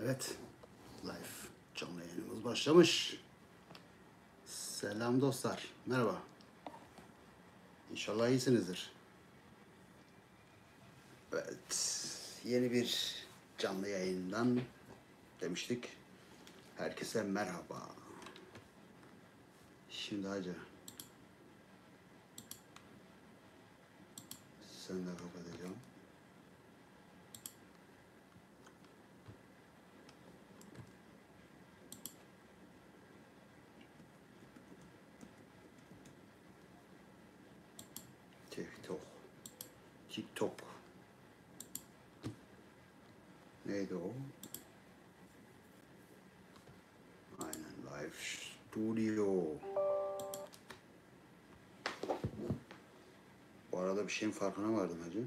Evet, live canlı yayınımız başlamış. Selam dostlar, merhaba. İnşallah iyisinizdir. Evet, yeni bir canlı yayından demiştik. Herkese merhaba. Şimdi hacı, sen de kapatacağım. TikTok. Neydi o? Aynen, live studio. Bu arada bir şeyin farkına vardım hacı.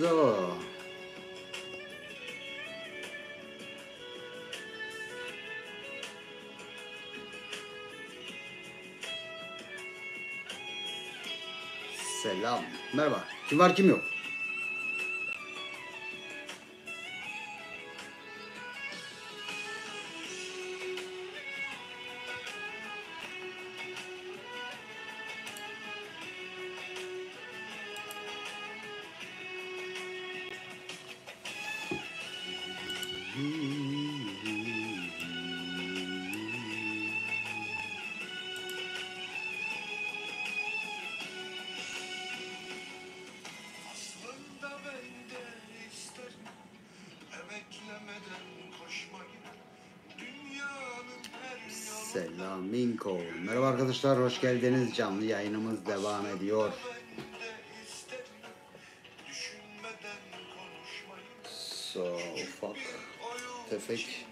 So. Selam. Merhaba. Kim var kim yok? Selaminko. Merhaba arkadaşlar, hoş geldiniz. Canlı yayınımız devam ediyor. So, ufak tefek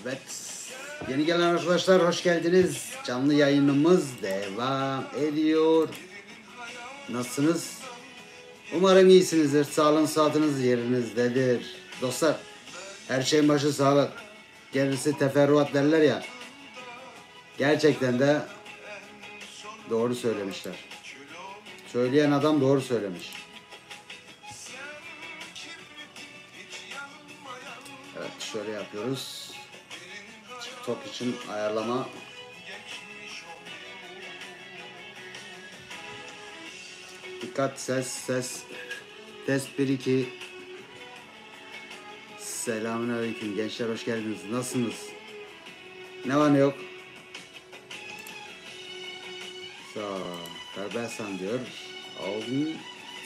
Evet. Yeni gelen arkadaşlar hoş geldiniz. Canlı yayınımız devam ediyor. Nasılsınız? Umarım iyisinizdir. Sağlığınız, sıhhatiniz yerinizdedir. Dostlar, her şeyin başı sağlık. Gerisi teferruat derler ya. Gerçekten de doğru söylemişler. Söyleyen adam doğru söylemiş. Evet, şöyle yapıyoruz. TikTok için ayarlama. Dikkat, ses. Test 1 2. Selamünaleyküm gençler, hoş geldiniz. Nasılsınız? Ne var ne yok? So, Verbesan diyor. Augen,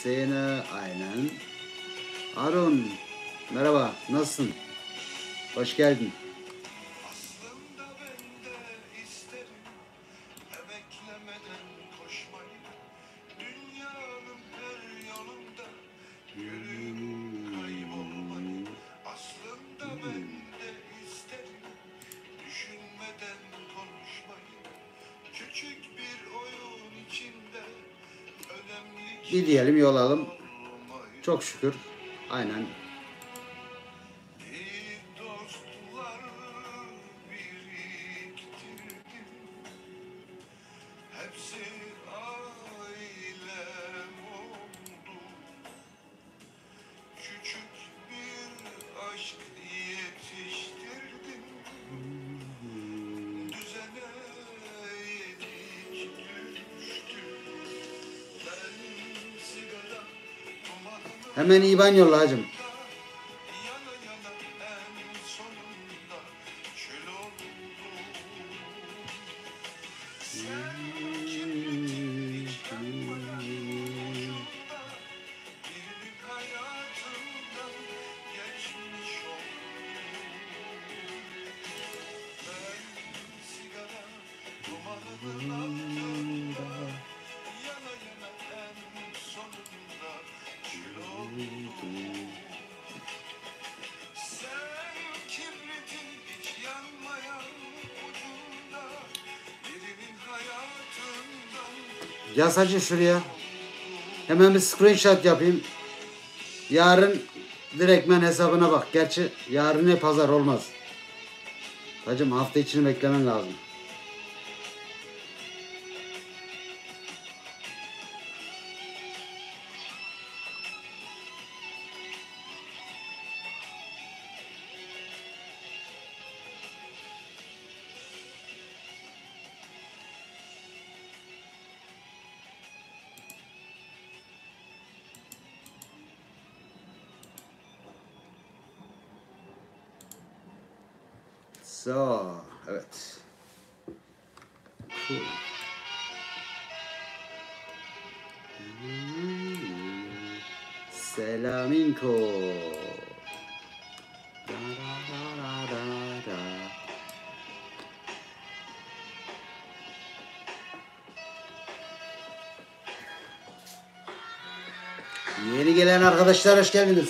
Zähne, aynen. Harun, merhaba, nasılsın? Hoş geldin. Bir diyelim yol alalım. Çok şükür. Aynen. Hemen İban yolla hacım. Yaz hacı şuraya. Hemen bir screenshot yapayım. Yarın direktmen hesabına bak. Gerçi yarın ne pazar olmaz. Hacım hafta içini beklemen lazım. So, evet. Cool. Selaminko. Yeni gelen arkadaşlar hoş geldiniz.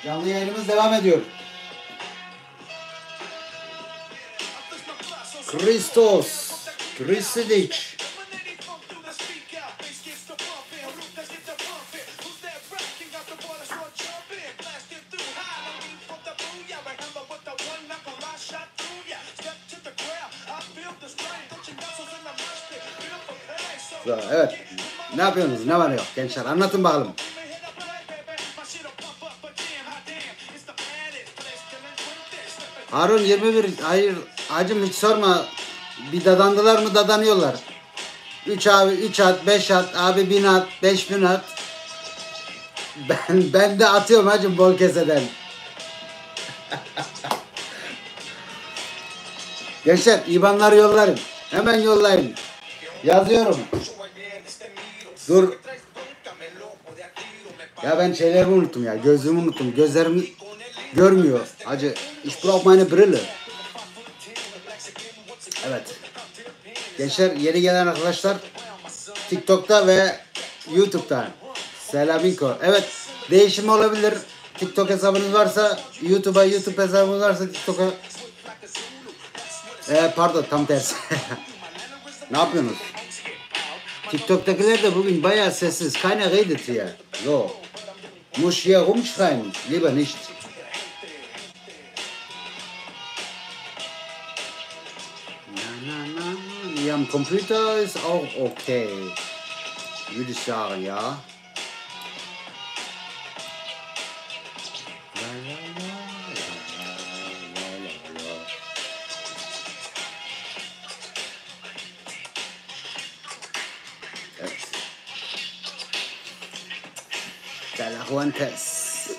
Canlı yayınımız devam ediyor. Christos, Krisidic. Evet. Ne yapıyorsunuz? Ne var yok gençler? Anlatın bakalım. Harun 21. Hayır hacım hiç sorma. Bir dadandılar mı dadanıyorlar. 3 abi 3 at 5 at abi 1000 at 5000 at. Ben de atıyorum hacım bol keseden. Gençler IBAN'ları yollayın. Hemen yollayın. Yazıyorum. Dur. Ya ben şeylerimi unuttum ya. Gözlüğümü unuttum. Gözlerim görmüyor. Hacı. Ich brauche meine Brille. Evet. Gençler yeni gelen arkadaşlar TikTok'ta ve YouTube'da. Selaminko. Evet. Değişim olabilir. TikTok hesabınız varsa YouTube'a, YouTube hesabınız varsa TikTok'a. Pardon tam tersi. Ne yapıyorsunuz? TikTok'takiler de bugün bayağı sessiz. Keiner redet hier. So. Muss hier rumschreien. Lieber nicht. Ja, am Computer ist auch okay. Würde ich sagen, ja. Juantes.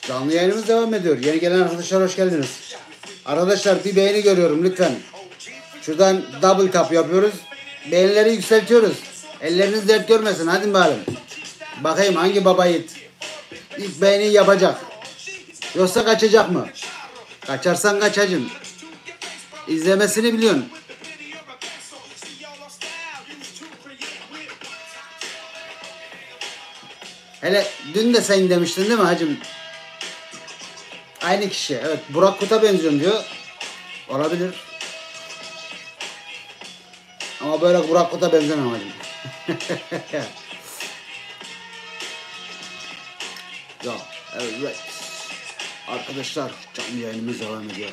Canlı yayınımız devam ediyor. Yeni gelen arkadaşlar hoş geldiniz. Arkadaşlar bir beğeni görüyorum lütfen. Şuradan double tap yapıyoruz. Beğenileri yükseltiyoruz. Elleriniz dert görmesin. Hadi bakalım. Bakayım hangi baba yiğit ilk beğeni yapacak. Yoksa kaçacak mı? Kaçarsan kaçacım. İzlemesini biliyorsun. Hele dün de sen demiştin değil mi hacım? Aynı kişi. Evet. Burak Kut'a benziyorum diyor. Olabilir. Ama böyle Burak Kut'a benzemem hacım. Ya evet. Arkadaşlar canlı yayınımız devam ediyor.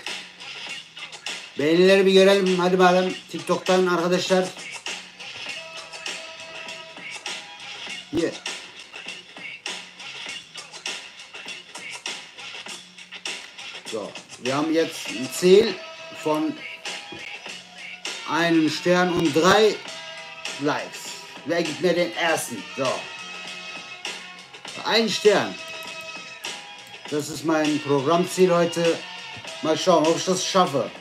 Beğenileri bir görelim. Hadi bakalım. TikTok'tan arkadaşlar. Yeah. So, wir haben jetzt ein Ziel von einem Stern und 3 Likes. Wer gibt mir den ersten? So. Ein Stern. Das ist mein Programmziel heute. Mal schauen, ob ich das schaffe.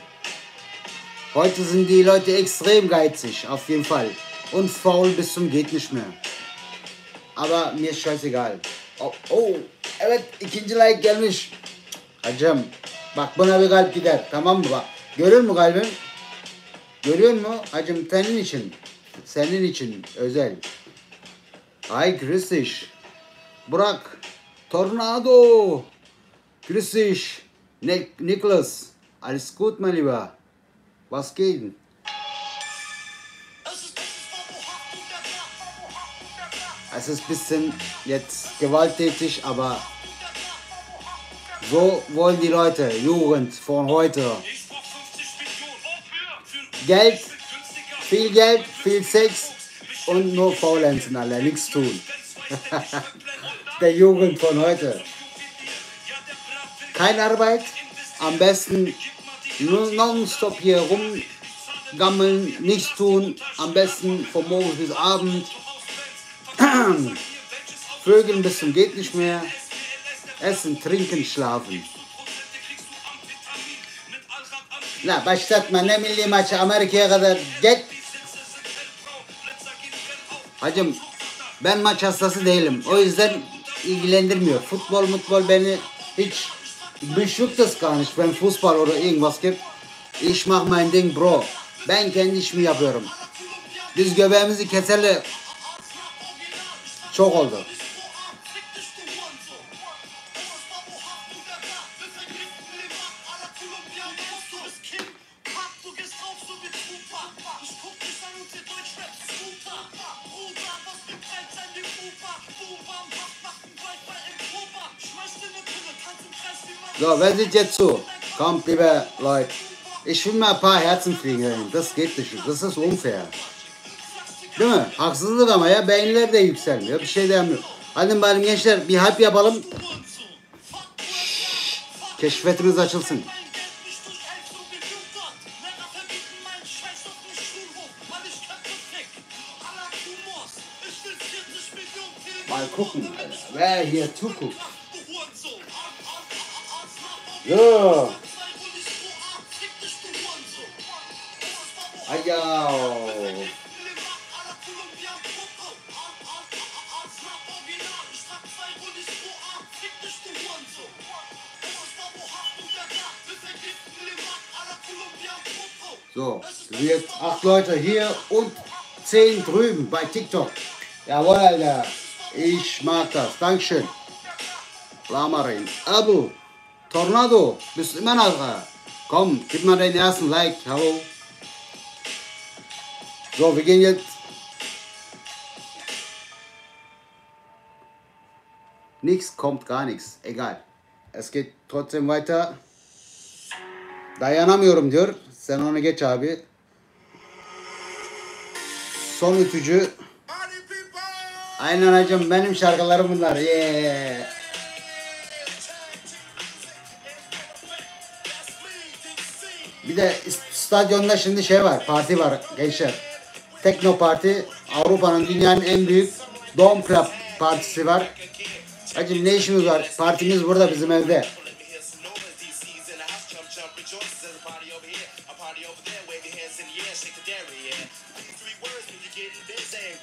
Heute sind die Leute extrem geizig, auf jeden Fall. Und faul bis zum geht nicht mehr. Ama mir ist scheißegal. Evet, ikinci like gelmiş. Hacım bak buna bir kalp gider, tamam mı bak. Görüyor musun kalbim? Görüyor musun? Hacım senin için. Senin için özel. Ay grüß dich. Burak. Tornado. Grüß dich. Niklas. Alles gut mein Lieber. Was geht? Es ist ein bisschen jetzt gewalttätig, aber so wollen die Leute, Jugend von heute. Geld, viel Sex und nur faulenzen, alle, nichts tun. Der Jugend von heute. Keine Arbeit, am besten nur nonstop hier rumgammeln, nichts tun, am besten von morgens bis abend. Vögeln bis zum geht nicht mehr. Essen, trinken, schlafen. La başlatma ne milli maçı Amerika'ya kadar git. Hacım ben maç hastası değilim. O yüzden ilgilendirmiyor. Futbol beni hiç beschützt das gar nicht, wenn Fußball oder irgendwas gibt. Ich mach mein Ding bro. Ben kendi işimi yapıyorum. Biz göbeğimizi keserle çok oldu. So, wer sieht jetzt zu? Kommt, liebe Leute. Ich will mal ein paar Herzen fliegen. Das geht nicht. Das ist unfair. Değil mi? Haksızlık ama ya. Beyinler de yükselmiyor. Bir şey de yapmıyor. Hadi bari gençler bir hype yapalım. Keşfetimiz açılsın. Mal gucken, Alter. Wer hier zuguckt. So. Ayo. So, jetzt 8 Leute hier und 10 drüben bei TikTok. Jawohl, Alter. Ich mag das. Dankeschön. Lamarin. Abu. Tornado. Bist immer noch da. Komm, gib mal den ersten Like. Hallo. So, wir gehen jetzt. Nichts kommt, gar nichts. Egal. Es geht trotzdem weiter. Dayanamıyorum diyor. Sen onu geç abi. Son ütücü. Aynen hacım, benim şarkılarım bunlar. Yeah. Bir de stadyonda şimdi şey var, parti var gençler. Tekno parti. Avrupa'nın, dünyanın en büyük Dom Club partisi var. Hacım ne işimiz var? Partimiz burada bizim evde.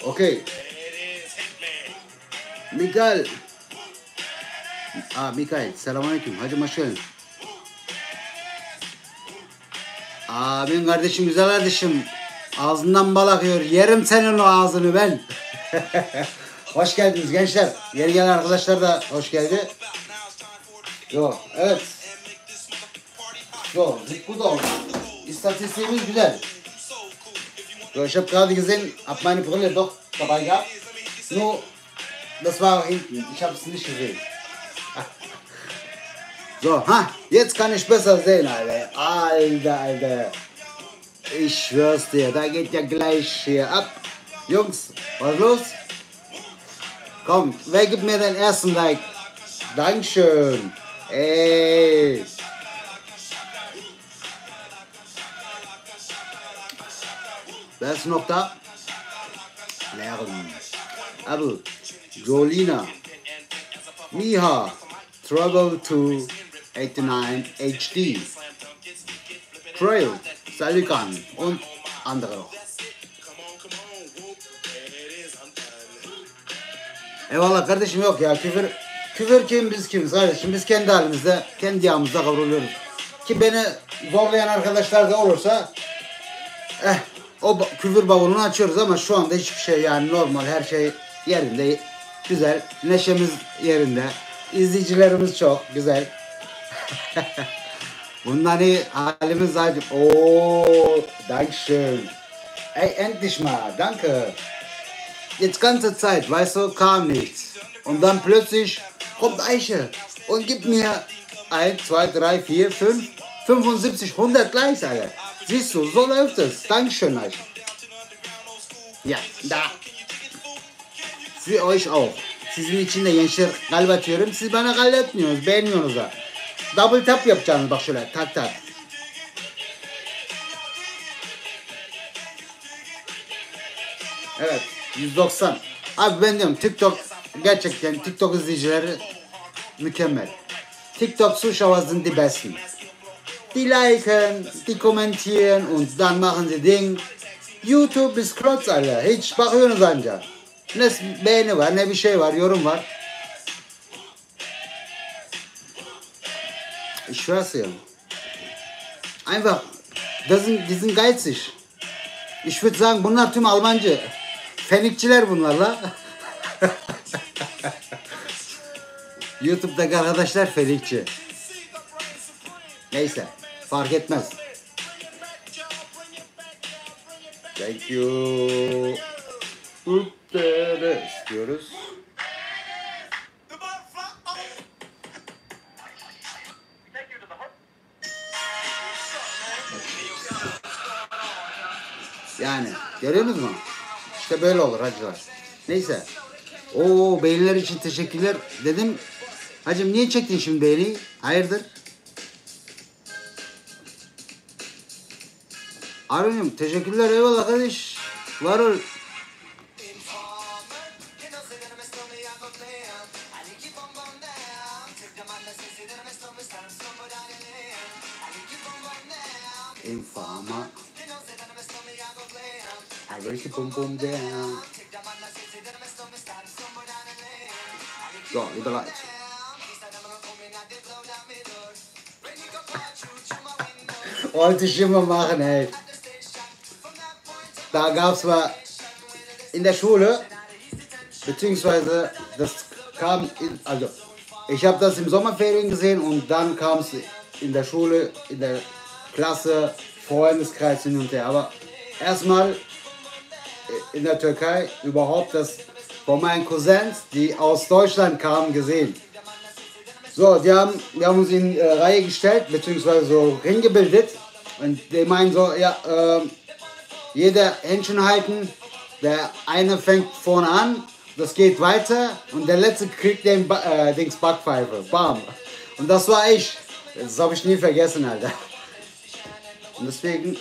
Okay. Mikael. Mikael. Selamünaleyküm. Hacım hoş geldin. Abim kardeşim, güzel kardeşim. Ağzından bal akıyor. Yerim senin o ağzını ben. Hoş geldiniz gençler. Yeni gelen arkadaşlar da hoş geldi. Yo, evet. So, sieht gut aus. İstatistiğimiz güzel. So, ich habe gerade gesehen, hab meine Brille doch dabei gehabt. Nur, das war hinten. Ich habe es nicht gesehen. So, jetzt kann ich besser sehen, Alter. Alter. Ich schwör's dir, da geht ja gleich hier ab. Jungs, was los? Komm, wer gibt mir den ersten Like? Dankeschön. Ey. Wer ist noch da? Lernen. Abu, Jolina, Miha, Trouble to 89 HD, Trail, Salikan und andere auch. Eyvallah kardeşim, yok ya küfür kim biz kimiz kardeşim, biz kendi halimizde kendi yağımızda kavruluyoruz. Ki beni zorlayan arkadaşlar da olursa o küfür bavulunu açıyoruz ama şu anda hiçbir şey, yani normal, her şey yerinde, güzel, neşemiz yerinde, izleyicilerimiz çok güzel. Bundan iyi halimiz acip. Oh, dankeschön. Ey, endlich mal, danke. Jetzt ganze Zeit, weißt du, kam nichts. Und dann plötzlich kommt Eiche und gibt mir 1, 2, 3, 4, 5, 75, 100 Likes, Alter. Siehst du, so läuft es. Dankeschön, Eiche. Ja, da. Für euch auch. Sizin için de gençler kalp atıyorum. Siz bana kalp atmıyorsunuz, beğenmiyorsunuz da. Double tap yapacaksınız bak şöyle, tak tak. Evet, 190. Abi ben diyorum TikTok, gerçekten TikTok izleyicileri mükemmel. TikTok Zuschauer sind die besten. Die liken, die kommentieren und dann machen sie Ding. YouTube ist Klotz, Alter. Hiç bakıyorsunuz anca. Ne beğeni var, ne bir şey var, yorum var. Ich schwör's dir. Einfach, die sind geizig. Ich würde sagen, bunlar tüm Almancı. Fenikçiler bunlarla. YouTube'daki arkadaşlar fenikçi. Neyse, fark etmez. Thank you. İstiyoruz. Yani görüyorsunuz mu? İşte böyle olur hacılar. Neyse. Oo, beğeniler için teşekkürler dedim. Hacım niye çektin şimdi beğeni? Hayırdır? Arıyorum. Teşekkürler, eyvallah kardeş. Var ol. Infama. I like it, boom boom down. So, überlegt. Wollte ich immer machen, ey. Da gab es mal in der Schule, beziehungsweise das kam, also ich habe das im Sommerferien gesehen und dann kam es in der Schule, in der Klasse, Freundeskreis hin und her. Aber erstmal in der Türkei überhaupt das von meinen Cousins, die aus Deutschland kamen, gesehen. So, wir haben uns in Reihe gestellt, beziehungsweise so hingebildet. Und die meinen so, ja, jeder Händchen halten, der eine fängt vorne an, das geht weiter und der letzte kriegt den Dings Backpfeife. Bam. Und das war ich. Das habe ich nie vergessen, Alter. Und deswegen.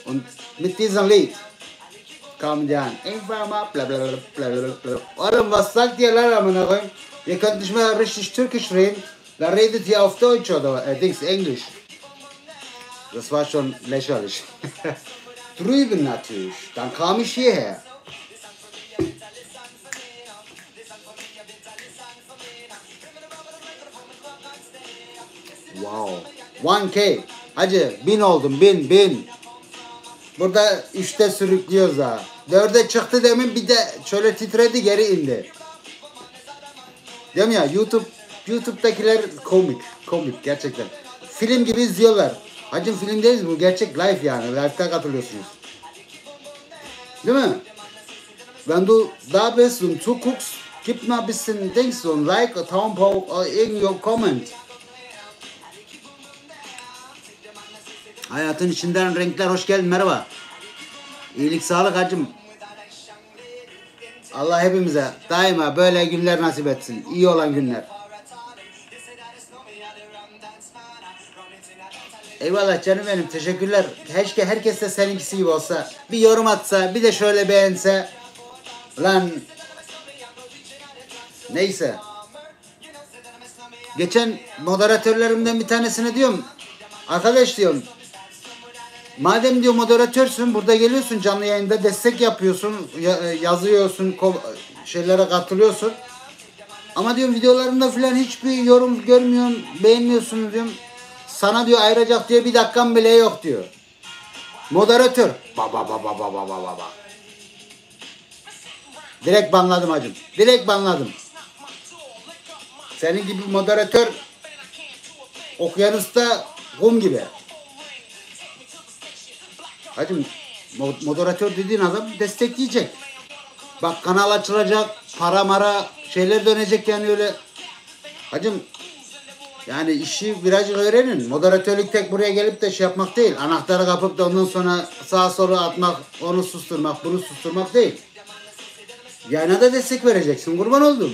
Und mit diesem Lied kamen die an. Oğlum, was sagt ihr leider, amına koyayım? Ihr könnt nicht mehr richtig Türkisch reden. Da redet ihr auf Deutsch oder Dings Englisch. Das war schon lächerlich. Drüben natürlich. Dann kam ich hierher. Wow. 1K. Hacı 1000 oldum. 1000. Burada 3'te sürüklüyoruz ha. 4'e çıktı demin, bir de şöyle titredi, geri indi. Diyorum ya, YouTube'dakiler komik gerçekten. Film gibi izliyorlar. Hacım film değil bu, gerçek live yani. Live'da katılıyorsunuz. Değil mi? Wenn du da bist und zuguckst, gib mal ein bisschen Dings, so ein Like, a Daumen hoch, oder irgendwo Comment. Hayatın içinden renkler, hoş geldin, merhaba. İyilik, sağlık hacım. Allah hepimize daima böyle günler nasip etsin. İyi olan günler. Eyvallah canım benim, teşekkürler. Keşke herkes de seninkisi gibi olsa. Bir yorum atsa, bir de şöyle beğense. Lan. Neyse. Geçen moderatörlerimden bir tanesine diyorum. Arkadaş diyorum. Madem diyor moderatörsün, burada geliyorsun canlı yayında destek yapıyorsun, yazıyorsun, şeylere katılıyorsun. Ama diyorum videolarında falan hiçbir yorum görmüyorum, beğenmiyorsun diyorum. Sana diyor ayıracak diye bir dakikan bile yok diyor. Moderatör. Baba baba baba baba baba. Direkt banladım hacım. Direkt banladım. Senin gibi moderatör okyanusta kum gibi. Hacım moderatör dediğin adam destekleyecek. Bak kanal açılacak, para mara şeyler dönecek yani öyle. Hacım yani işi birazcık öğrenin. Moderatörlük tek buraya gelip de şey yapmak değil. Anahtarı kapıp da ondan sonra sağa sola atmak, onu susturmak, bunu susturmak değil. Yayına da destek vereceksin. Kurban oldum.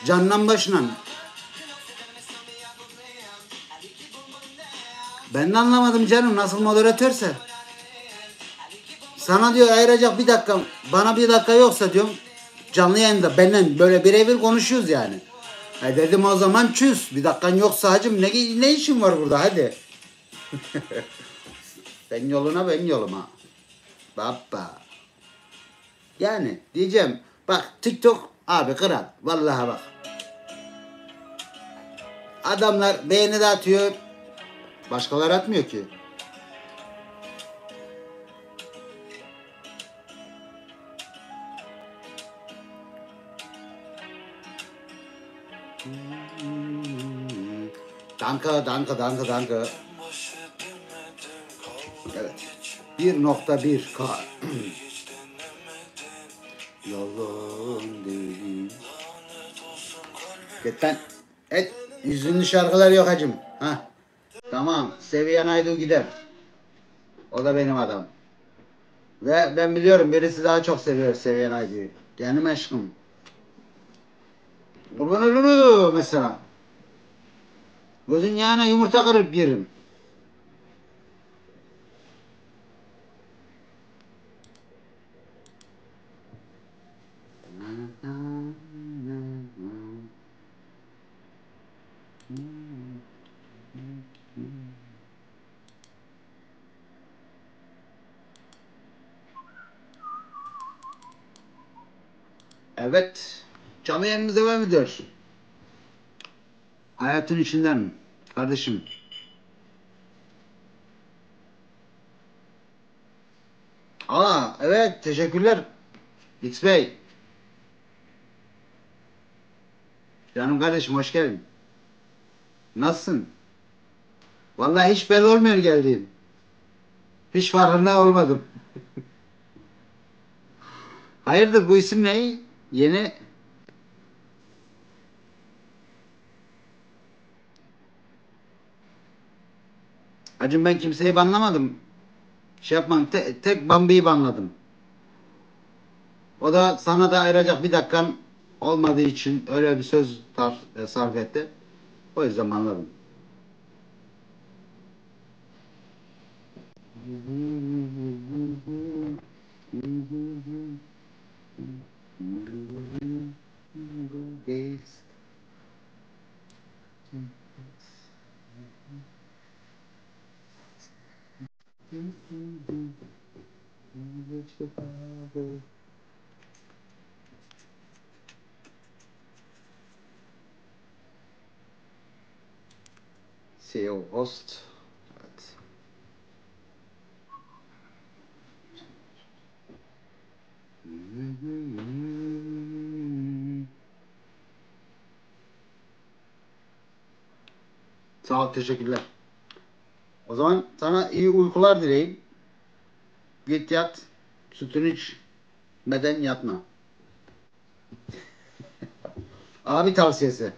Candan başla. Ben de anlamadım canım nasıl moderatörse. Sana diyor ayıracak bir dakika, bana bir dakika yoksa diyorum canlı yayında benden böyle birebir konuşuyoruz yani. Dedim o zaman çüz. Bir dakikan yoksa hacım ne işin var burada hadi. Sen yoluna ben yoluma. Baba. Yani diyeceğim bak TikTok abi kral. Vallahi bak. Adamlar beğeni de atıyor. Başkaları atmıyor ki. Danke. Evet. 1.1K. Yalan değil. Getten. Et. Yüzünlü şarkılar yok hacım. Ha. Tamam. Seviyen Aydu gider. O da benim adam. Ve ben biliyorum birisi daha çok seviyor Seviyen Aydu'yu. Canım aşkım. Kurban olurum mesela. Gözün yağına yumurta kırıp yerim. Evet. Canlı yayınımız devam ediyor. Hayatın içinden kardeşim. Aa evet teşekkürler. X Bey. Canım kardeşim hoş geldin. Nasılsın? Vallahi hiç belli olmuyor geldiğin. Hiç farkında olmadım. Hayırdır bu isim ne? Yeni. Hacım ben kimseyi banlamadım. Şey yapmam. Tek Bambi'yi banladım. O da sana da ayıracak bir dakikan olmadığı için öyle bir söz sarf etti. O yüzden banladım. CEO host. Evet. Sağ ol, teşekkürler. O zaman sana iyi uykular dileyim. Git yat, sütünü iç, beden yatma. Abi tavsiyesi.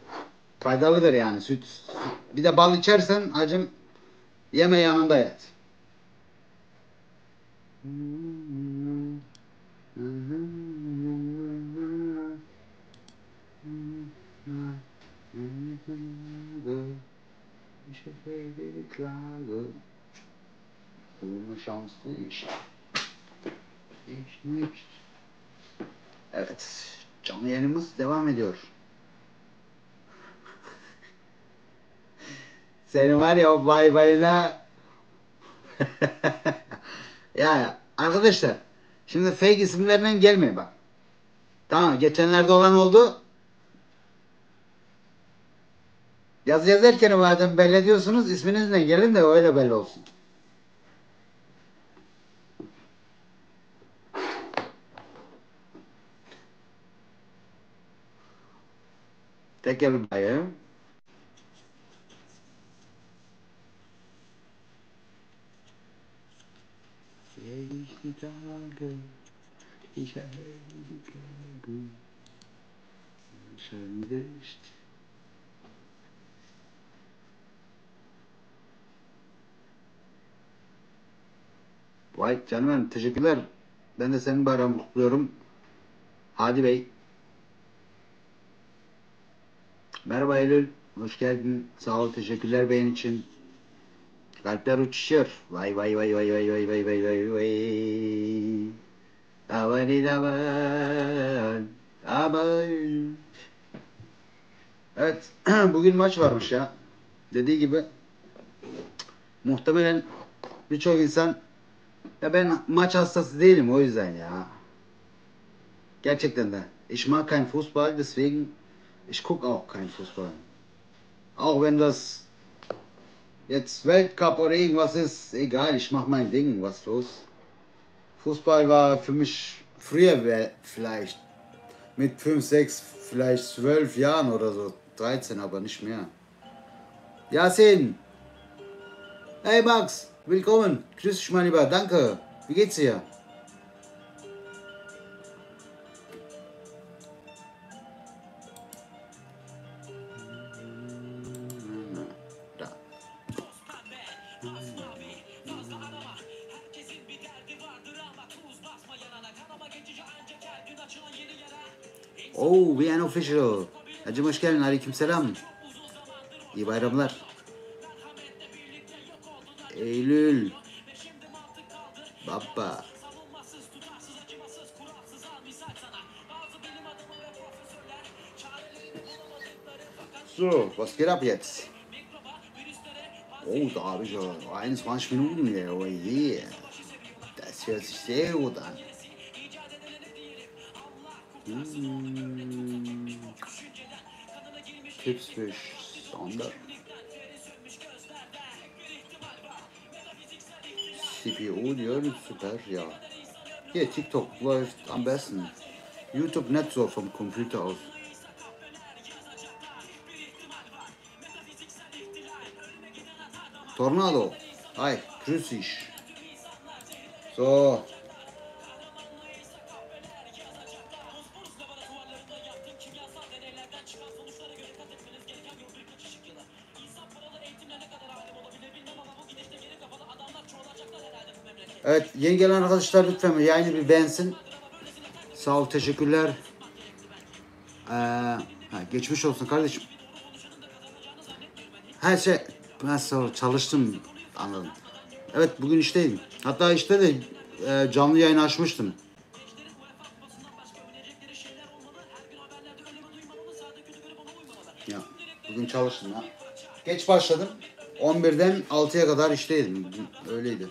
Faydalıdır yani süt. Bir de bal içersen hacım yeme yanında yat. Bulma şanslı iş. Evet. Canlı yayınımız devam ediyor. Senin var ya o bay bayına. Ya arkadaşlar şimdi fake isimlerden gelmeyin bak. Tamam geçenlerde olan oldu. Yazı yazarken madem belli ediyorsunuz isminizle gelin de öyle belli olsun. Tekrar bayım. Vay canım teşekkürler. Ben de senin bayramını kutluyorum. Hadi Bey. Merhaba Eylül. Hoş geldin. Sağ ol. Teşekkürler beğen için. Kalpler uçuşuyor. Vay vay vay vay vay vay vay vay vay vay. Davani davan. Aman. Evet. Bugün maç varmış ya. Dediği gibi muhtemelen birçok insan ya ben maç hastası değilim o yüzden ya. Gerçekten de. Ich mag kein Fußball, deswegen ich gucke auch kein Fußball. Auch wenn das jetzt Weltcup oder irgendwas ist, egal, ich mach mein Ding, was los. Fußball war für mich früher vielleicht mit 5, 6, vielleicht 12 Jahren oder so, 13, aber nicht mehr. Yasin, hey Max, willkommen, grüß dich mein Lieber, danke, wie geht's dir? Da. Oh, VN Official. Hacım hoş geldin. Aleykümselam. İyi bayramlar. Eylül. Baba. So, was geht ab jetzt? Oh, da habe ich ja 21 Minuten hier. Oh je. Das hört sich sehr gut an. Tipps für Sonder. CPU diyor süper ya. Hier TikTok läuft am besten. YouTube nicht so vom Computer aus. Tornado. Hi, grüß dich. So. Evet, yeni gelen arkadaşlar lütfen yayını bir beğensin. Sağ ol, teşekkürler. Geçmiş olsun kardeşim. Her şey, nasıl çalıştım, anladım. Evet, bugün işteydim. Hatta işte de canlı yayın açmıştım. Ya, bugün çalıştım ya. Geç başladım. 11'den 6'ya kadar işteydim. Öyleydi.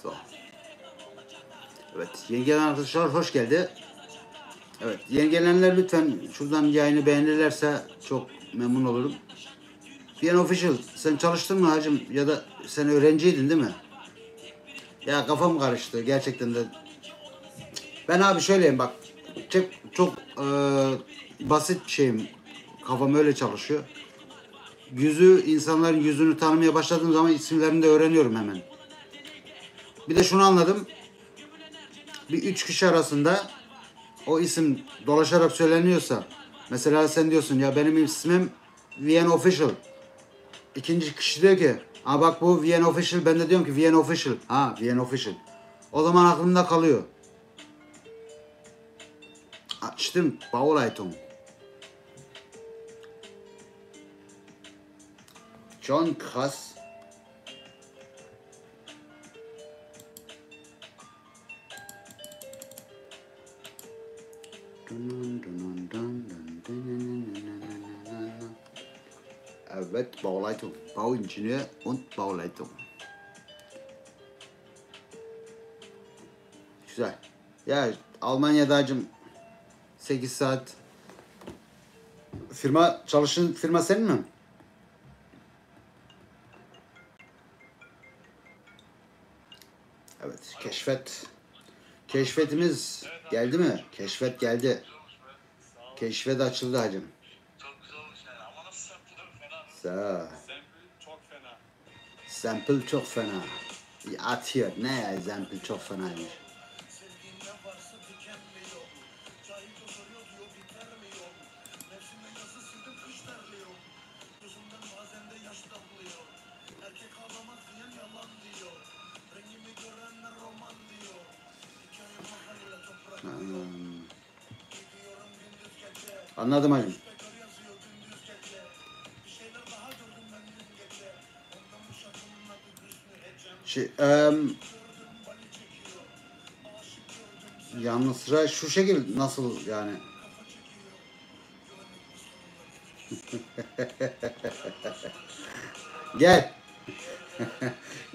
So. Evet, yeni gelen arkadaşlar hoş geldi. Evet, yeni gelenler lütfen şuradan yayını beğenirlerse çok memnun olurum. VN Official, sen çalıştın mı hacım ya da sen öğrenciydin değil mi? Ya kafam karıştı gerçekten de. Ben abi söyleyeyim bak, çok basit bir şeyim. Kafam öyle çalışıyor. İnsanların yüzünü tanımaya başladığım zaman isimlerini de öğreniyorum hemen. Bir de şunu anladım. Bir 3 kişi arasında o isim dolaşarak söyleniyorsa, mesela sen diyorsun ya benim ismim VN Official. İkinci kişi diyor ki bak bu VN Official, ben de diyorum ki VN Official. VN Official. O zaman aklımda kalıyor. stimmt, Bauleitung. Schon krass. Evet, Bauleitung. Bauingenieur und Bauleitung. Güzel. Ya Almanya'da hacım 8 saat çalışın firma senin mi? Evet, keşfetimiz geldi mi? Keşfet geldi. Keşfet açıldı hacım. Çok güzel olmuş yani. Ama nasıl sample fena? Sağ. Sample çok fena. Sample çok fena. Ya atıyor. Ne ya sample çok fenaymış. Anladım hacım. Yanlı sıra şu şekil nasıl yani? Gel.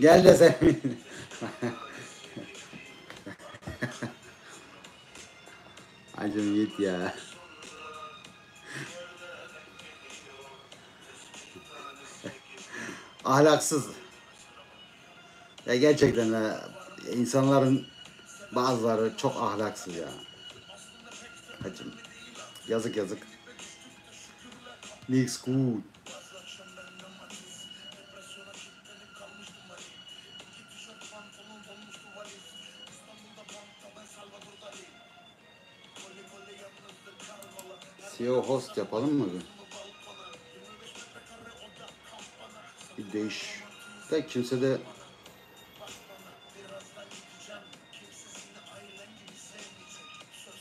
Gel de sen. Hacım git ya. Ahlaksız. Ya gerçekten insanların bazıları çok ahlaksız ya. Hacım. Yazık yazık. Nichts gut. CEO host yapalım mı bir? Bir değiş. De kimse de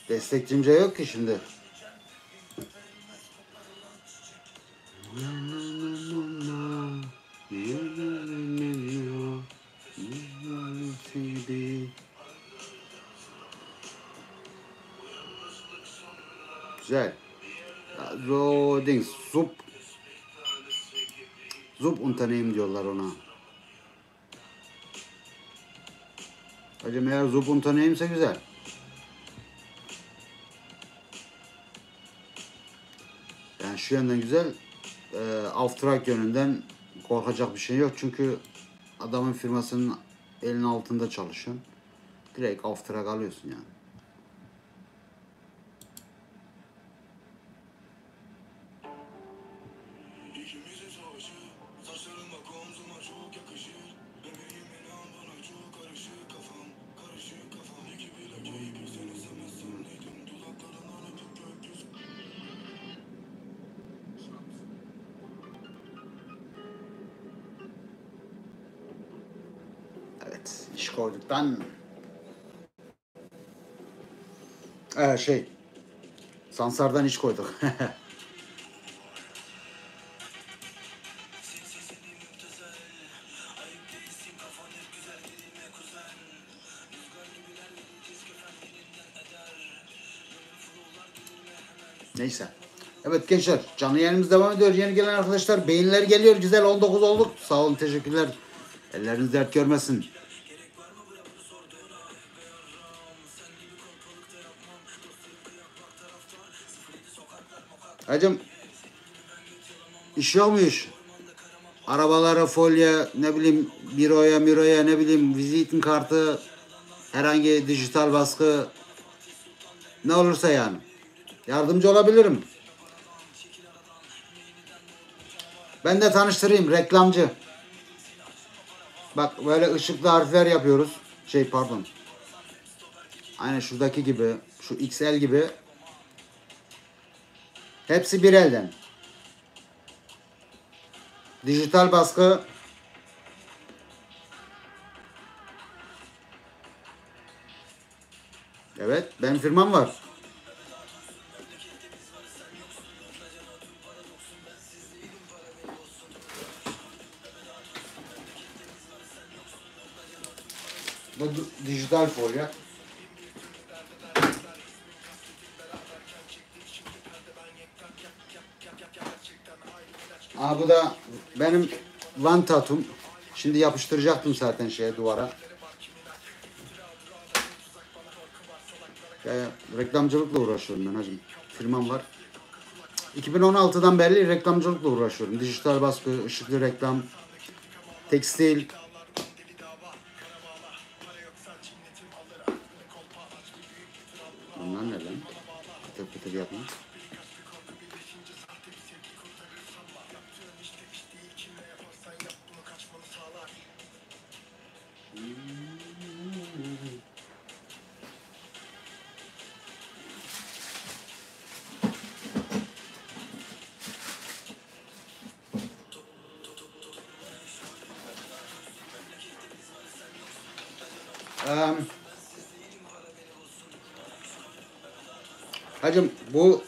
destekçimce yok ki şimdi. Güzel. So Dings, Subunternehmen diyorlar ona. Hacım eğer Subunternehmen güzel. Yani şu yönden güzel. Auftrag yönünden korkacak bir şey yok. Çünkü adamın firmasının elinin altında çalışıyorsun. Direkt Auftrag alıyorsun yani. Evet, iş koyduktan Sansar'dan iş koyduk. Neyse. Evet gençler, canlı yayınımız devam ediyor. Yeni gelen arkadaşlar beğeniler geliyor. Güzel 19 olduk. Sağ olun, teşekkürler. Elleriniz dert görmesin. Hacım iş yok mu iş? Arabalara folyo, ne bileyim miroya, ne bileyim vizitin kartı, herhangi dijital baskı, ne olursa yani. Yardımcı olabilirim. Ben de tanıştırayım, reklamcı. Bak böyle ışıklı harfler yapıyoruz. Pardon. Aynen şuradaki gibi, şu XL gibi. Hepsi bir elden. Dijital baskı. Evet, benim firmam var. Bu dijital folyo. Bu da benim Van Tatum. Şimdi yapıştıracaktım zaten şeye, duvara. Reklamcılıkla uğraşıyorum ben hacım. Firmam var. 2016'dan beri reklamcılıkla uğraşıyorum. Dijital baskı, ışıklı reklam, tekstil. Bunlar ne lan? Kıtır kıtır yapma. Hacım bu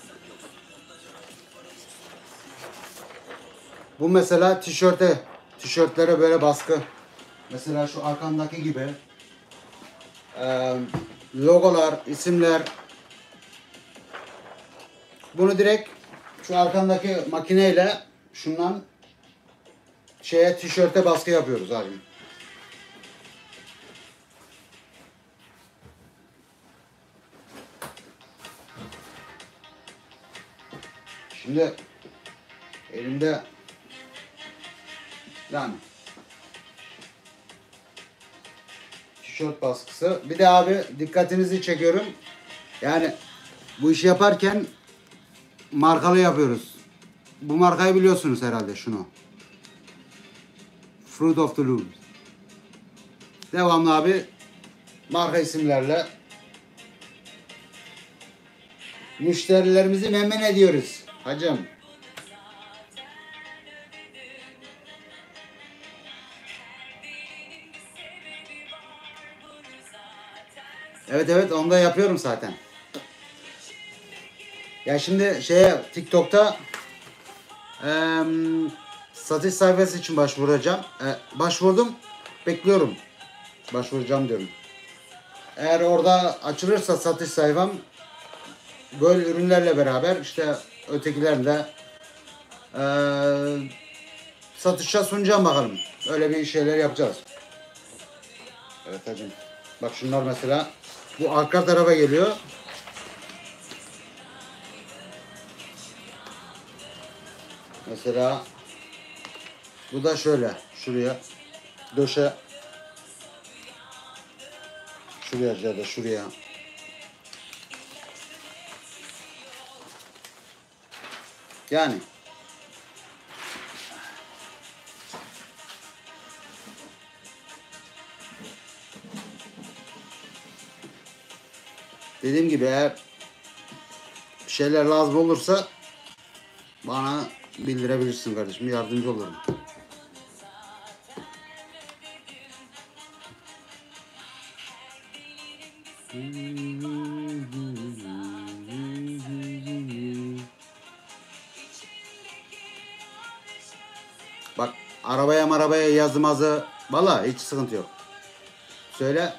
mesela tişörtlere böyle baskı. Mesela şu arkamdaki gibi logolar, isimler. Bunu direkt şu arkamdaki makineyle şundan tişörte baskı yapıyoruz abi. Şimdi elimde yani tişört baskısı. Bir de abi dikkatinizi çekiyorum. Yani bu işi yaparken markalı yapıyoruz. Bu markayı biliyorsunuz herhalde, şunu. Fruit of the Loom. Devamlı abi marka isimlerle müşterilerimizi memnun ediyoruz hacım. Evet onu da yapıyorum zaten. Ya şimdi TikTok'ta satış sayfası için başvuracağım. Başvurdum. Bekliyorum. Başvuracağım diyorum. Eğer orada açılırsa satış sayfam, böyle ürünlerle beraber işte ötekilerini de satışa sunacağım bakalım. Öyle bir şeyler yapacağız. Evet hacım. Bak şunlar mesela. Bu arka tarafa geliyor. Mesela bu da şöyle. Şuraya döşe. Şuraya ya da şuraya. Yani dediğim gibi eğer bir şeyler lazım olursa bana bildirebilirsin kardeşim. Yardımcı olurum. Bak arabaya yazmazı. Valla hiç sıkıntı yok. Söyle.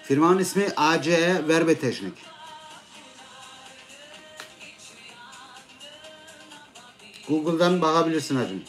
Firmanın ismi ACE Verbe Teknik. Google'dan bakabilirsin hacım.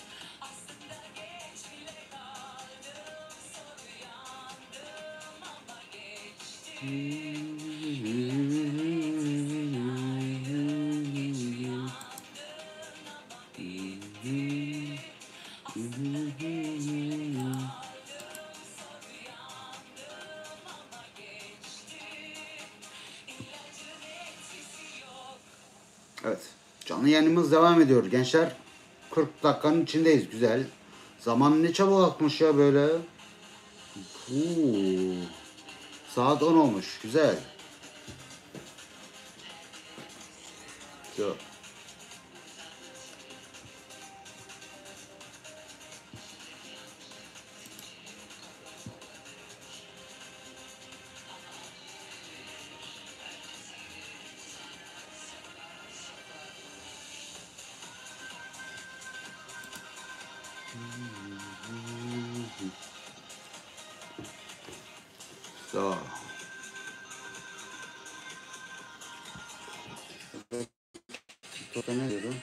Evet. Canlı yayınımız devam ediyor gençler. 40 dakikanın içindeyiz. Güzel. Zaman ne çabuk akmış ya böyle. Saat 10 olmuş. Güzel. Yok. So. TikTok'ta ne diyordu?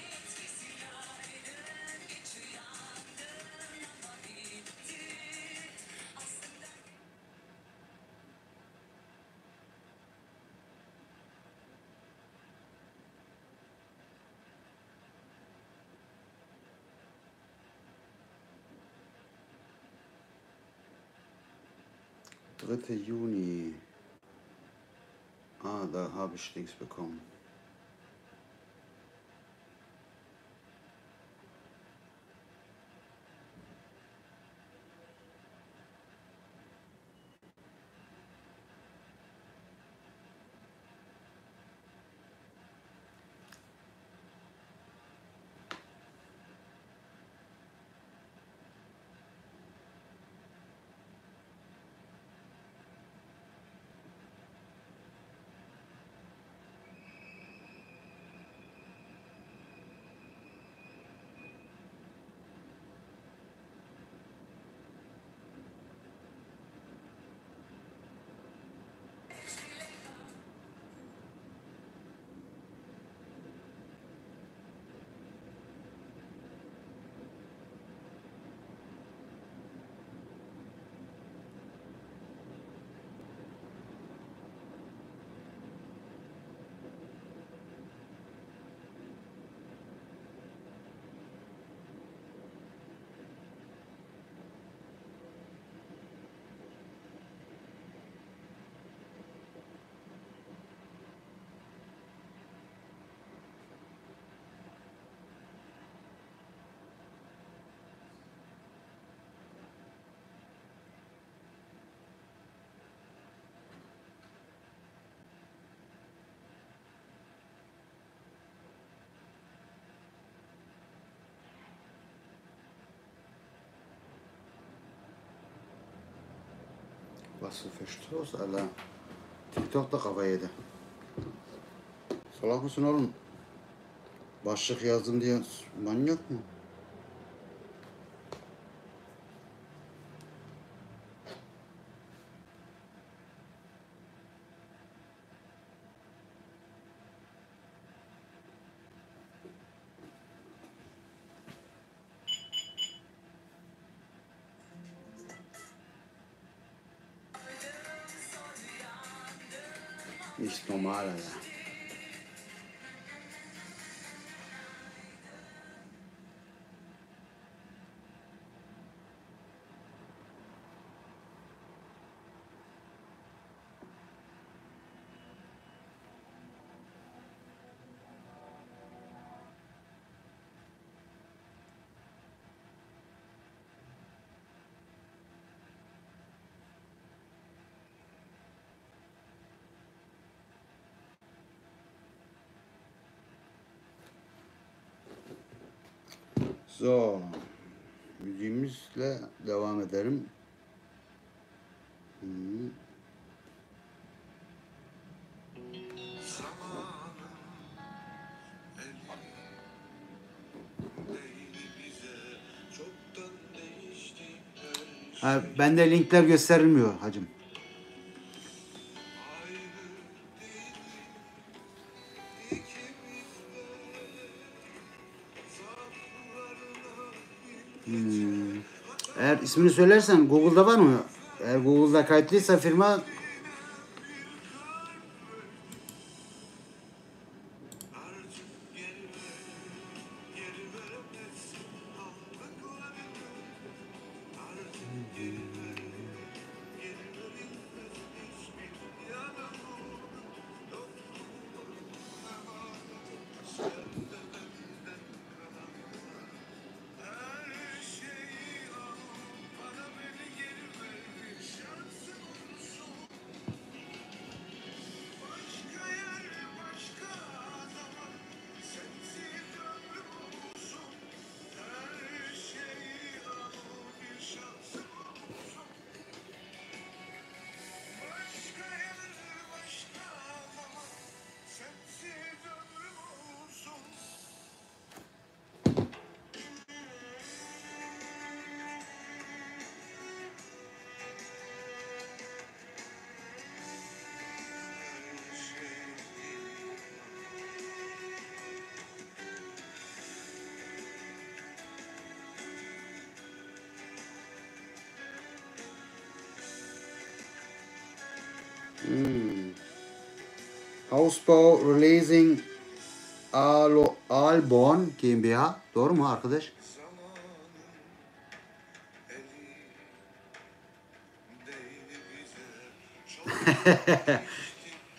Dritte Juni. Ah, da habe ich Links bekommen. Was für Verstoß, Alter. TikTok da kafa yedi. Salak mısın oğlum? Başlık yazdım diye manyak mı? Nicht normal, Alter. So, müziğimizle devam edelim. Hı. Ha, bende linkler gösterilmiyor hacım. Eğer ismini söylersen Google'da var mı? Eğer Google'da kayıtlıysa firma Housebow Releasing Albon GmbH. Doğru mu arkadaş?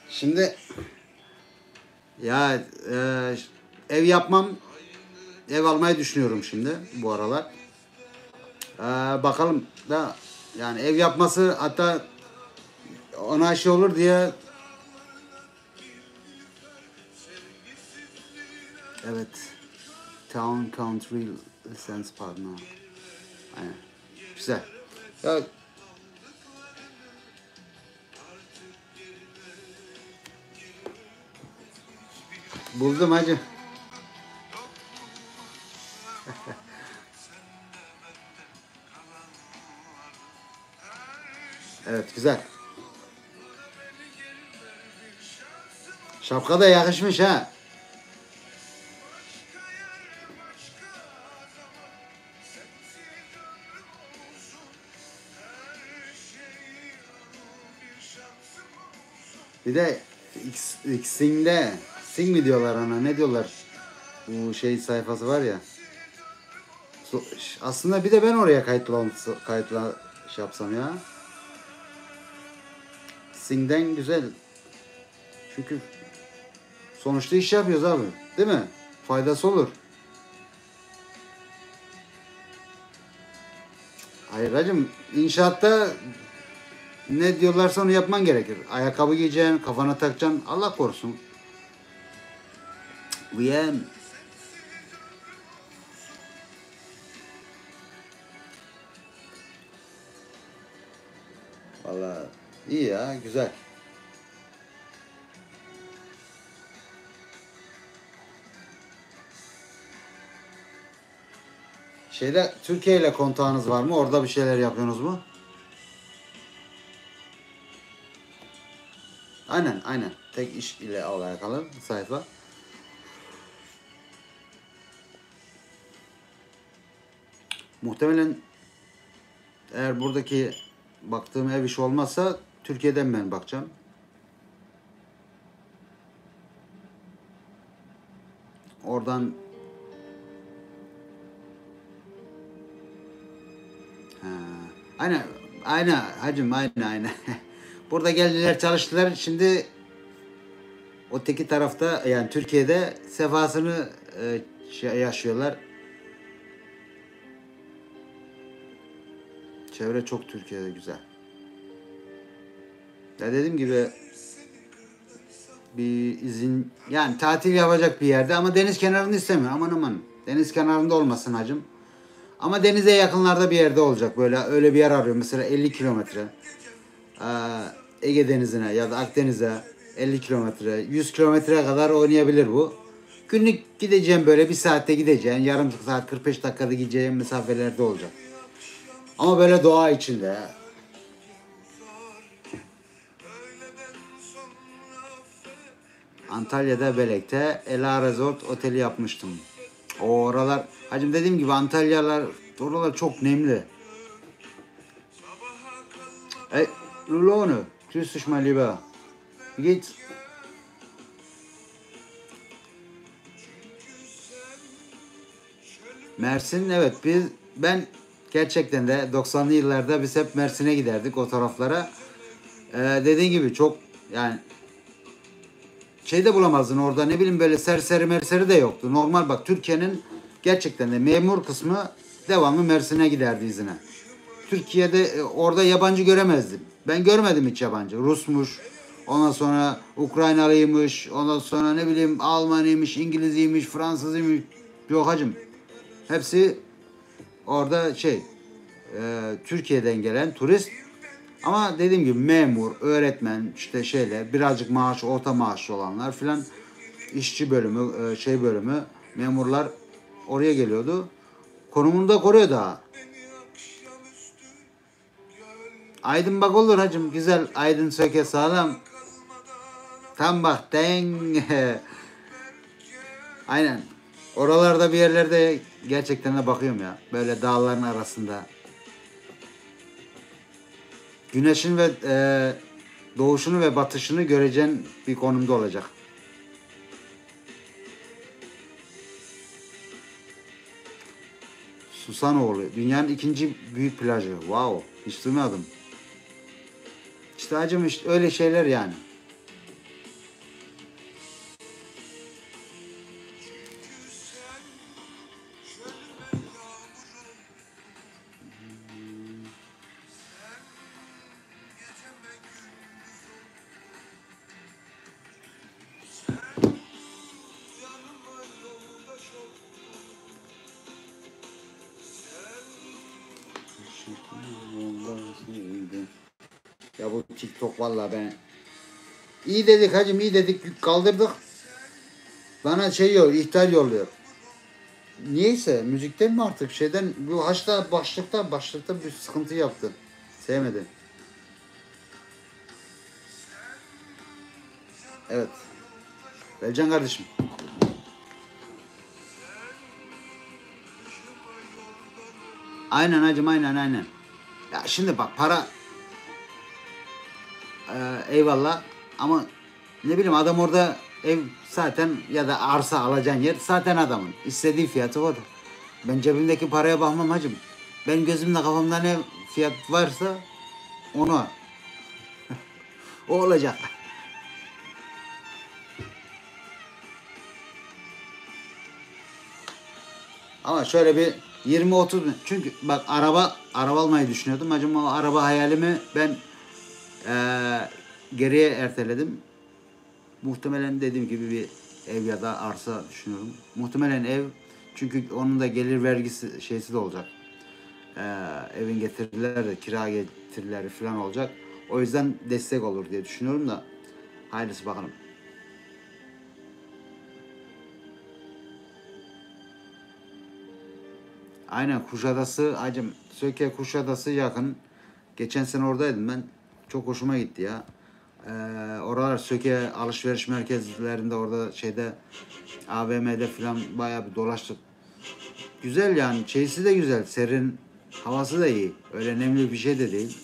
Şimdi ya ev yapmam, ev almayı düşünüyorum şimdi bu aralar. Bakalım da yani ev yapması hatta ona şey olur diye. Evet. Town Country License Partner. Aynen. Güzel. Ya, buldum hacı. Evet güzel. Şapka da yakışmış ha. Bir de Xing'de Sing mi diyorlar ona, ne diyorlar? Bu şey sayfası var ya. Aslında bir de ben oraya kayıtla şey yapsam ya. Sing'den güzel. Çünkü sonuçta iş yapıyoruz abi. Değil mi? Faydası olur. Hayır hacım, inşaatta ne diyorlarsa onu yapman gerekir. Ayakkabı giyeceksin, kafana takacaksın. Allah korusun. Uyan. Vallahi iyi ya, güzel. Türkiye ile kontağınız var mı? Orada bir şeyler yapıyorsunuz mu? Aynen. Tek iş ile alakalı sayfa. Muhtemelen eğer buradaki baktığım ev işi olmazsa Türkiye'den ben bakacağım. Oradan ha, aynen hacım, aynen. Burada geldiler, çalıştılar. Şimdi o teki tarafta yani Türkiye'de sefasını yaşıyorlar. Çevre çok Türkiye'de güzel. Ya dediğim gibi bir izin yani tatil yapacak bir yerde ama deniz kenarını istemiyorum. Aman. Deniz kenarında olmasın hacım. Ama denize yakınlarda bir yerde olacak. Böyle öyle bir yer arıyorum. Mesela 50 kilometre. Ege Denizi'ne ya da Akdeniz'e 50 kilometre, 100 kilometreye kadar oynayabilir bu. Günlük gideceğim, böyle bir saatte gideceğim. Yarım saat 45 dakikada gideceğim mesafelerde olacak. Ama böyle doğa içinde. Antalya'da Belek'te Ela Resort Oteli yapmıştım. O oralar, hacım dediğim gibi oralar çok nemli. Lulone, grüß dich mein Lieber. Wie geht's? Mersin, evet, ben gerçekten de 90'lı yıllarda biz hep Mersin'e giderdik, o taraflara. Dediğin gibi çok yani şey de bulamazdın orada, ne bileyim, böyle serseri de yoktu. Normal bak, Türkiye'nin gerçekten de memur kısmı devamlı Mersin'e giderdi izine. Türkiye'de orada yabancı göremezdim. Ben görmedim hiç yabancı. Rusmuş, ondan sonra Ukraynalıymış, ondan sonra ne bileyim Almanıymış, İngiliziymiş, Fransızıymış. Yok hacım. Hepsi orada Türkiye'den gelen turist. Ama dediğim gibi memur, öğretmen, işte birazcık orta maaşlı olanlar filan, işçi bölümü, bölümü, memurlar oraya geliyordu. Konumunu da koruyor daha. Aydın bak olur hacım, güzel, Aydın söke sağlam. Tam bak deng. Aynen. Oralarda bir yerlerde gerçekten de bakıyorum ya. Böyle dağların arasında. Güneşin ve doğuşunu ve batışını göreceğin bir konumda olacak. Susanoğlu. Dünyanın ikinci büyük plajı. Wow. Hiç duymadım. İşte hacım işte öyle şeyler yani. Ya bu TikTok vallahi ben iyi dedik hacım, iyi dedik, kaldırdık. Bana şey yok, ihtar yolluyor. Niyeyse müzikten mi artık şeyden, bu haşta başlıkta bir sıkıntı yaptı. Sevmedi. Evet. Belcan kardeşim. Aynen hacım, aynen. Ya şimdi bak para eyvallah ama ne bileyim adam orada ev zaten ya da arsa alacağın yer zaten adamın. İstediği fiyatı o da. Ben cebimdeki paraya bakmam hacım. Ben gözümde kafamda ne fiyat varsa onu o olacak. Ama şöyle bir 20-30 çünkü bak araba almayı düşünüyordum. Hacım o araba hayalimi ben geriye erteledim. Muhtemelen dediğim gibi bir ev ya da arsa düşünüyorum. Muhtemelen ev çünkü onun da gelir vergisi şeysi de olacak. Evin getirileri de kira getirileri falan olacak. O yüzden destek olur diye düşünüyorum da hayırlısı bakalım. Aynen Kuşadası hacım. Söke Kuşadası yakın. Geçen sene oradaydım ben. Çok hoşuma gitti ya. Oralar Söke alışveriş merkezlerinde orada şeyde AVM'de falan bayağı bir dolaştık. Güzel yani. Şeysi de güzel. Serin. Havası da iyi. Öyle nemli bir şey de değil.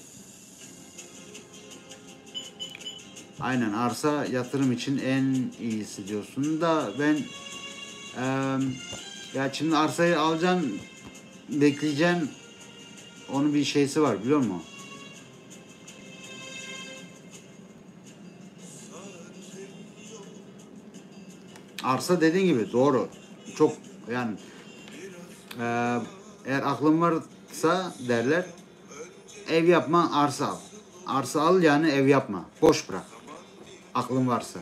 Aynen arsa yatırım için en iyisi diyorsun da ben ya şimdi arsayı alacaksın, bekleyeceksin. Onun bir şeysi var biliyor musun? Arsa dediğin gibi doğru. Çok yani eğer aklın varsa derler ev yapma arsa al. Arsa al yani ev yapma. Boş bırak. Aklın varsa.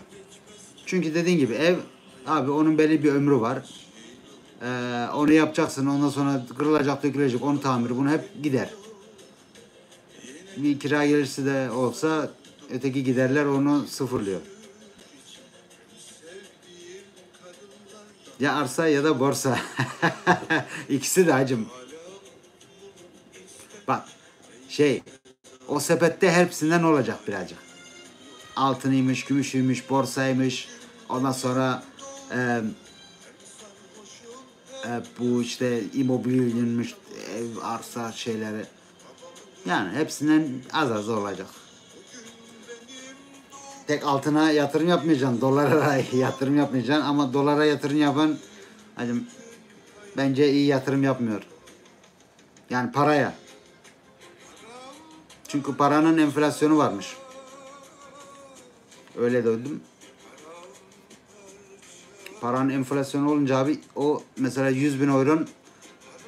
Çünkü dediğin gibi ev abi onun belli bir ömrü var. Onu yapacaksın ondan sonra kırılacak dökülecek onu tamir bunu hep gider. Bir kira gelirse de olsa öteki giderler onu sıfırlıyor. Ya arsa ya da borsa. İkisi de hacım. Bak şey o sepette hepsinden olacak birazcık. Altınıymış, gümüşüymüş, borsaymış. Ondan sonra bu işte imobilyonmuş, ev, arsa şeyleri. Yani hepsinden az olacak. Tek altına yatırım yapmayacaksın, dolara yatırım yapmayacaksın ama dolara yatırım yapan hacım bence iyi yatırım yapmıyor. Yani paraya. Çünkü paranın enflasyonu varmış. Öyle duydum. Paranın enflasyonu olunca abi o mesela 100 bin euron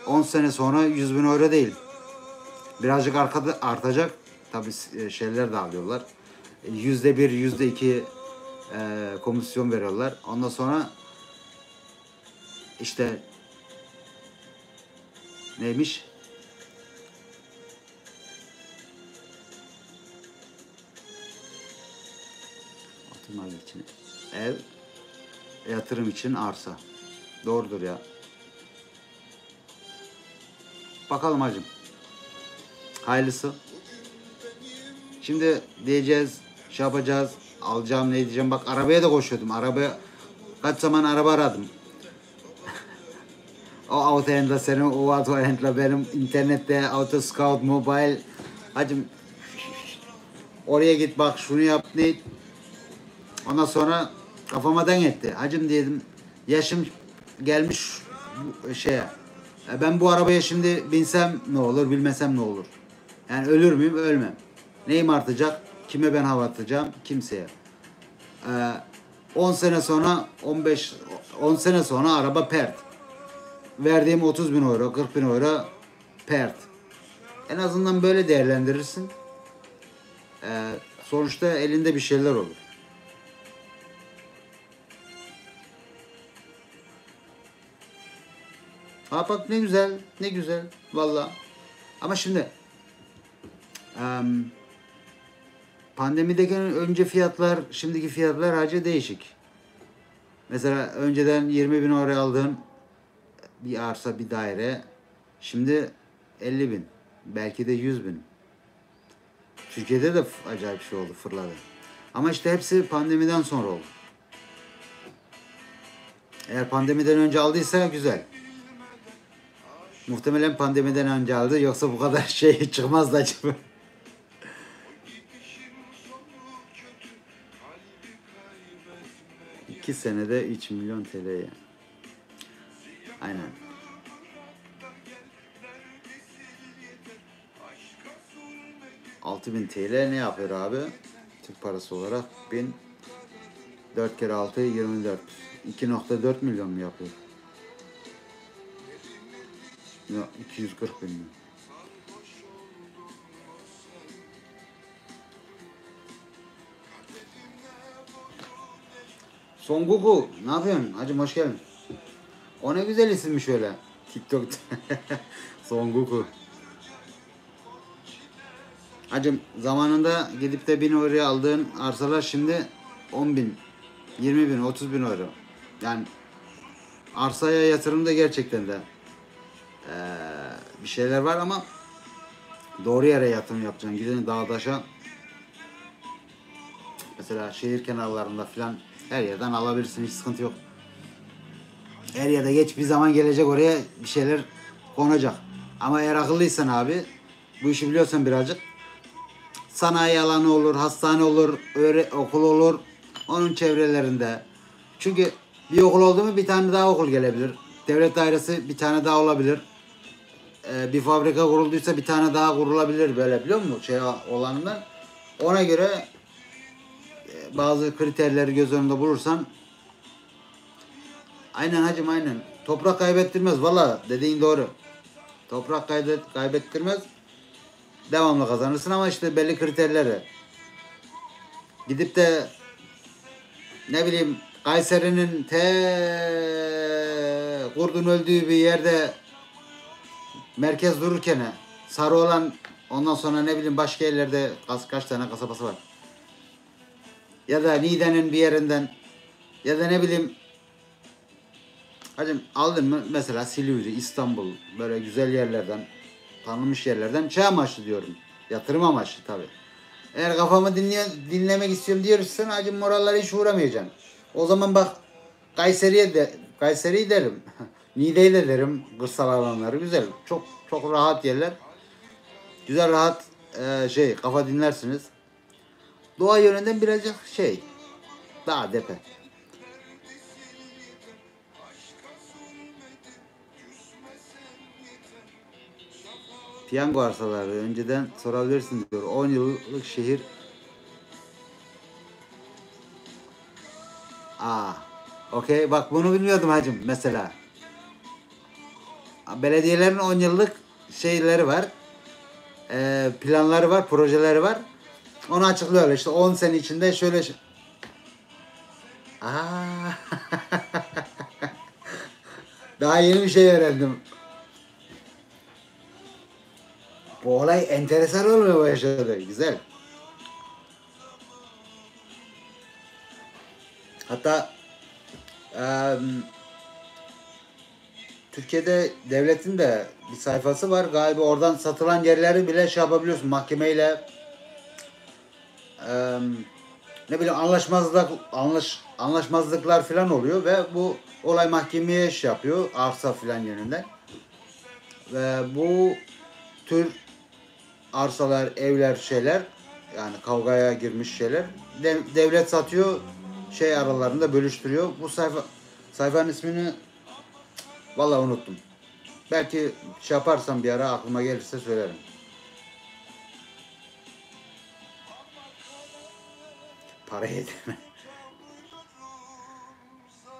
10 sene sonra 100 bin euro değil. Birazcık arkada artacak. Tabii şeyler de alıyorlar. %1, %2 komisyon veriyorlar. Ondan sonra işte neymiş? Oturmak için ev, yatırım için arsa. Doğrudur ya. Bakalım hacım. Hayırlısı. Şimdi diyeceğiz, şey yapacağız, alacağım ne diyeceğim. Bak arabaya da koşuyordum. Kaç zaman araba aradım. O AutoHandler senin, o AutoHandler benim internette Auto Scout Mobile. Hacım Oraya git bak şunu yap ne. Ondan sonra kafama den etti. Hacım dedim yaşım gelmiş bu şeye. Ben bu arabaya şimdi binsem ne olur bilmesem ne olur. Yani ölür müyüm ölmem. Neyim artacak? Kime ben hava atacağım? Kimseye. Ee, 10 sene sonra 10 sene sonra araba pert. Verdiğim 30 bin euro 40 bin euro pert. En azından böyle değerlendirirsin. Sonuçta elinde bir şeyler olur. Ha bak ne güzel, ne güzel valla. Ama şimdi pandemideki önce fiyatlar, şimdiki fiyatlar hacı değişik. Mesela önceden 20 bin oraya aldığın bir arsa, bir daire, şimdi 50 bin, belki de 100 bin. Türkiye'de de acayip şey oldu, fırladı. Ama işte hepsi pandemiden sonra oldu. Eğer pandemiden önce aldıysa güzel. Muhtemelen pandemiden önce aldı, yoksa bu kadar şey çıkmazdı acaba. 2 senede 3 milyon TL yani. Aynen. ...6.000 TL ne yapıyor abi? Türk parası olarak 1000 4 kere 6 24. 2.4 milyon mu yapıyor? Yok 240 milyon. Son Goku ne yapıyorsun? Hacım hoş geldin. O ne güzel isimmiş öyle. TikTok'ta. Son Goku. Hacım zamanında gidip de 1000 euroya aldığın arsalar şimdi 10 bin, 20 bin, 30 bin euro. Yani arsaya yatırımda gerçekten de bir şeyler var ama doğru yere yatırım yapacaksın. Gidin dağa taşa. Mesela şehir kenarlarında filan her yerden alabilirsin. Hiç sıkıntı yok. Her yerde geç bir zaman gelecek oraya bir şeyler konacak. Ama eğer akıllıysan abi bu işi biliyorsan birazcık sanayi alanı olur, hastane olur, okul olur. Onun çevrelerinde. Çünkü bir okul oldu mu bir tane daha okul gelebilir. Devlet dairesi bir tane daha olabilir. Bir fabrika kurulduysa bir tane daha kurulabilir böyle biliyor musun? Şey olanından. Ona göre bazı kriterleri göz önünde bulursan aynen hacım aynen. Toprak kaybettirmez valla dediğin doğru. Toprak kaybettirmez. Devamlı kazanırsın ama işte belli kriterleri. Gidip de ne bileyim Kayseri'nin kurdun öldüğü bir yerde merkez dururken sarı olan ondan sonra ne bileyim başka yerlerde kaç tane kasabası var. Ya da Niğde'nin bir yerinden ya da ne bileyim hacım aldın mı mesela Silivri, İstanbul böyle güzel yerlerden tanınmış yerlerden şey amaçlı diyorum. Yatırım amaçlı tabi. Eğer kafamı dinlemek istiyorum diyorsan hacım morallara hiç uğramayacaksın. O zaman bak Kayseri'yi derim. Niğde'yi de derim. Kırsal alanları güzel. Çok çok rahat yerler. Güzel rahat kafa dinlersiniz. Doğa yönünden birazcık daha depe. Piyango arsaları önceden sorabilirsin diyor. 10 yıllık şehir. Okey. Bak bunu bilmiyordum hacım mesela. Belediyelerin 10 yıllık şeyleri var. Planları var, projeleri var. Onu açıklıyorlar. İşte 10 sene içinde şöyle Daha yeni bir şey öğrendim. Bu olay enteresan olmaya başladı. Güzel. Hatta Türkiye'de devletin de bir sayfası var. Galiba oradan satılan yerleri bile şey yapabiliyorsun. Mahkemeyle ne bileyim anlaşmazlıklar falan oluyor ve bu olay mahkemeye şey yapıyor. Arsa falan yönünden. Ve bu tür arsalar, evler, şeyler Yani kavgaya girmiş şeyler. Devlet satıyor, şey aralarında bölüştürüyor. Bu sayfanın ismini vallahi unuttum. Belki şey yaparsam bir ara aklıma gelirse söylerim. Para yedirme.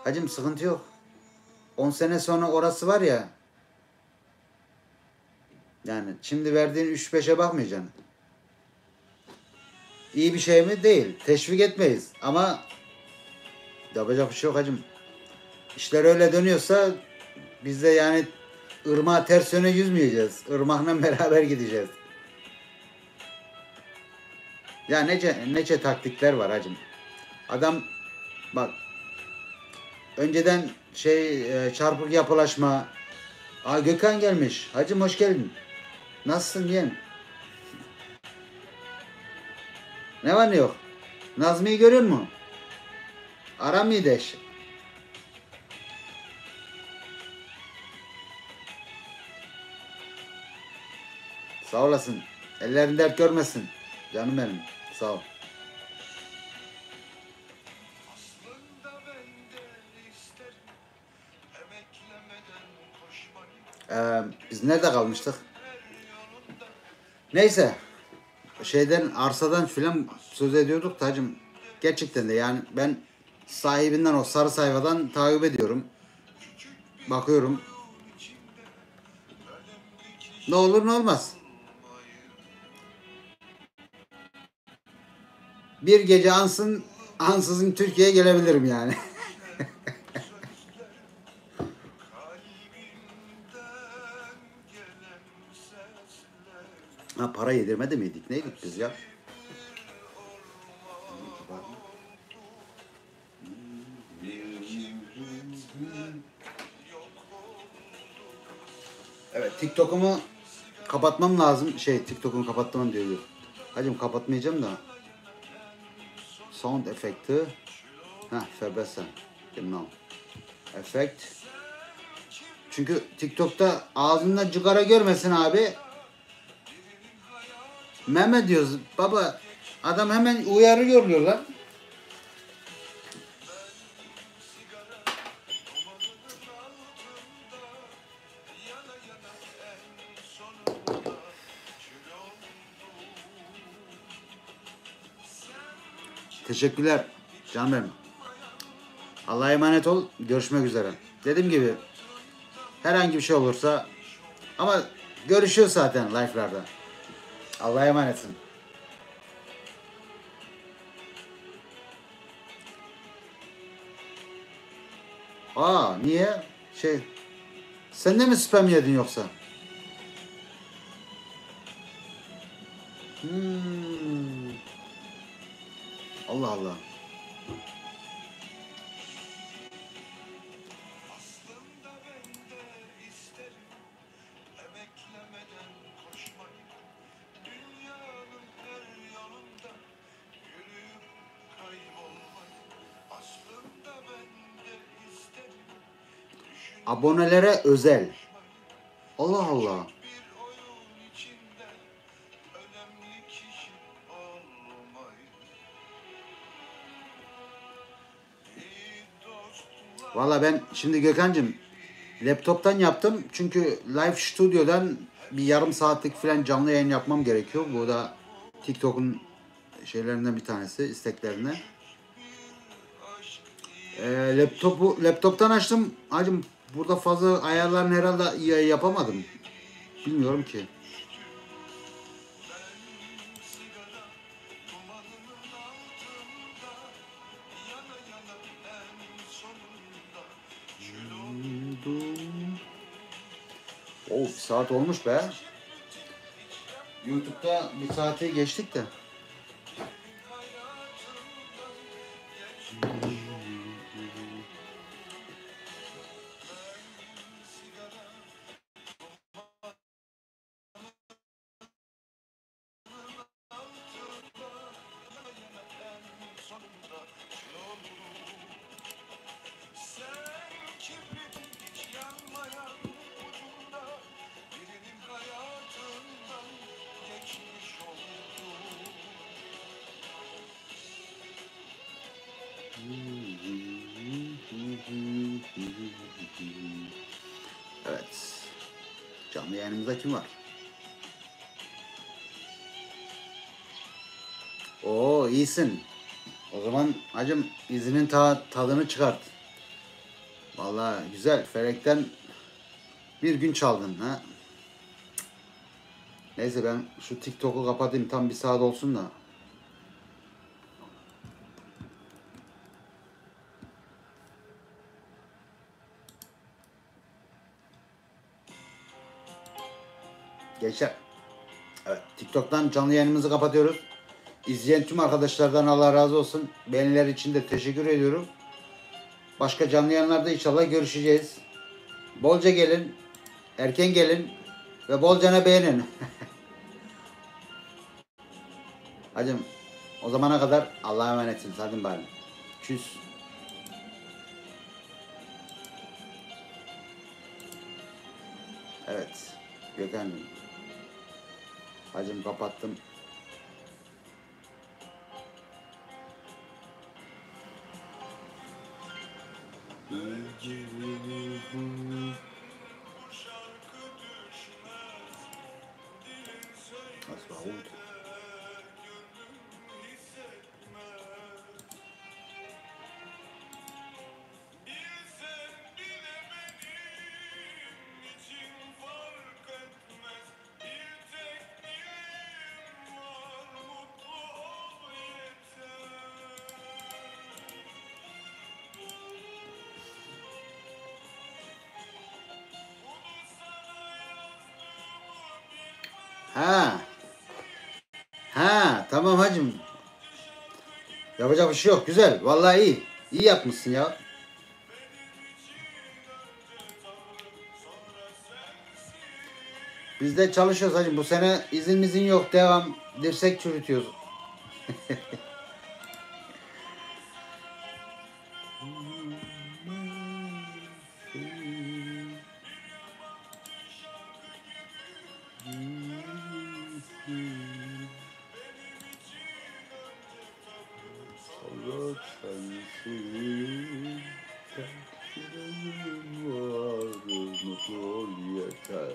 Hacım sıkıntı yok. 10 sene sonra orası var ya. Yani şimdi verdiğin 3-5'e bakmayacaksın. İyi bir şey mi? Değil. Teşvik etmeyiz. Ama yapacak bir şey yok hacım. İşler öyle dönüyorsa biz de yani ırmağa ters yöne yüzmeyeceğiz. Irmakla beraber gideceğiz. Ya nece taktikler var hacım. Adam bak önceden çarpık yapılaşma. Aa Gökhan gelmiş. Hacım hoş geldin. Nasılsın yeğen? Ne var ne yok? Nazmi'yi görüyor musun? Aram mıydı eş? Sağ olasın. Ellerin dert görmesin. Canım benim. Sağ ol. Biz nerede kalmıştık? Neyse. Arsadan filan söz ediyorduk da hacım. Gerçekten de yani ben sahibinden o sarı sayfadan takip ediyorum. Bakıyorum. Ne olur ne olmaz. Bir gece ansızın Türkiye'ye gelebilirim yani. Ha para yedirmedi miydik? Neydik biz ya? Evet TikTok'umu kapatmam lazım. TikTok'umu kapatmam diyor. Hacım kapatmayacağım da. Sound efekti. Verbessern. Genau. Efekt. Çünkü TikTok'ta ağzında cigara görmesin abi. Meme diyoruz. Baba adam hemen uyarıyor lan. Teşekkürler canım benim. Allah'a emanet ol. Görüşmek üzere. Dediğim gibi herhangi bir şey olursa ama görüşüyoruz zaten live'larda. Allah'a emanetsin. Aa niye? Sen de mi spam yedin yoksa? Allah Allah. Abonelere özel. Allah Allah. Valla ben şimdi Gökhan'cığım laptoptan yaptım. Çünkü Live Studio'dan bir yarım saatlik falan canlı yayın yapmam gerekiyor. Bu da TikTok'un şeylerinden bir tanesi, isteklerine. Laptoptan açtım. Hacım burada fazla ayarlarını herhalde iyi yapamadım. Bilmiyorum ki. Bir saat olmuş be. YouTube'da bir saati geçtik de. Evet. Canlı yayınımızda kim var? Oo, iyisin. O zaman hacım izinin tadını çıkart. Vallahi güzel. Felekten bir gün çaldın ha. Neyse ben şu TikTok'u kapatayım, tam bir saat olsun da. Gençler. Evet, TikTok'tan canlı yayınımızı kapatıyoruz. İzleyen tüm arkadaşlardan Allah razı olsun. Beğeniler için de teşekkür ediyorum. Başka canlı yayınlarda inşallah görüşeceğiz. Bolca gelin, erken gelin ve bolcana beğenin. Hacım, o zamana kadar Allah'a emanetsiniz. Hadi bari. Küs. Evet. Gökhan. Hacım kapattım. Asla oldu. Ha. Ha, tamam hacım. Yapacak bir şey yok. Güzel. Vallahi iyi. İyi yapmışsın ya. Biz de çalışıyoruz hacım. Bu sene izin yok. Devam. Dirsek çürütüyoruz. Allah sensin. Tekfirim var. Mutlu ol yeter.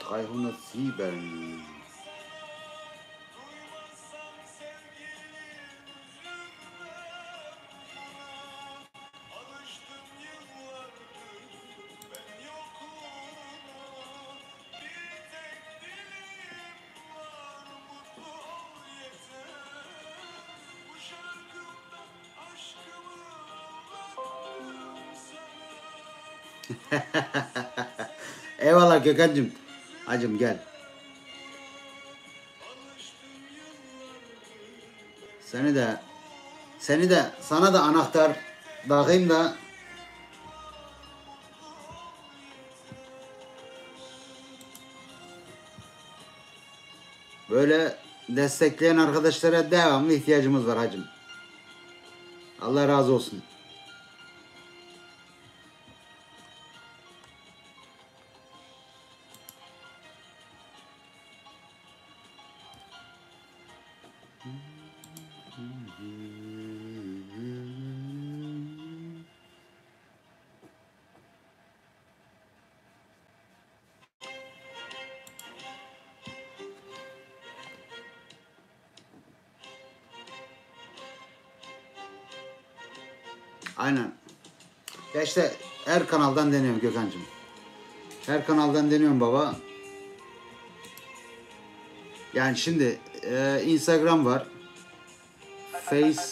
Tayfun Sieben. Eyvallah Gökhan'cığım. Hacım gel. Seni de sana da anahtar dağayım da böyle destekleyen arkadaşlara devamlı ihtiyacımız var hacım. Allah razı olsun. Aynen. Ya işte her kanaldan deniyorum Gökhan'cığım. Her kanaldan deniyorum baba. Yani şimdi Instagram var. Face,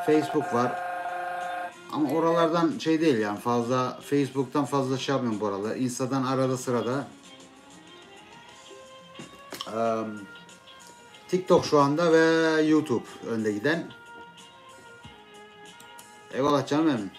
Facebook var. Ama oralardan şey değil yani fazla Facebook'tan fazla şey yapmıyorum bu aralar. Insta'dan arada sırada. TikTok şu anda ve YouTube önde giden. Eyvallah canım benim.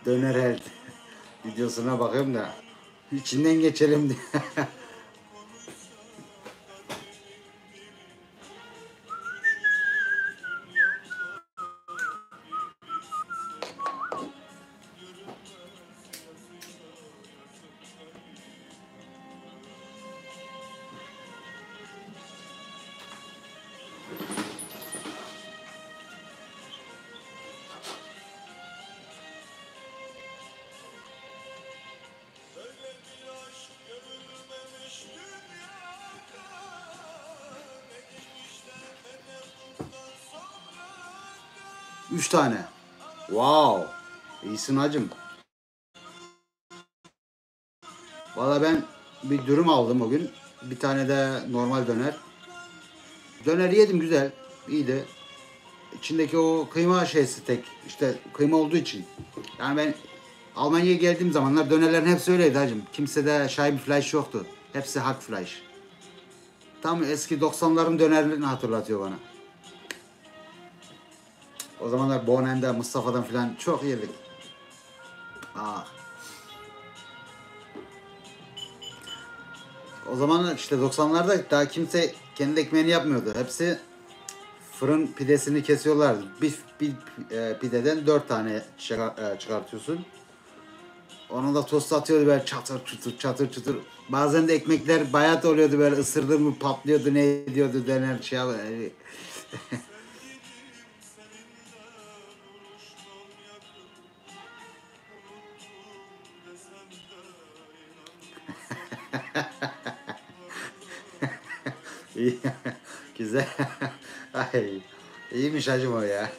Döner Health videosuna bakıyorum da içinden geçelim diye. 3 tane. Wow. İyisin hacım. Valla ben bir dürüm aldım o gün. Bir tane de normal döner. Döner yedim güzel. İyiydi. İçindeki o kıyma şeysi tek. İşte kıyma olduğu için. Yani ben Almanya'ya geldiğim zamanlar dönerlerin hepsi öyleydi hacım. Kimsede Scheibenfleisch yoktu. Hepsi Hackfleisch. Tam eski 90'ların dönerlerini hatırlatıyor bana. O zamanlar Bonen'de, Mustafa'dan filan çok yedik. Ah. O zamanlar işte 90'larda daha kimse kendi ekmeğini yapmıyordu. Hepsi fırın pidesini kesiyorlardı. Bir pideden 4 tane çıkartıyorsun. Onu da tost atıyordu böyle çatır çutur çatır çutur. Bazen de ekmekler bayat oluyordu böyle ısırdı mı patlıyordu ne diyordu döner şey. İyi. Güzel. Ay. İyiymiş hacım o ya.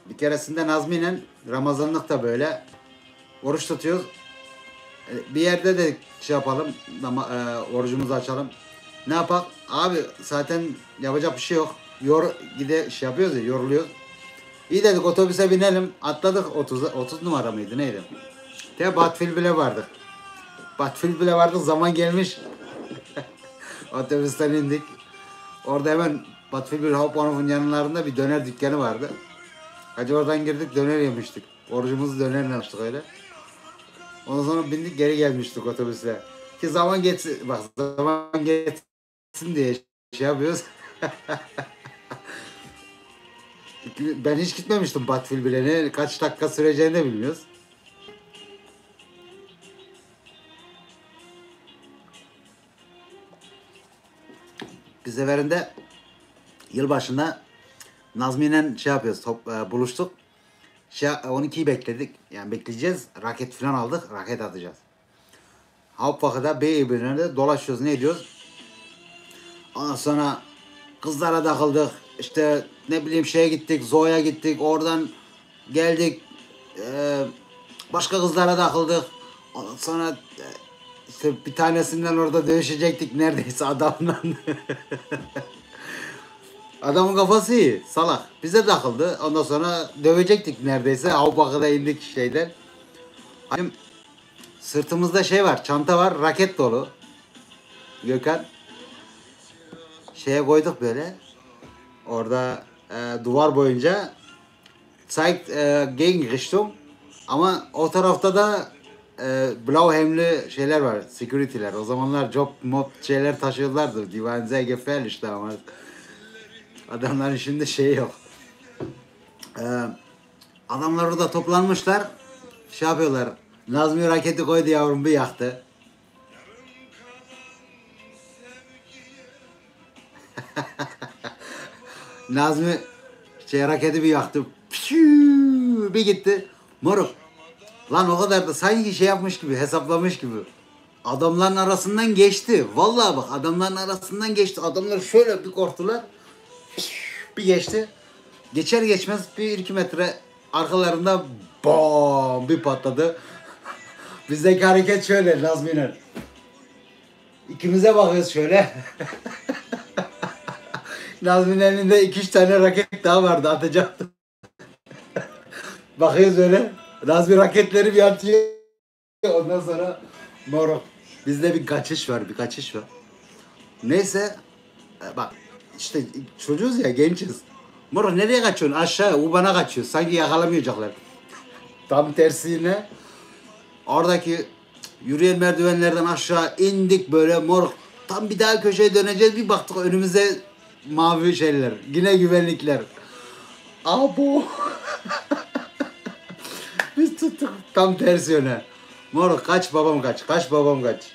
Bir keresinde Nazmi'yle Ramazanlık da böyle oruç tutuyoruz. Bir yerde de şey yapalım, orucumuzu açalım. Ne yapak? Abi zaten yapacak bir şey yok. Şey yapıyoruz ya, yoruluyoruz. İyi dedik otobüse binelim. Atladık 30 numara mıydı neydi? De Batfil bile vardık. Batfil bile vardık zaman gelmiş. Otobüsten indik. Orada hemen Batfil bir Hauptbahnhof'un yanlarında bir döner dükkanı vardı. Hadi oradan girdik döner yemiştik. Orucumuzu dönerle açtık öyle. Ondan sonra bindik geri gelmiştik otobüse. Ki zaman geçsin, bak zaman geçsin diye şey yapıyoruz. Ben hiç gitmemiştim Batfil bile. Ne, kaç dakika süreceğini de bilmiyoruz. Bir seferinde yılbaşında Nazmi'yle şey yapıyoruz, buluştuk. 12'yi bekledik. Yani bekleyeceğiz. Raket falan aldık. Raket atacağız. Hauptwach'da Bey'e dolaşıyoruz. Ne ediyoruz? Ondan sonra kızlara takıldık. İşte ne bileyim şeye gittik. Zoe'ya gittik. Oradan geldik. Başka kızlara takıldık. Ondan sonra işte bir tanesinden orada dövüşecektik. Neredeyse adamla. Adamın kafası iyi. Salak. Bize takıldı. Ondan sonra dövecektik neredeyse. Hauptwach'da indik şeyden. Hani sırtımızda şey var. Çanta var. Raket dolu. Gökhan. Şeye koyduk böyle. Orada duvar boyunca zeigt Gegenrichtung ama o tarafta da blau hemli şeyler var, security'ler. O zamanlar job mob şeyler taşıyorlardı. Die waren sehr gefährlich damals. Adamların şimdi şeyi yok. E, Adamlar orada toplanmışlar. Şey yapıyorlar. Nazmi raketi koydu yavrum, bir yaktı. Nazmi raketi bir yaktı. Pşüü, bir gitti. Moruk. Lan o kadar da sanki şey yapmış gibi, hesaplamış gibi. Adamların arasından geçti. Vallahi bak, adamların arasından geçti. Adamlar şöyle bir korktular. Bir geçti. Geçer geçmez 1-2 metre arkalarında bom bir patladı. Bizdeki hareket şöyle Nazmi'nin. İkimize bakıyoruz şöyle. Nazmi'nin elinde 2-3 tane raket daha vardı, atacaktı. Bakıyoruz öyle. Nazmi raketleri bir atıyor. Ondan sonra moruk. Bizde bir kaçış var, bir kaçış var. Neyse bak işte çocuğuz ya, gençiz. Moruk nereye kaçıyorsun? Aşağı, o bana kaçıyor. Sanki yakalamayacaklar. Tam tersine oradaki yürüyen merdivenlerden aşağı indik böyle moruk. Tam bir daha köşeye döneceğiz, bir baktık önümüze mavi şeyler. Yine güvenlikler. Abo. Biz tuttuk tam tersi yöne. Moruk kaç babam kaç. Kaç babam kaç.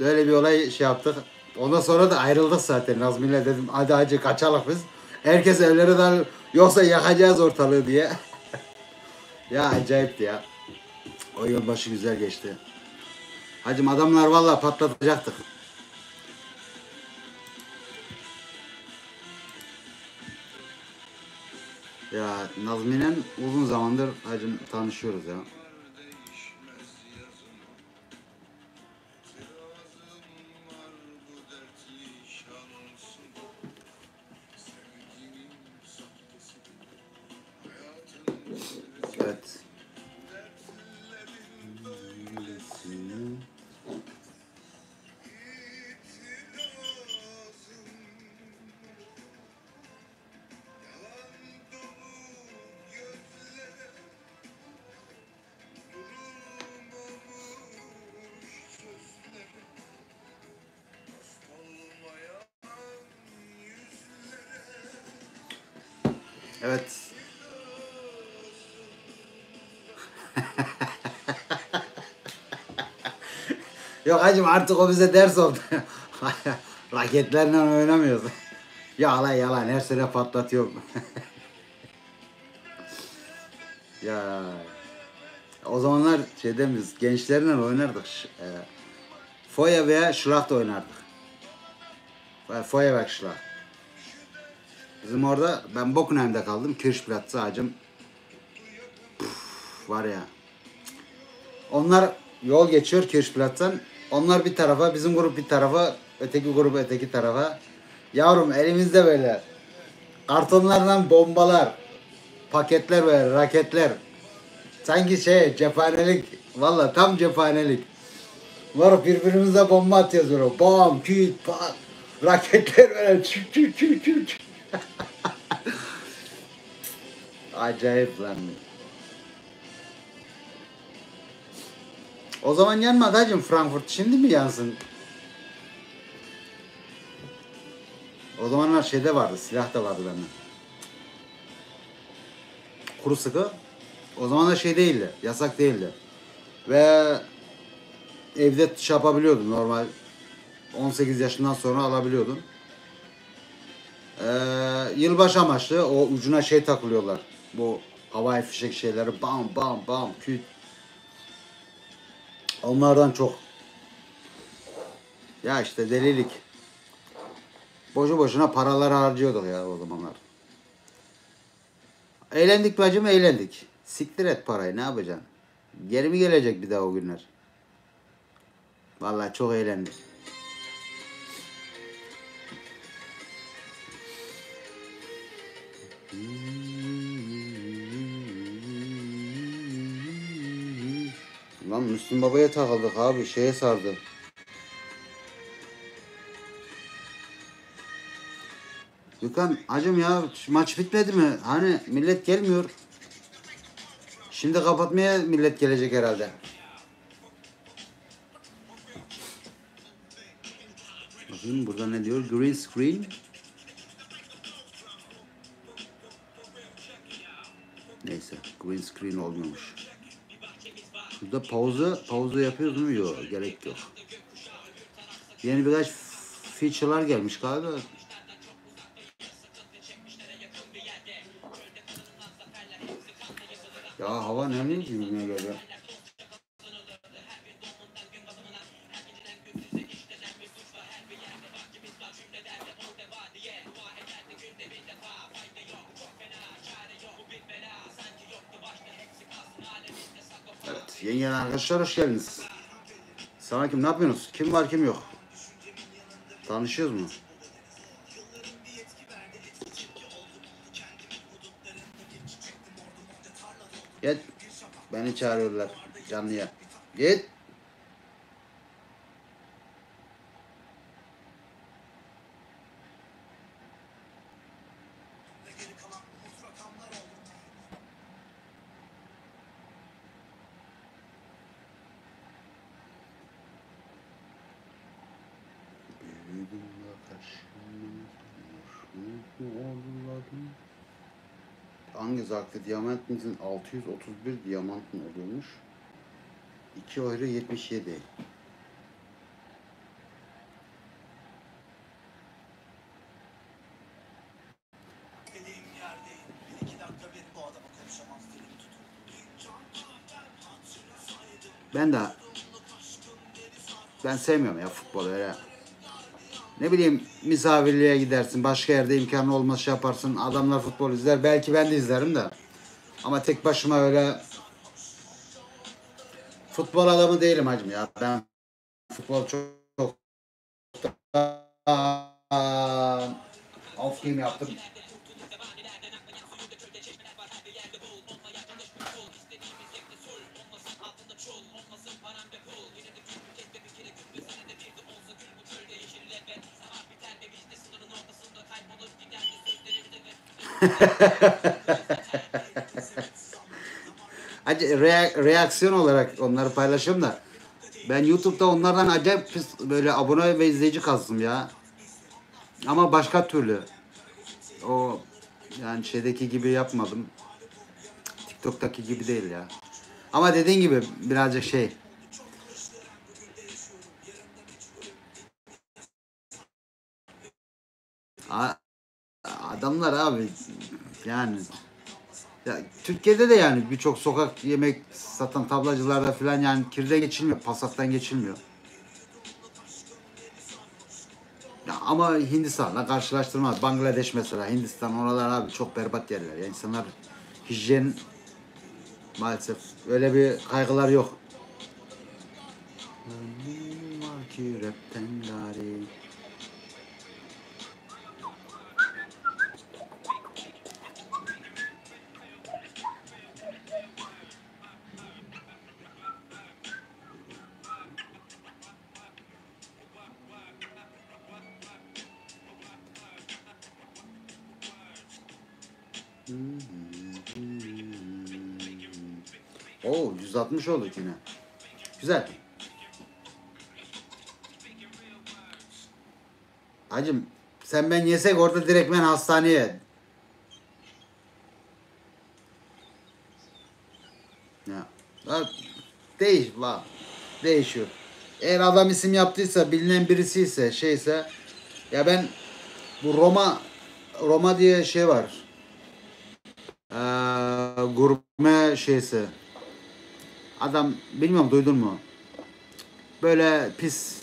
Böyle bir olay şey yaptık. Ondan sonra da ayrıldık zaten. Nazmi'yle dedim hadi hacı kaçalım biz. Herkes evlere dağılıyor. Yoksa yakacağız ortalığı diye. Ya acayipti ya. O yılbaşı güzel geçti. Hacım adamlar vallahi patlatacaktık. Ya Nazmi'yle uzun zamandır hacım tanışıyoruz ya. Evet. Evet. Yok hacım artık o bize ders oldu. Raketlerle oynamıyoruz. Yalan yalan her sene patlatıyor. Ya o zamanlar şeyden biz gençlerle oynardık. Foya veya Schlacht oynardık. Foya ve Schlacht. Bizim orada ben Bockenheim'de kaldım. Kirchplatz'ı hacım. Var ya. Onlar yol geçiyor Kirchplatz'tan. Onlar bir tarafa, bizim grup bir tarafa, öteki grup öteki tarafa. Yavrum elimizde böyle kartonlardan bombalar, paketler böyle, raketler. Sanki cephanelik. Valla tam cephanelik. Var birbirimize bomba atıyoruz böyle. Bam, küt, pat. Raketler böyle çük çük çük çük. Acayip lan. O zaman yanmadı hacım Frankfurt. Şimdi mi yansın? O zamanlar şeyde vardı. Silah da vardı bende. Kuru sıkı. O zamanlar şey değildi. Yasak değildi. Ve evde şey yapabiliyordun. Normal 18 yaşından sonra alabiliyordun. Yılbaşı amaçlı o ucuna şey takılıyorlar. Bu havai fişek şeyleri bam bam bam küt. Onlardan çok. Ya işte delilik. Boşu boşuna paralar harcıyorduk ya o zamanlar. Eğlendik bacım eğlendik. Siktir et parayı, ne yapacaksın? Geri mi gelecek bir daha o günler? Vallahi çok eğlendik. Lan Müslüm Baba'ya takıldık abi, şeye sardı. Gökhan hacım ya şu maç bitmedi mi? Hani millet gelmiyor. Şimdi kapatmaya millet gelecek herhalde. Bakayım burada ne diyor? Green screen. Neyse green screen olmuyormuş. Burada pauzu yapıyoruz mu? Yok gerek yok. Yeni birkaç feature'lar gelmiş galiba. Ya hava nemli gibime geliyor. Evet, yeni gelen arkadaşlar hoş geldiniz. Selamünaleyküm, ne yapıyorsunuz? Kim var kim yok? Tanışıyoruz mu? Git. Beni çağırıyorlar canlıya. Git. Hangi zarfta diamantinizin 631 diamantın oluyormuş? 2 euro 77. Ben de ben sevmiyorum ya futbolu öyle. Ne bileyim misafirliğe gidersin, başka yerde imkanı olmaz şey yaparsın, adamlar futbol izler, belki ben de izlerim de. Ama tek başıma öyle futbol adamı değilim hacım ya. Ben futbol çok off game yaptım. Reaksiyon olarak onları paylaşıyorum da ben YouTube'da onlardan acayip böyle abone ve izleyici kazdım ya. Ama başka türlü. O yani şeydeki gibi yapmadım. TikTok'taki gibi değil ya. Ama dediğin gibi birazcık şey. Adamlar abi yani ya, Türkiye'de de yani birçok sokak yemek satan tablacılarda falan yani kirden geçilmiyor, pasaktan geçilmiyor. Ya ama Hindistan'la karşılaştırmaz. Bangladeş mesela, Hindistan oralar abi çok berbat yerler. Yani insanlar hijyen maalesef öyle bir kaygılar yok. Var ki rapten gari. Oo 160 olduk yine. Güzel. Hacım sen ben yesek orada direkt ben hastaneye. Ya. Değişiyor. Eğer adam isim yaptıysa bilinen birisi ise şeyse ya ben bu Roma diye şey var. Gurme şeysi. Adam bilmiyorum duydun mu? Böyle pis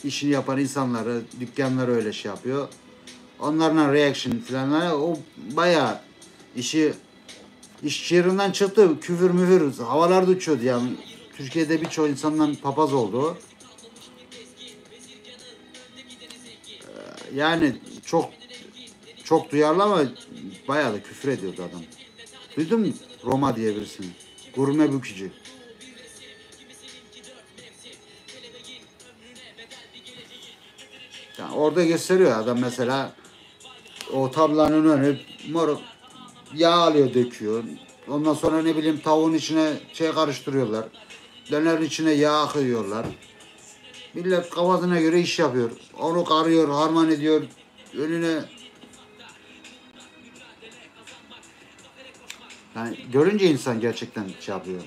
işini yapan insanları, dükkanları öyle şey yapıyor. Onlarla reaction falan o bayağı iş yerinden çıktı. Küfür müfür havalarda uçuyordu yani. Türkiye'de birçok insandan papaz oldu. Yani çok duyarlı ama bayağı da küfür ediyordu adam. Duydun mu? Roma diye birisini. Gurme bükücü. Yani orada gösteriyor adam mesela o tablanın önü moruk yağ alıyor döküyor. Ondan sonra ne bileyim tavuğun içine şey karıştırıyorlar. Dönerin içine yağ akıyorlar. Millet kafasına göre iş yapıyor. Onu karıyor, harman ediyor. Önüne yani görünce insan gerçekten şey yapıyor.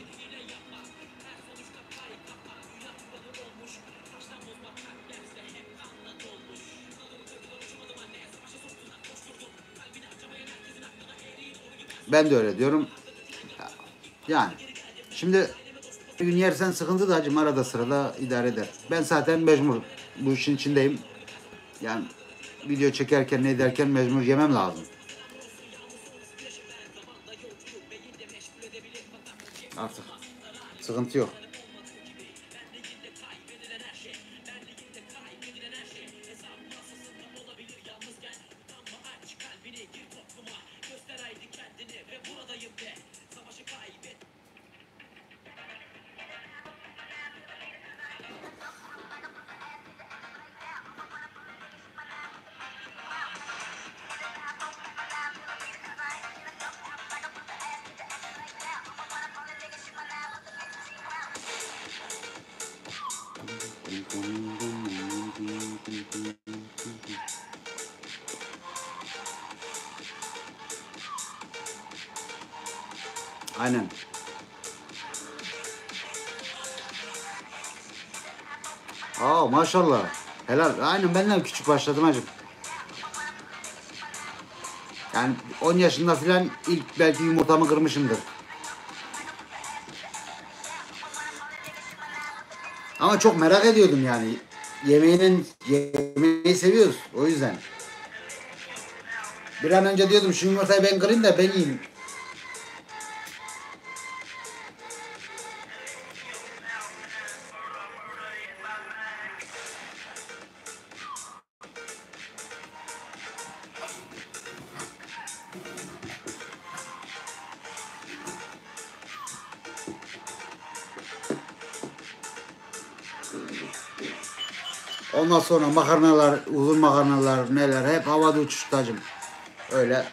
Ben de öyle diyorum. Yani şimdi bir gün yersen sıkıntı da hacım arada sırada idare eder. Ben zaten mecbur bu işin içindeyim. Yani video çekerken ne ederken mecbur yemem lazım. Artık sıkıntı yok. Aynen. Aa maşallah. Helal. Aynen benden küçük başladım hacım. Yani 10 yaşında filan ilk belki yumurtamı kırmışımdır. Ama çok merak ediyordum yani. Yemeği seviyoruz. O yüzden. Bir an önce diyordum şu yumurtayı ben kırayım da ben yiyeyim. Ondan sonra makarnalar, uzun makarnalar neler hep havada uçuştu hacım. Öyle.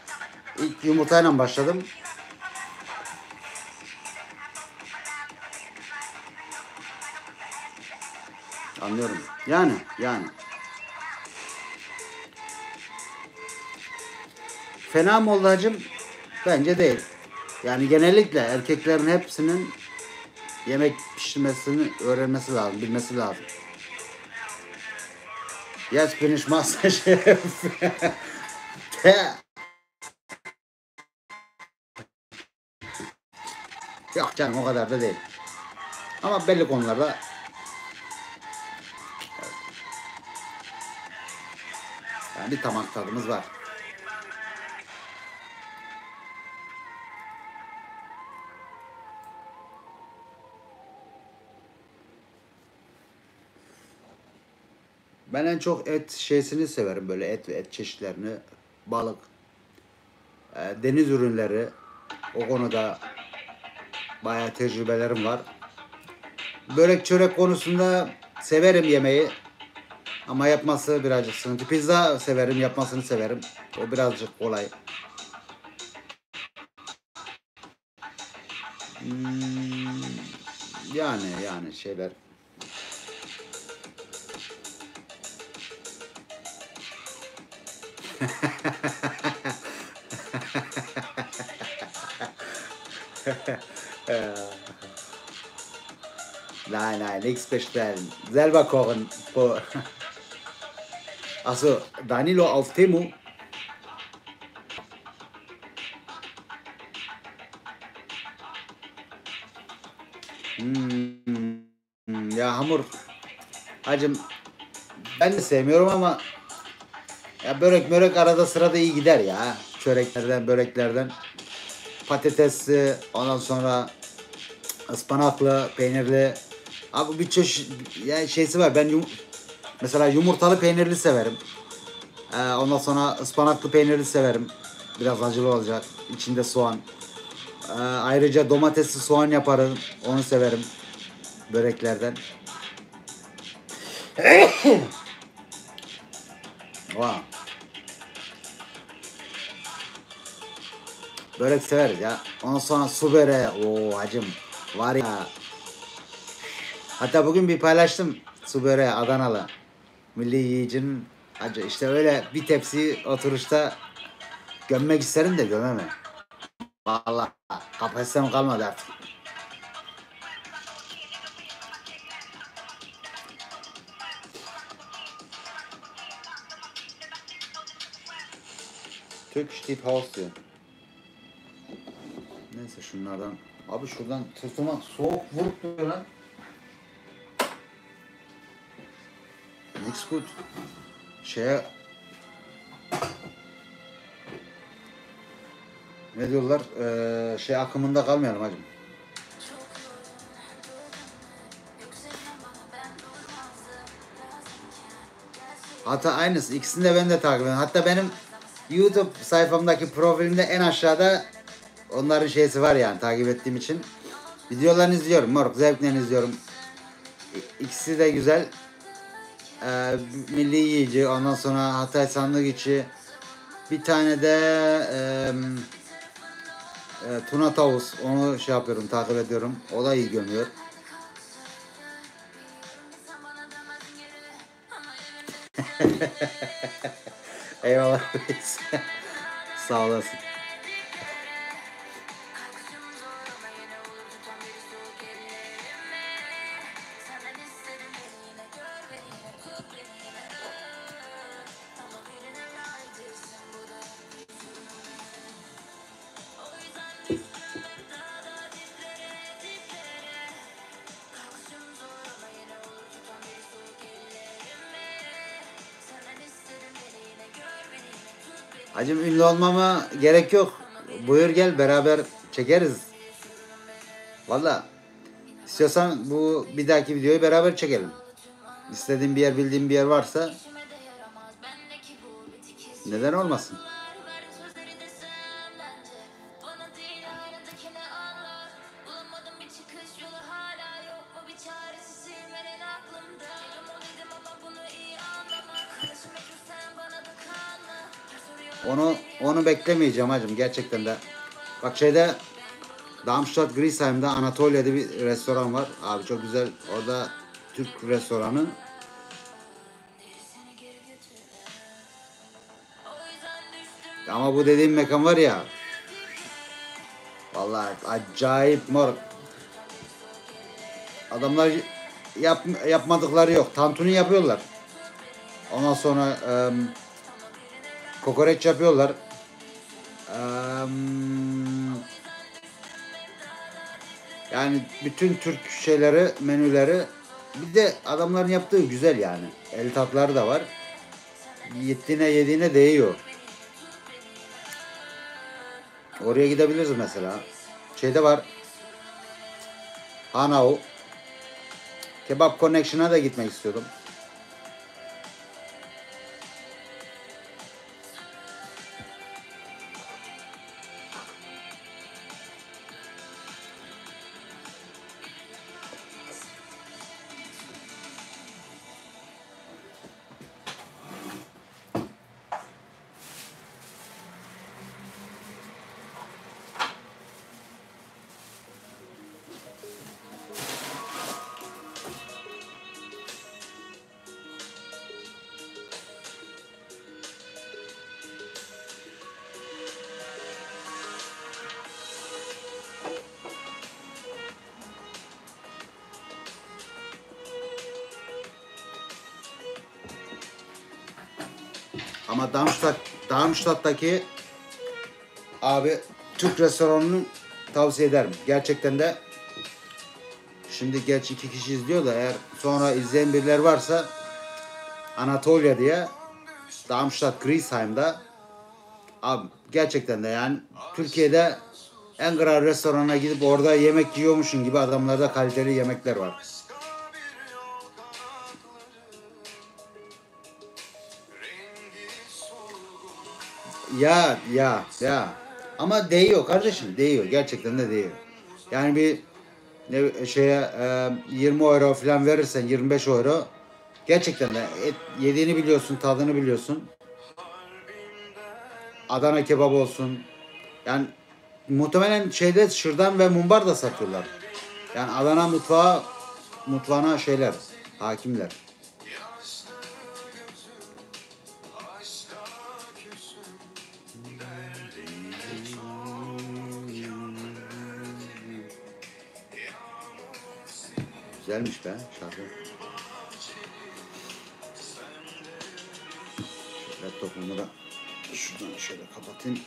İlk yumurtayla başladım. Anlıyorum. Yani. Fena mı oldu hacım? Bence değil. Yani genellikle erkeklerin hepsinin yemek pişirmesini öğrenmesi lazım, bilmesi lazım. Yes, finish MasterChef. Yok canım o kadar da değil. Ama belli konularda yani bir tamak tadımız var. Ben en çok et şeysini severim böyle et çeşitlerini, balık, deniz ürünleri. O konuda bayağı tecrübelerim var. Börek çörek konusunda severim yemeği ama yapması birazcık sıkıntı. Pizza severim, yapmasını severim. O birazcık kolay. Hmm, yani şeyler. Nein, nichts bestellen. Selber kochen. Also, Danilo auf Temu. Ya hamur. Hacım ben de sevmiyorum ama ya börek arada sırada iyi gider ya. Çöreklerden, böreklerden. Patatesli, ondan sonra ıspanaklı, peynirli. Abi bir çeşit ya şeysi var. Ben mesela yumurtalı peynirli severim. Ondan sonra ıspanaklı peynirli severim. Biraz acılı olacak. İçinde soğan. Ayrıca domatesli soğan yaparım. Onu severim. Böreklerden. Wow. Börek severiz ya. Ondan sonra su böreği. Oo hacım. Var ya. Hatta bugün bir paylaştım. Su böreği Adanalı. Milli yiyicinin acı. İşte öyle bir tepsi oturuşta gömmek isterim de gömemem. Vallahi kapasitem kalmadı artık. Turkish Deep House diyor. Neyse şunlardan. Abi şuradan sırtıma soğuk vurup duruyor lan. Looks good. Şeye ne diyorlar? Şey akımında kalmayalım hacım. Hatta aynısı. İkisini de ben de takip ediyorum. Hatta benim YouTube sayfamdaki profilimde en aşağıda onların şeysi var yani takip ettiğim için. Videolarını izliyorum. Moruk zevkle izliyorum. İkisi de güzel. Milli Yiyici, ondan sonra Hatay Sandık içi. Bir tane de Tuna Tavus. Onu şey yapıyorum, takip ediyorum. O da iyi gömüyor. Eyvallah. Sağ olasın. Hacım ünlü olmama gerek yok. Buyur gel beraber çekeriz. Valla istiyorsan bu bir dahaki videoyu beraber çekelim. İstediğin bir yer bildiğin bir yer varsa neden olmasın? Onu beklemeyeceğim hacım gerçekten de. Bak şeyde Darmstadt Griesheim'da Anatolia'da bir restoran var. Abi çok güzel. Orada Türk restoranı. Ama bu dediğim mekan var ya. Vallahi acayip mor. Adamlar yapmadıkları yok. Tantuni yapıyorlar. Ondan sonra kokoreç yapıyorlar. Yani bütün Türk şeyleri, menüleri bir de adamların yaptığı güzel yani. El tatları da var. Yettiğine yediğine değiyor. Oraya gidebiliriz mesela. Şeyde var. Hanau. Kebap Connection'a da gitmek istiyordum. Ama Darmstadt'taki abi Türk restoranını tavsiye ederim. Gerçekten de şimdi geç 2 kişi izliyor da eğer sonra izleyen birileri varsa Anatolia diye Darmstadt Griesheim'da abi gerçekten de yani Türkiye'de en kral restorana gidip orada yemek yiyormuşsun gibi adamlarda kaliteli yemekler var. Ya. Ama değiyor kardeşim, değiyor. Gerçekten de değiyor. Yani bir şeye 20 euro falan verirsen 25 euro gerçekten de yediğini biliyorsun, tadını biliyorsun. Adana kebap olsun. Yani muhtemelen şeyde şırdan ve mumbar da satıyorlar. Yani Adana mutfağına şeyler, hakimler. Güzelmiş be şarkı. Laptopumu da şuradan şöyle kapatayım.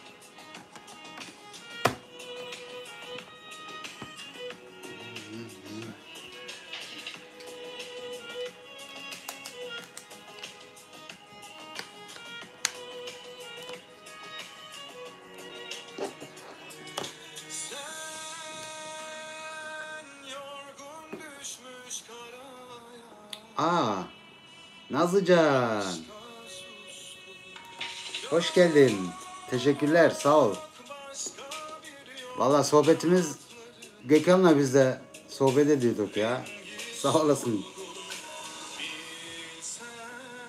Aa, Nazlıcan. Hoş geldin. Teşekkürler, sağ ol. Vallahi sohbetimiz Gökhan'la biz de sohbet ediyorduk ya. Sağ olasın.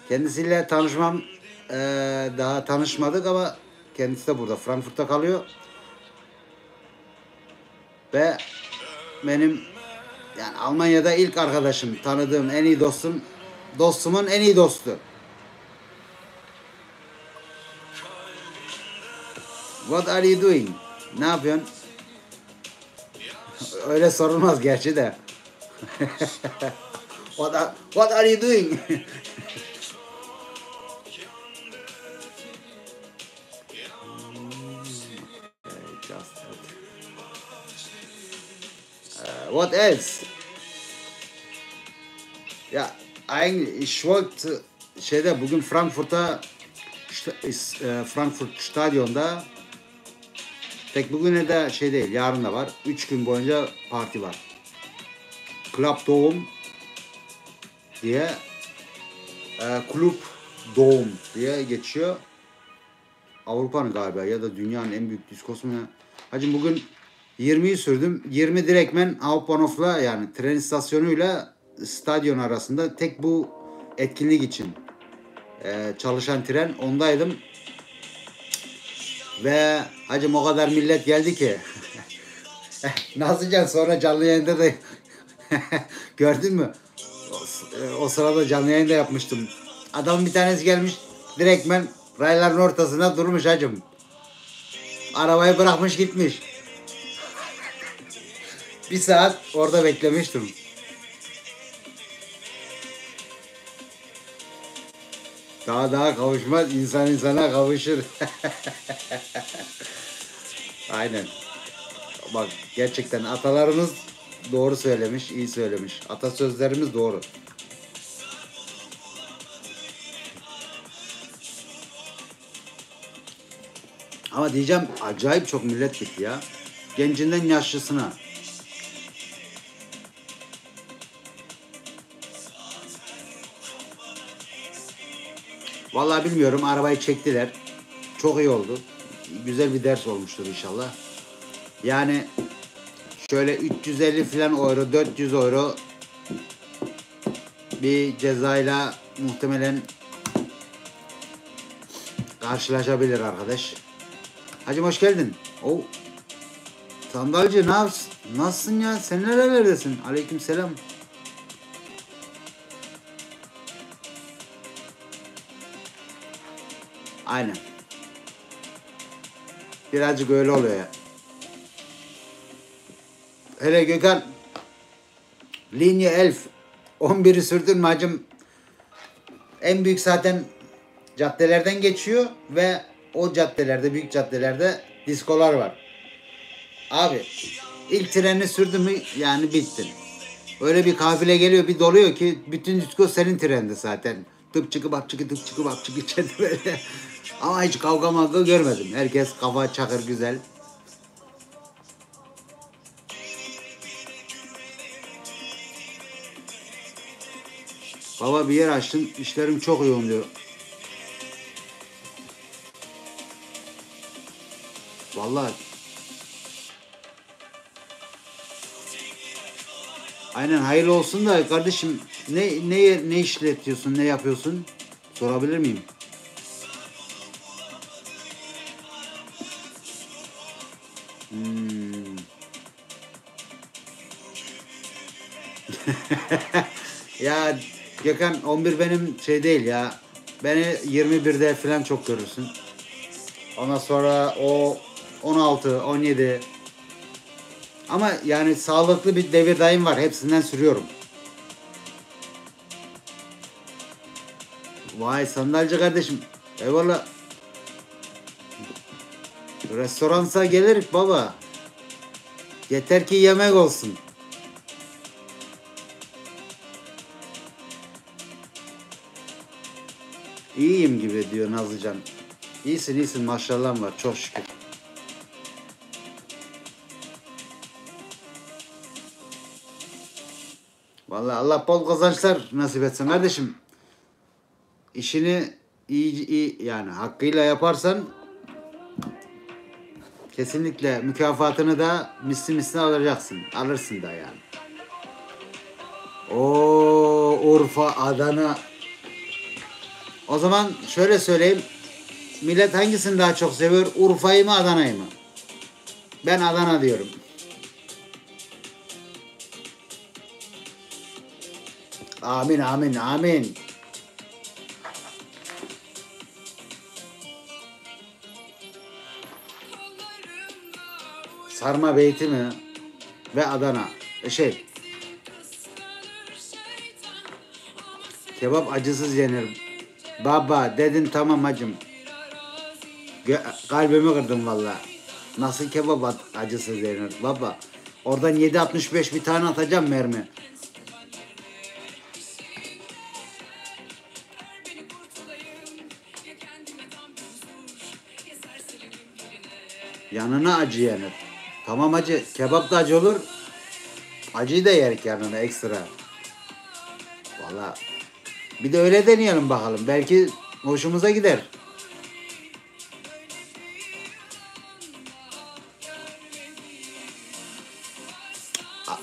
Kendisiyle tanışmam daha tanışmadık ama kendisi de burada Frankfurt'ta kalıyor. Ve benim yani Almanya'da ilk arkadaşım, tanıdığım en iyi dostum, dostumun en iyi dostu. What are you doing? Ne yapıyorsun? Öyle sorulmaz gerçi de. What are you doing? What else? Ya eigentlich ich wollte şeyde bugün Frankfurt Stadyon'da tek bugüne de şey değil, yarın da var. 3 gün boyunca parti var. Club Dome diye Club Dome diye geçiyor. Avrupa'nın galiba ya da dünyanın en büyük diskosu mu? Hacım bugün 20'yi sürdüm. 20 direktmen Hauptbahnhof'la yani tren istasyonuyla stadyon arasında tek bu etkinlik için çalışan tren ondaydım. Ve hacım o kadar millet geldi ki. Nazlıcan sonra canlı yayında da gördün mü? O sırada canlı yayında yapmıştım. Adamın bir tanesi gelmiş direktmen rayların ortasına durmuş hacım. Arabayı bırakmış gitmiş. Bir saat orada beklemiştim. Daha kavuşmaz, insan insana kavuşur. Aynen. Bak gerçekten atalarımız doğru söylemiş, iyi söylemiş. Atasözlerimiz doğru. Ama diyeceğim acayip çok millet gitti ya. Gencinden yaşlısına. Vallahi bilmiyorum, arabayı çektiler. Çok iyi oldu. Güzel bir ders olmuştur inşallah. Yani şöyle 350 falan euro, 400 euro bir cezayla muhtemelen karşılaşabilir arkadaş. Hacım hoş geldin. Sandalcı ne yapsın? Nasılsın ya? Sen nerelerdesin? Aleykümselam. Aynen. Birazcık öyle oluyor ya. Hele Gökhan. Linie 11'i sürdün mü hacım? En büyük zaten caddelerden geçiyor ve o caddelerde, büyük caddelerde diskolar var. Abi ilk treni sürdün mü yani bittin. Öyle bir kafile geliyor, bir doluyor ki bütün disko senin trende zaten. Tıp çıkı bak çıkı tıp çıkı bak çıkı içeride böyle. Ama hiç kavga mavga görmedim. Herkes kafa çakır güzel. Baba bir yer açtım, işlerim çok yoğun diyor. Vallahi. Aynen hayırlı olsun da kardeşim ne işletiyorsun, ne yapıyorsun? Sorabilir miyim? Hmm. Ya Gökhan 11 benim şey değil ya. Beni 21'de falan çok görürsün. Ondan sonra o 16, 17. Ama yani sağlıklı bir devir daim var. Hepsinden sürüyorum. Vay sandalcı kardeşim. Eyvallah. Restoransa gelir baba. Yeter ki yemek olsun. İyiyim gibi diyor Nazlıcan. İyisin iyisin maşallah var çok şükür. Vallahi Allah bol kazançlar nasip etsin kardeşim. İşini iyi yani hakkıyla yaparsan kesinlikle mükafatını da misli alacaksın. Alırsın da yani. O Urfa, Adana. O zaman şöyle söyleyeyim. Millet hangisini daha çok seviyor? Urfa'yı mı Adana'yı mı? Ben Adana diyorum. Amin amin amin. Sarma beyti mi? Ve Adana. Kebap acısız yenir. Baba dedin tamam hacım. Kalbimi kırdın valla. Nasıl kebap acısız yenir baba. Oradan 7.65 bir tane atacağım mermi. Yanına acı yenir. Tamam acı. Kebap da acı olur. Acıyı da yerik yanına ekstra. Valla. Bir de öyle deneyelim bakalım. Belki hoşumuza gider.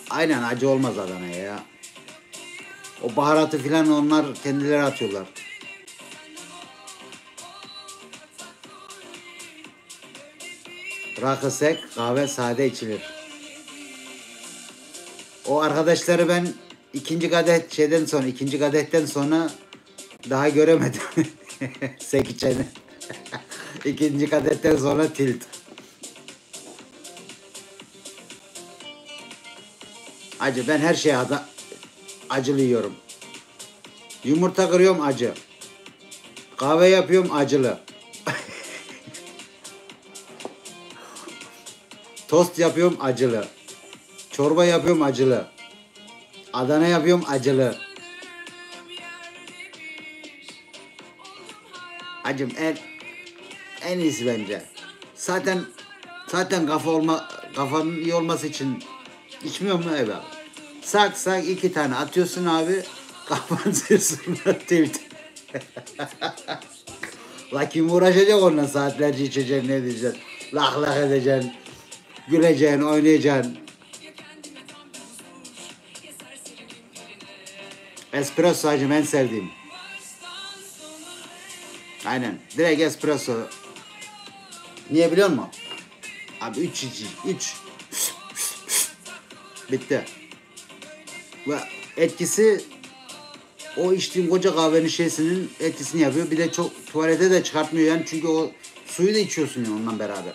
Aynen acı olmaz Adana'ya ya. O baharatı filan onlar kendileri atıyorlar. Rakı sek, kahve sade içilir. O arkadaşları ben ikinci kadetten sonra daha göremedim. Sek içeni. İkinci kadetten sonra tilt. Acı ben her şeye acılı yiyorum. Yumurta kırıyorum acı. Kahve yapıyorum acılı. Tost yapıyorum acılı. Çorba yapıyorum acılı. Adana yapıyorum acılı. Acım en iyisi bence. Zaten kafam iyi olması için içmiyorum mu eve? Sak 2 tane atıyorsun abi. Kafan sırtına tilt. La kim uğraşacak onunla saatlerce içeceksin ne diyeceksin. Lak edeceksin. Güleceksin, oynayacaksın. Espresso hacım en sevdiğim. Aynen. Direkt espresso. Niye biliyor musun? Abi 3. Bitti. Ve etkisi o içtiğim koca kahvenin şeysinin etkisini yapıyor. Bir de çok tuvalete de çıkartmıyor yani çünkü o suyu da içiyorsun ya ondan beraber.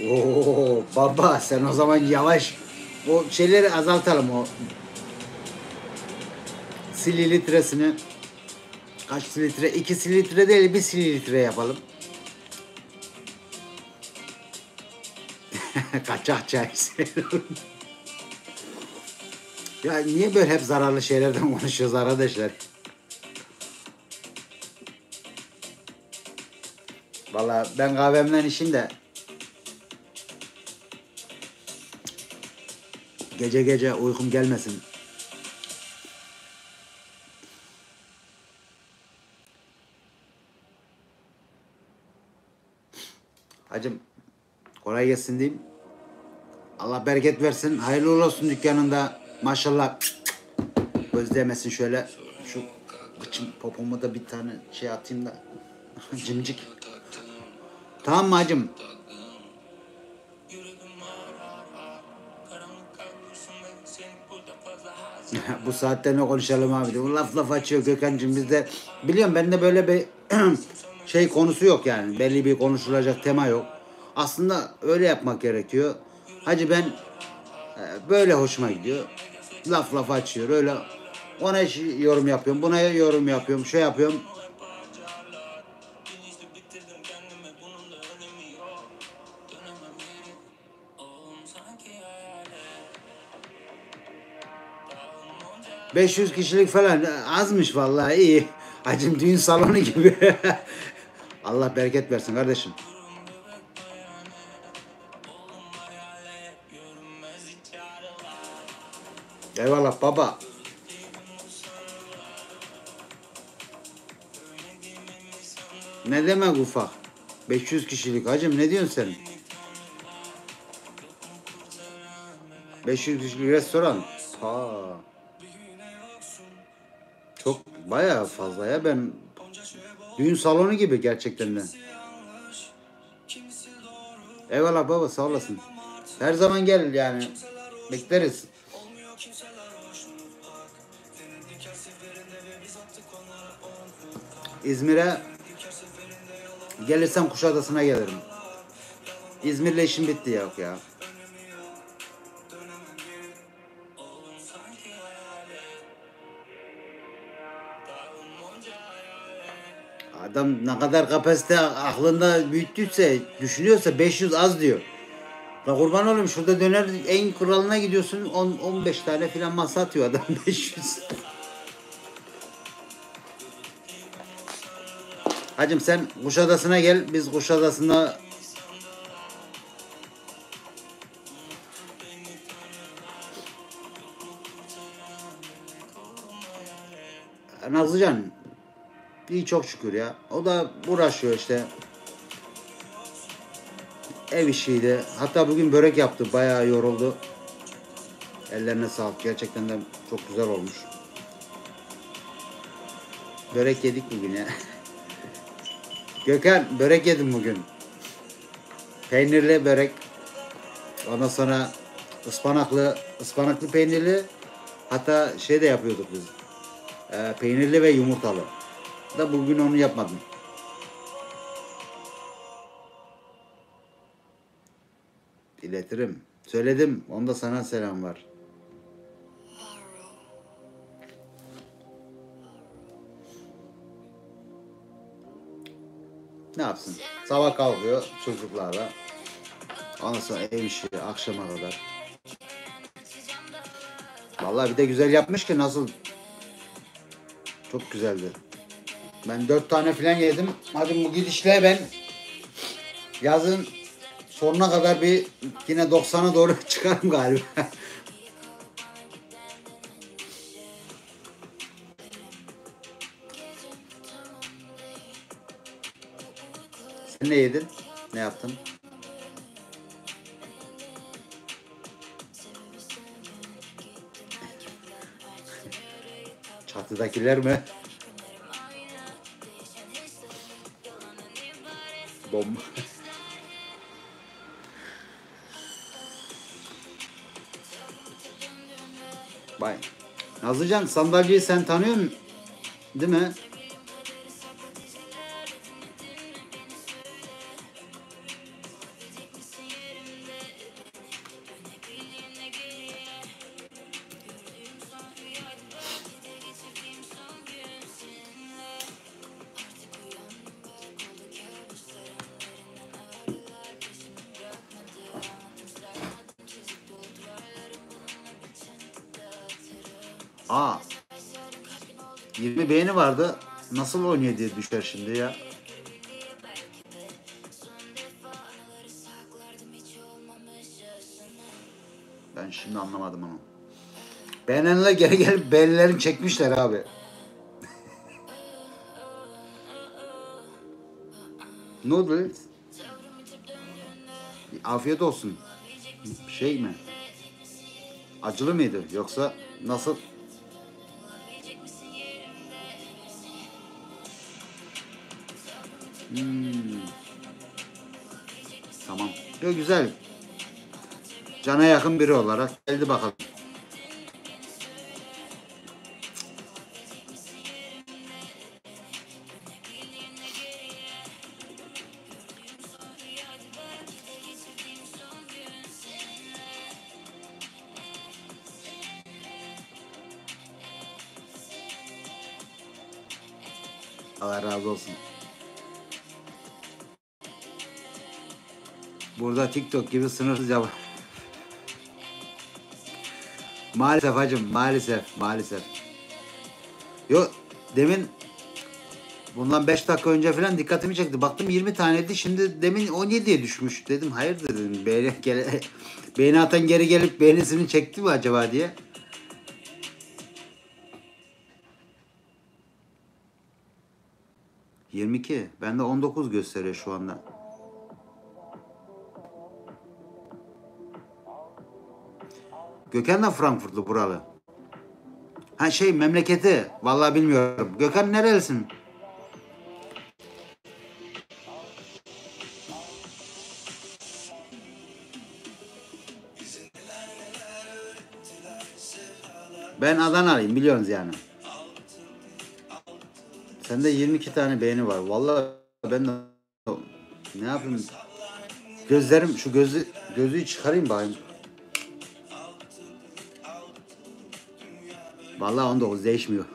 Oo baba sen o zaman yavaş. O şeyleri azaltalım o sililitresini. Kaç sililitre? 2 sililitre değil 1 sililitre yapalım. Kaçak çay. Ya niye böyle hep zararlı şeylerden konuşuyoruz arkadaşlar? Vallahi ben kahvemden içeyim de gece uykum gelmesin. Hacım kolay gelsin diyeyim. Allah bereket versin. Hayırlı olsun dükkanında. Maşallah. Göz değmesin şöyle. Şu Kıçım popoma da bir tane şey atayım da. Cimcik. Tamam mı hacım? Bu saatte ne konuşalım abi de. Bu laf açıyor Gökhan'cığım, bizde biliyorum, bende böyle bir şey konusu yok yani. Belli bir konuşulacak tema yok. Aslında öyle yapmak gerekiyor. Hacı ben böyle hoşuma gidiyor. Laf açıyor öyle. Ona yorum yapıyorum, buna yorum yapıyorum, şey yapıyorum. ...500 kişilik falan azmış vallahi, iyi. Hacım düğün salonu gibi. Allah bereket versin kardeşim. Eyvallah baba. Ne demek ufak? 500 kişilik hacım, ne diyorsun sen? 500 kişilik restoran. Ha. Çok bayağı fazla ya, ben düğün salonu gibi gerçekten de. Eyvallah baba, sağ olasın. Her zaman gel yani. Bekleriz. İzmir'e gelirsem Kuşadası'na gelirim. İzmir'le işim bitti yok ya. Adam ne kadar kapasite aklında büyüttüyse, düşünüyorsa 500 az diyor. La kurban olayım, şurada döner en kralına gidiyorsun, 10-15 tane filan masa atıyor adam. 500. Hacım sen Kuşadası'na gel, biz Kuşadası'na Nazlıcan iyi çok şükür ya. O da uğraşıyor işte. Ev işiydi. Hatta bugün börek yaptı. Bayağı yoruldu. Ellerine sağlık. Gerçekten de çok güzel olmuş. Börek yedik bugün ya. Gökhan, börek yedim bugün. Peynirli börek. Ondan sonra ıspanaklı peynirli. Hatta şey de yapıyorduk biz. Peynirli ve yumurtalı. Da bugün onu yapmadım. İletirim. Söyledim. Onda sana selam var. Ne yapsın? Sabah kalkıyor çocuklarla. Ondan sonra ev işi akşama kadar. Vallahi bir de güzel yapmış ki, nasıl? Çok güzeldi. Ben 4 tane falan yedim. Hadi bu gidişle ben yazın sonuna kadar bir yine 90'a doğru çıkarım galiba. Sen ne yedin? Ne yaptın? Çatıdakiler mi? Bomba. Bay. Nazlıcan, sandalyeyi sen tanıyorsun değil mi? Aa, 20 beğeni vardı. Nasıl oynuyor diye düşer şimdi ya. Ben şimdi anlamadım onu. Beğenenler geri gelip beğenilerini çekmişler abi. Noodles. Afiyet olsun. Şey mi? Acılı mıydı yoksa nasıl? Tamam. Yo, güzel. Cana yakın biri olarak geldi bakalım. Allah razı olsun. Burada TikTok gibi sınırsız cevap. Maalesef hacım, maalesef. Yok, demin bundan 5 dakika önce falan dikkatimi çekti. Baktım 20 taneydi. Şimdi demin 17'ye düşmüş. Dedim hayırdır dedim. Beğeni atan geri gelip beğenisini çekti mi acaba diye. ...22. Bende 19 gösteriyor şu anda. Gökhan da Frankfurtlu, buralı. Ha memleketi. Vallahi bilmiyorum. Gökhan nerelisin? Ben Adanalıyım, biliyorsunuz yani. Sende 22 tane beğeni var. Vallahi ben de ne yapayım? Gözlerim, şu gözlüğü çıkarayım bakayım. Vallahi 19 değişmiyor.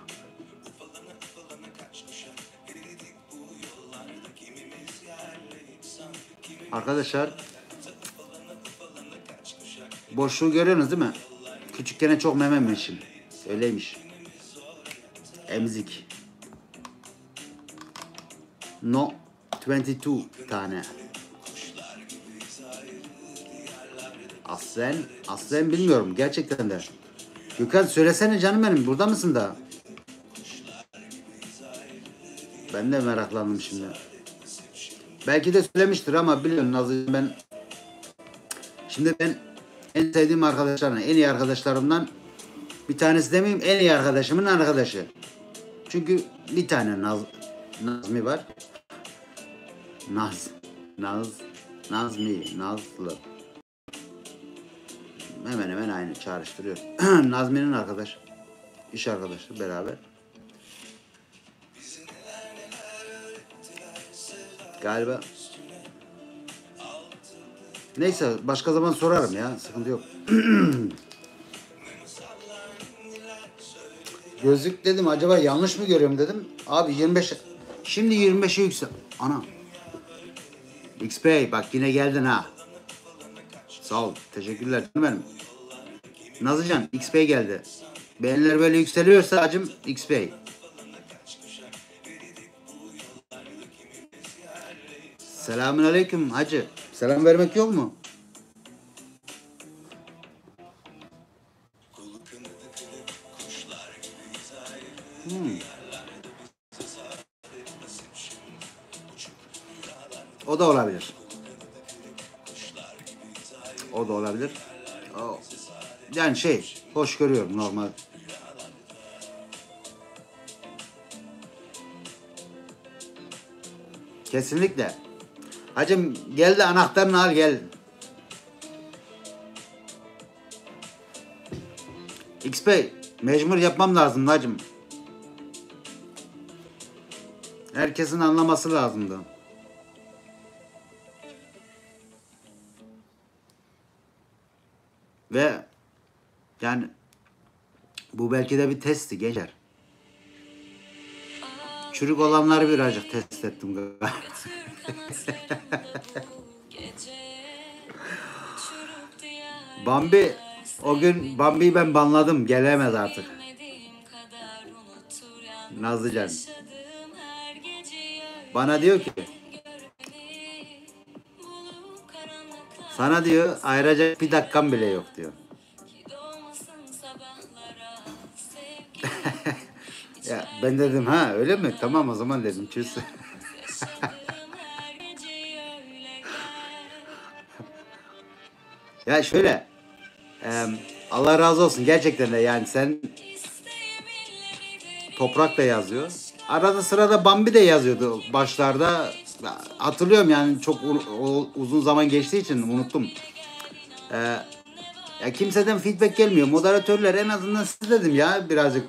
Arkadaşlar, boşluğu görüyorsunuz değil mi? Küçükken çok mememişim. Öyleymiş. Emzik. No 22 tane. Aslen bilmiyorum gerçekten de. Gökhan söylesene canım benim, burada mısın da? Ben de meraklandım şimdi. Belki de söylemiştir ama biliyorum Nazlı, ben en sevdiğim arkadaşlarımdan, en iyi arkadaşlarımdan bir tanesi demeyeyim, en iyi arkadaşımın arkadaşı. Çünkü bir tane Nazmi var. Nazlı. Hemen hemen aynı çağrıştırıyor. Nazmi'nin arkadaş, iş arkadaşı beraber. Galiba. Neyse, başka zaman sorarım ya, sıkıntı yok. Gözlük dedim, acaba yanlış mı görüyorum dedim. Abi 25, şimdi 25'e yüksel. Ana. XP bak yine geldin ha. Sağ ol, teşekkürler benim. Nazlıcan XP geldi. Beğeniler böyle yükseliyorsa acım XP. Selamünaleyküm hacı. Selam vermek yok mu? O da olabilir. Yani hoş görüyorum normal. Kesinlikle. Hacım gel de anahtarını al gel. XP mecbur yapmam lazım hacım. Herkesin anlaması lazımdı. Ve yani bu belki de bir testti gençler. Çürük olanları birazcık test ettim galiba. Bambi, o gün Bambi'yi ben banladım, gelemez artık. Nazlıcan. Bana diyor ki, sana diyor ayıracak bir dakikam bile yok diyor. Ya ben dedim ha öyle mi? Tamam o zaman dedim çöz. Ya şöyle Allah razı olsun gerçekten de, yani sen, Toprak da yazıyor. Arada sırada Bambi de yazıyordu başlarda. Hatırlıyorum yani çok uzun zaman geçtiği için unuttum. Ee, Ya kimseden feedback gelmiyor. Moderatörler en azından siz dedim ya birazcık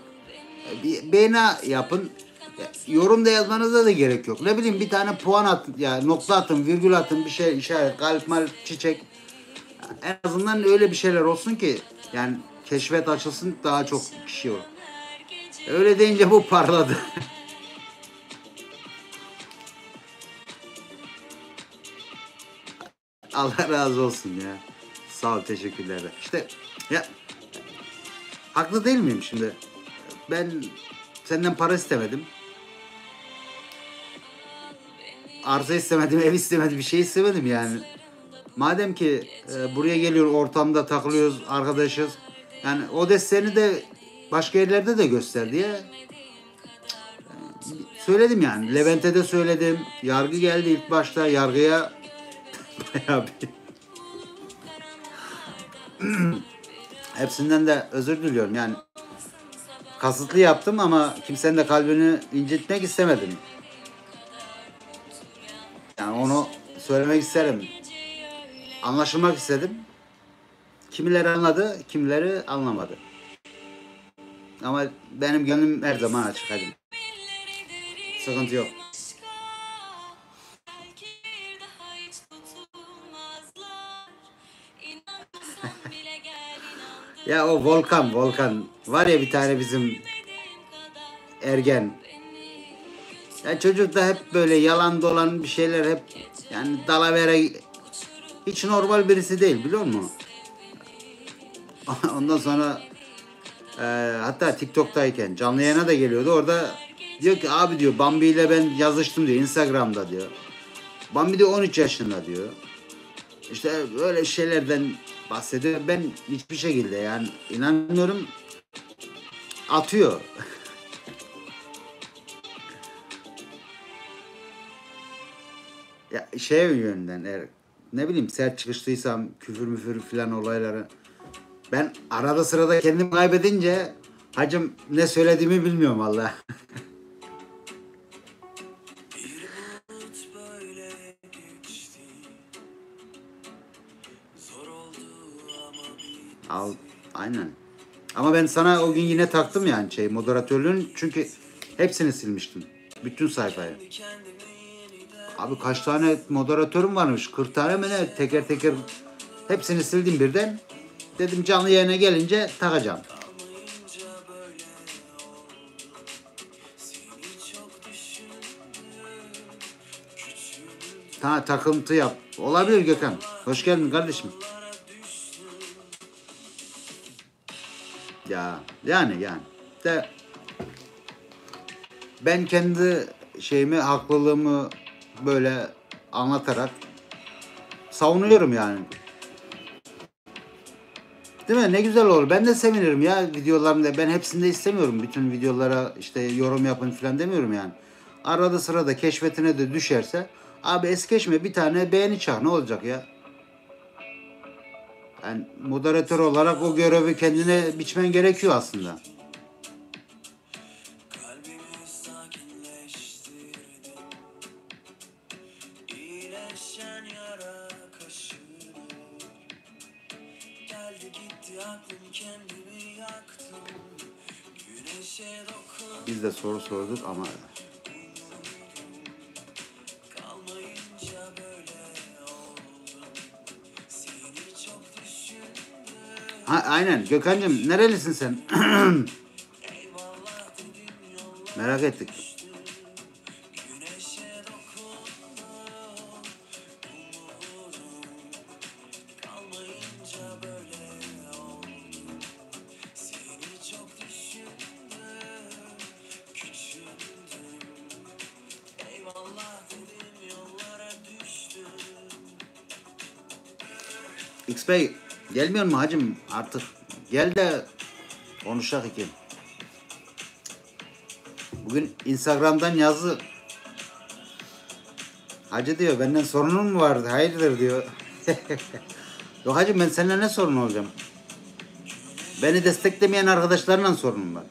bir beğeni yapın. Yorum da yazmanıza da gerek yok. Ne bileyim bir tane puan atın ya nokta atın, virgül atın, bir şey işaret, kalp mal, çiçek. En azından öyle bir şeyler olsun ki yani keşfet açılsın daha çok kişi olur. Öyle deyince bu parladı. Allah razı olsun ya. Sağ ol, teşekkürler. İşte ya haklı değil miyim şimdi? Ben senden para istemedim. Arsa istemedim, ev istemedim, bir şey istemedim yani. Madem ki buraya geliyor, ortamda takılıyoruz, arkadaşız. Yani o desteğini de başka yerlerde de göster diye söyledim yani. Levent'e de söyledim. Yargı geldi ilk başta. Yargıya bayağı bir... Hepsinden de özür diliyorum. Yani kasıtlı yaptım ama kimsenin de kalbini incitmek istemedim. Yani onu söylemek isterim. Anlaşılmak istedim. Kimileri anladı, kimileri anlamadı. Ama benim gönlüm her zaman açık. Hadi. Sıkıntı yok. Ya o Volkan. Var ya bir tane bizim ergen. Ya çocuk da hep böyle yalan dolan bir şeyler hep yani dalavere hiç normal birisi değil biliyor musun? Ondan sonra hatta TikTok'tayken canlı yayına da geliyordu. Orada diyor ki abi diyor Bambi ile ben yazıştım diyor Instagram'da diyor. Bambi de 13 yaşında diyor. İşte böyle şeylerden bahsediyor. Ben hiçbir şekilde yani inanmıyorum. Atıyor. Ya şey yönden ne bileyim sert çıkıştıysam küfür müfür filan olayları ben arada sırada kendimi kaybedince hacım ne söylediğimi bilmiyorum valla. Al, aynen. Ama ben sana o gün yine taktım yani moderatörlüğün çünkü hepsini silmiştim. Bütün sayfayı. Abi kaç tane moderatörüm varmış? 40 tane mi ne? Teker teker hepsini sildim birden. Dedim canlı yayına gelince takacağım. Takıntı yap. Olabilir Gökhan. Hoş geldin kardeşim. Yani de ben kendi haklılığımı böyle anlatarak savunuyorum yani. Değil mi? Ne güzel olur. Ben de sevinirim ya videolarımda. Ben hepsinde istemiyorum. Bütün videolara işte yorum yapın falan demiyorum yani. Arada sırada keşfetine de düşerse abi es geçme bir tane beğeni çak ne olacak ya? Yani moderatör olarak o görevi kendine biçmen gerekiyor aslında. Biz de soru sorduk ama aynen Gökhan'cığım nerelisin sen? Merak ettik. X Bey gelmiyor mu hacım artık? Gel de konuşak iki. Bugün Instagram'dan yazdı. Hacı diyor benden sorunun mu vardı? Hayırdır diyor. Yok hacım ben seninle ne sorun olacağım? Beni desteklemeyen arkadaşlarla sorunum var.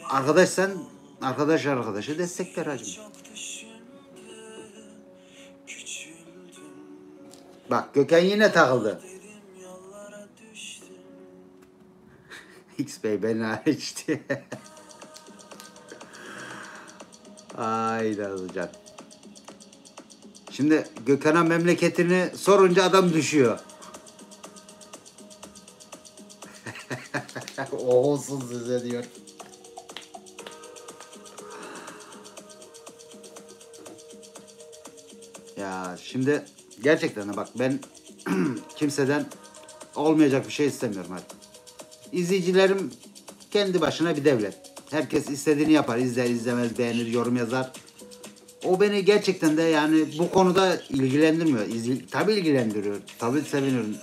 Arkadaş sen Arkadaş arkadaşı destekler hacım. Bak Gökhan yine takıldı. X Bey beni hariç diye. Ay Nazlıcan. Şimdi Gökhan'a memleketini sorunca adam düşüyor. O olsun size diyor. Ya şimdi gerçekten de bak ben kimseden olmayacak bir şey istemiyorum artık. İzleyicilerim kendi başına bir devlet. Herkes istediğini yapar. İzler, izlemez, beğenir, yorum yazar. O beni gerçekten de yani bu konuda ilgilendirmiyor. Tabii ilgilendiriyor. Tabii sevinirim.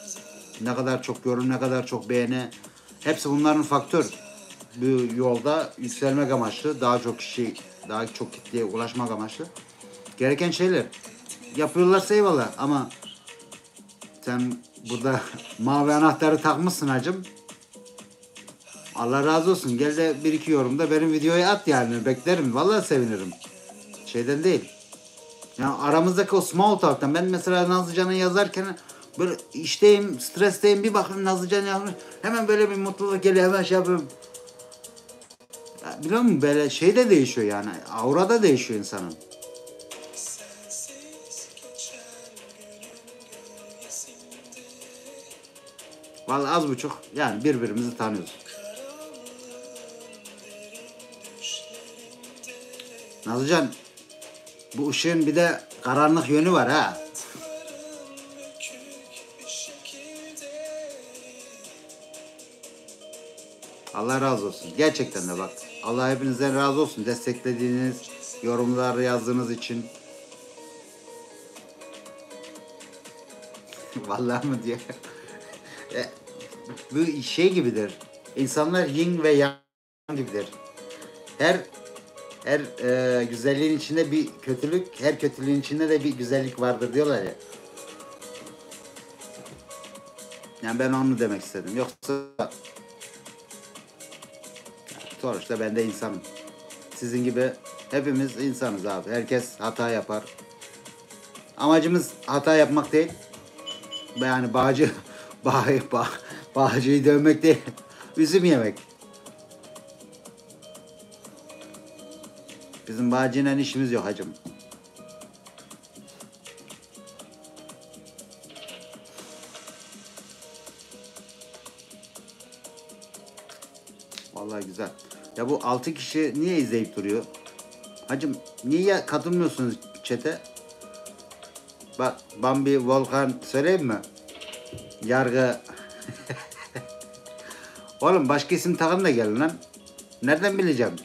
Ne kadar çok yorum, ne kadar çok beğeni. Hepsi bunların faktör. Bu yolda yükselmek amaçlı. Daha çok kişi, daha çok kitleye ulaşmak amaçlı. Gereken şeyler. Yapıyorlarsa eyvallah ama sen burada mavi anahtarı takmışsın hacım. Allah razı olsun. Gel de bir iki yorumda benim videoya at yani. Beklerim. Vallahi sevinirim. Şeyden değil. Yani aramızdaki o small talk'tan. Ben mesela Nazlıcan'ı yazarken böyle işteyim, stresteyim. Bir bakın Nazlıcan yazmış. Hemen böyle bir mutluluk geliyor. Hemen şey yapıyorum. Ya biliyor musun? Böyle şey de değişiyor yani. Aura da değişiyor insanın. Vallahi az buçuk yani birbirimizi tanıyoruz. Nazlıcan bu ışığın bir de karanlık yönü var ha. Allah razı olsun. Gerçekten de bak. Allah hepinizden razı olsun. Desteklediğiniz, yorumlar yazdığınız için. Vallahi mı diyor. Bu şey gibidir. İnsanlar yin ve yang gibidir. Her güzelliğin içinde bir kötülük, her kötülüğün içinde de bir güzellik vardır diyorlar ya. Yani ben onu demek istedim. Yoksa sonuçta ben de insanım. Sizin gibi hepimiz insanız abi. Herkes hata yapar. Amacımız hata yapmak değil. Yani bağcıyı dövmek değil. Üzüm yemek. Bizim bağcıyla işimiz yok hacım. Vallahi güzel. Ya bu 6 kişi niye izleyip duruyor? Hacım niye katılmıyorsunuz chat'e? Bak Bambi, Volkan söyleyeyim mi? Yargı. Oğlum başka isim takın da gelin lan. Nereden bileceğim?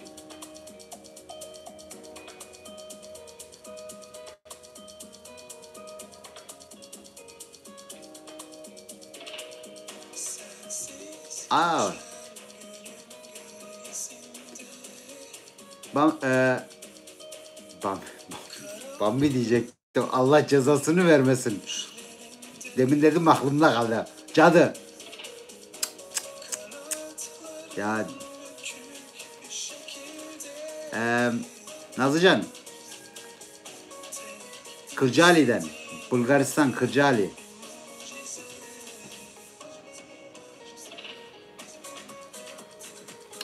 Aa. Bam, bam, Bambi diyecektim. Allah cezasını vermesin. Demin dedim aklımda kaldı. Cadı. Ya. Nazlıcan. Kırcaali'den. Bulgaristan Kırcaali.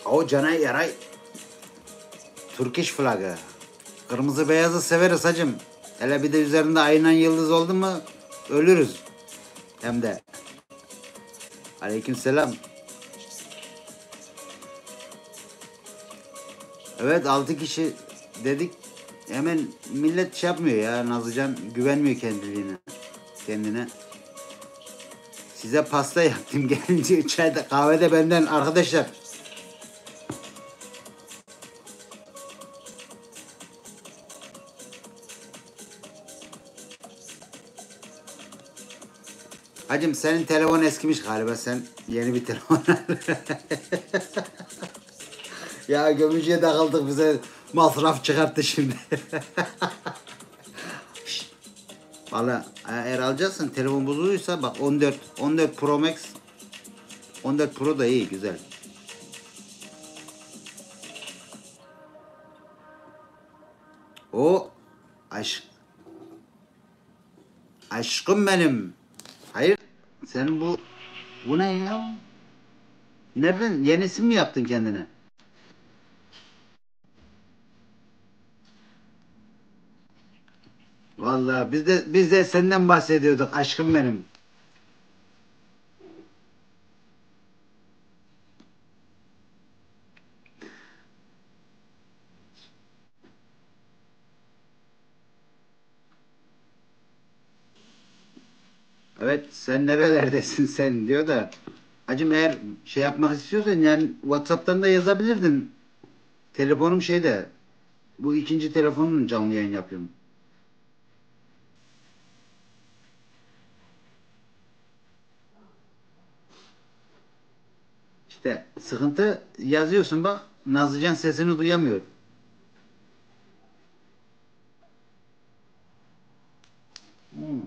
O Canay Yaray. Turkish flagı. Kırmızı beyazı severiz hacım. Hele bir de üzerinde aynen yıldız oldu mu ölürüz. Hem de. Aleykümselam. Evet 6 kişi dedik. Hemen millet şey yapmıyor ya. Nazlıcan güvenmiyor kendine. Size pasta yaptım gelince çayda kahvede benden arkadaşlar. Hacım senin telefon eskimiş galiba, sen yeni bir telefon al. Ya gömücüye takıldık, bize masraf çıkarttı şimdi. Valla eğer alacaksın telefon bozuluysa bak 14 Pro Max, 14 Pro da iyi, güzel. O aşk aşkım benim. Hayır senin bu ne ya? Nereden yenisi mi yaptın kendine? Vallahi biz de senden bahsediyorduk aşkım benim. Evet sen nerelerdesin sen diyor da. Hacım eğer şey yapmak istiyorsan yani WhatsApp'tan da yazabilirdin. Telefonum şeyde. Bu ikinci telefonun canlı yayın yapıyorum. İşte sıkıntı yazıyorsun bak Nazlıcan sesini duyamıyor. Hmm.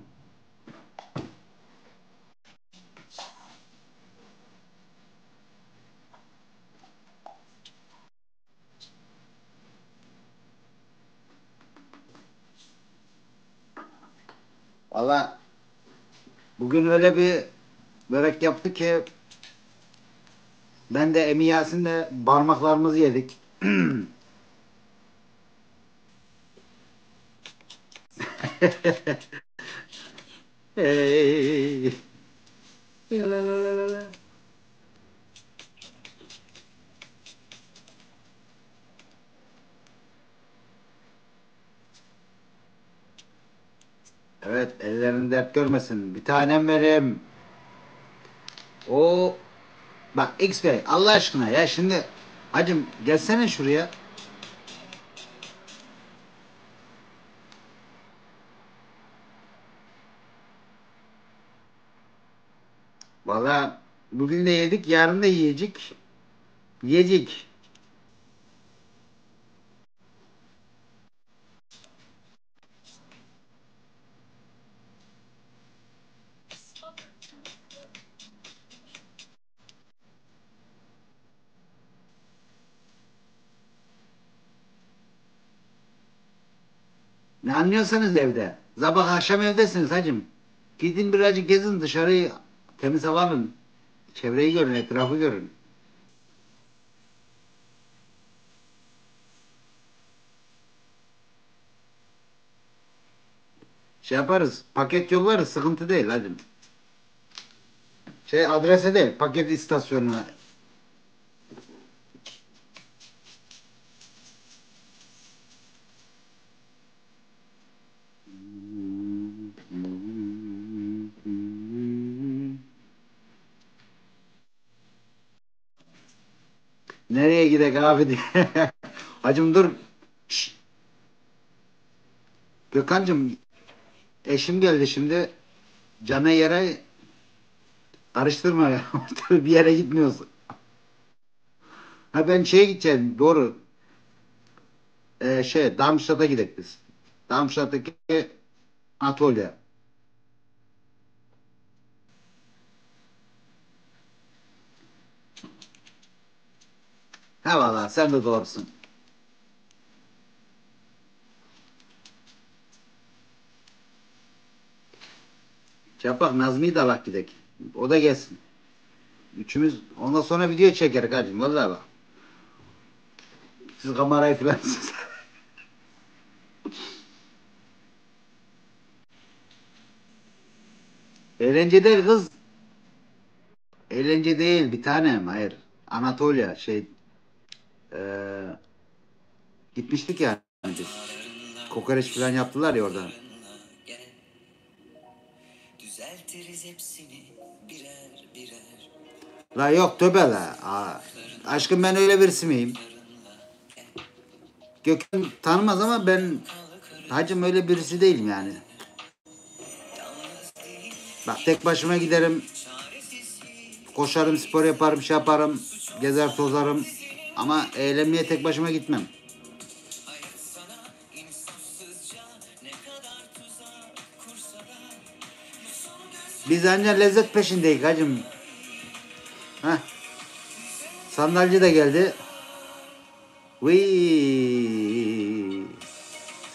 Valla bugün öyle bir börek yaptı ki ben de Emi Yasin'le parmaklarımızı yedik. Hey. La la la la la. Evet ellerin dert görmesin. Bir tanem benim. O bak X Bey Allah aşkına ya şimdi hacım gelsene şuraya. Valla bugün de yedik yarın da yiyecek. Yiyecek. Ne anlıyorsanız evde. Sabah akşam evdesiniz hacım. Gidin birazcık gezin dışarıyı temiz hava alın. Çevreyi görün etrafı görün. Şey yaparız paket yollarız sıkıntı değil hacım. Şey adrese değil paket istasyonuna. Nereye gidek abi diye. Hacım dur. Şşt, Gökhan'cığım eşim geldi şimdi. Cana yere karıştırma ya. Bir yere gitmiyorsun. Ha ben şeye gideceğim doğru. Darmstadt'a gidelim biz. Darmstadt'taki atölye. Ha valla sen de doğrusun. Çapak Nazmi'yi de bak gidelim. O da gelsin. Üçümüz ondan sonra video çeker kardeşim. Vallahi bak. Siz kamerayı falan siz. Eğlence değil kız. Eğlence değil bir tanem. Hayır. Anatolia eee, gitmiştik yani biz. Kokoreç falan yaptılar ya orada. Düzeltiriz hepsini birer birer. La yok tövbe la. Aşkım ben öyle birisi miyim? Gökhan tanımaz ama ben hacım öyle birisi değilim yani. Bak tek başıma giderim. Koşarım, spor yaparım, şey yaparım. Gezer tozarım. Ama eğlenmeye tek başıma gitmem. Biz ancak lezzet peşindeyiz hacım. Heh, sandalye de geldi. Vıy.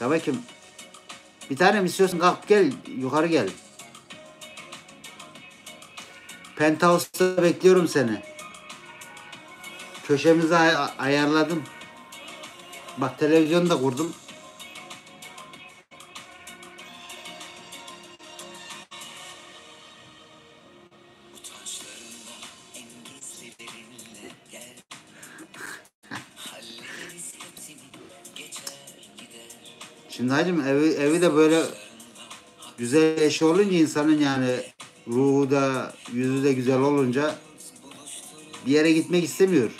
Tabii bir tane mi istiyorsun? Kalk gel. Yukarı gel. Penthouse'da bekliyorum seni. Köşemizi ayarladım. Bak televizyonu da kurdum. Şimdi hacım evi de böyle güzel eşi olunca insanın yani ruhu da yüzü de güzel olunca bir yere gitmek istemiyor.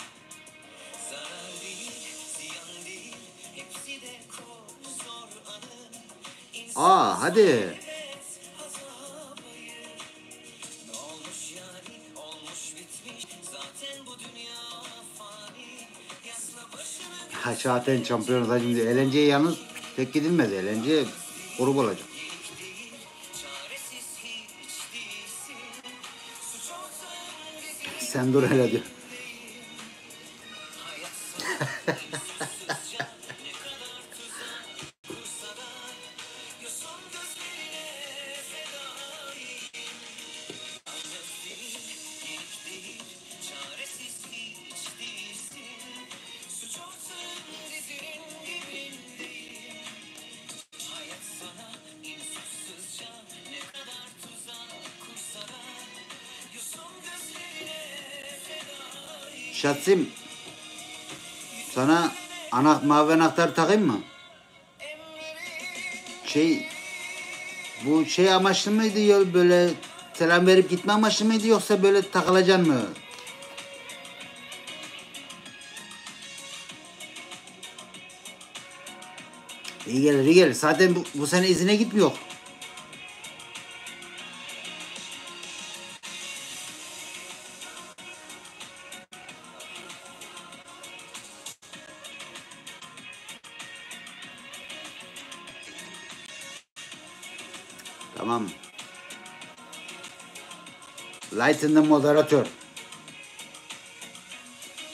Hadi. Ha, zaten şampiyonuz hacım diyor. Eğlenceye yalnız tek gidilmez. Eğlenceye grup olacak. Sen dur hele diyor. Şatsim, sana mavi anahtarı takayım mı? Bu amaçlı mıydı ya, böyle selam verip gitme amaçlı mıydı, yoksa böyle takılacaksın mı? İyi gelir, iyi gelir. Zaten bu sene izine gitmiyor. Tamam. Light'ın moderatör.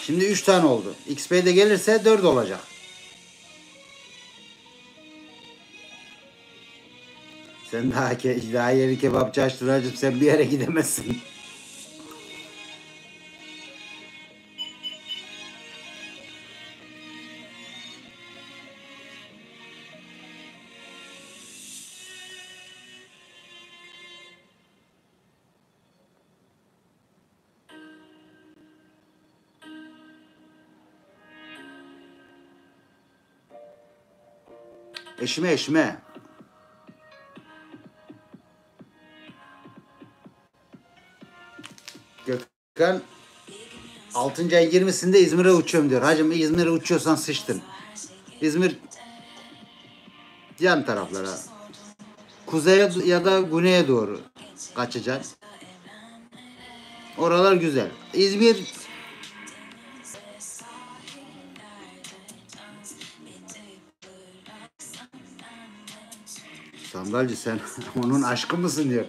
Şimdi 3 tane oldu. XP'de gelirse 4 olacak. Sen daha yeni kebapçı açtın hacım. Sen bir yere gidemezsin. Eşime. Gökhan 6. ayın 20'sinde İzmir'e uçuyorum diyor. Hacım İzmir'e uçuyorsan sıçtın. İzmir yan taraflara. Kuzeye ya da güneye doğru kaçacağız. Oralar güzel. İzmir Sandalcı, sen onun aşkı mısın diyor.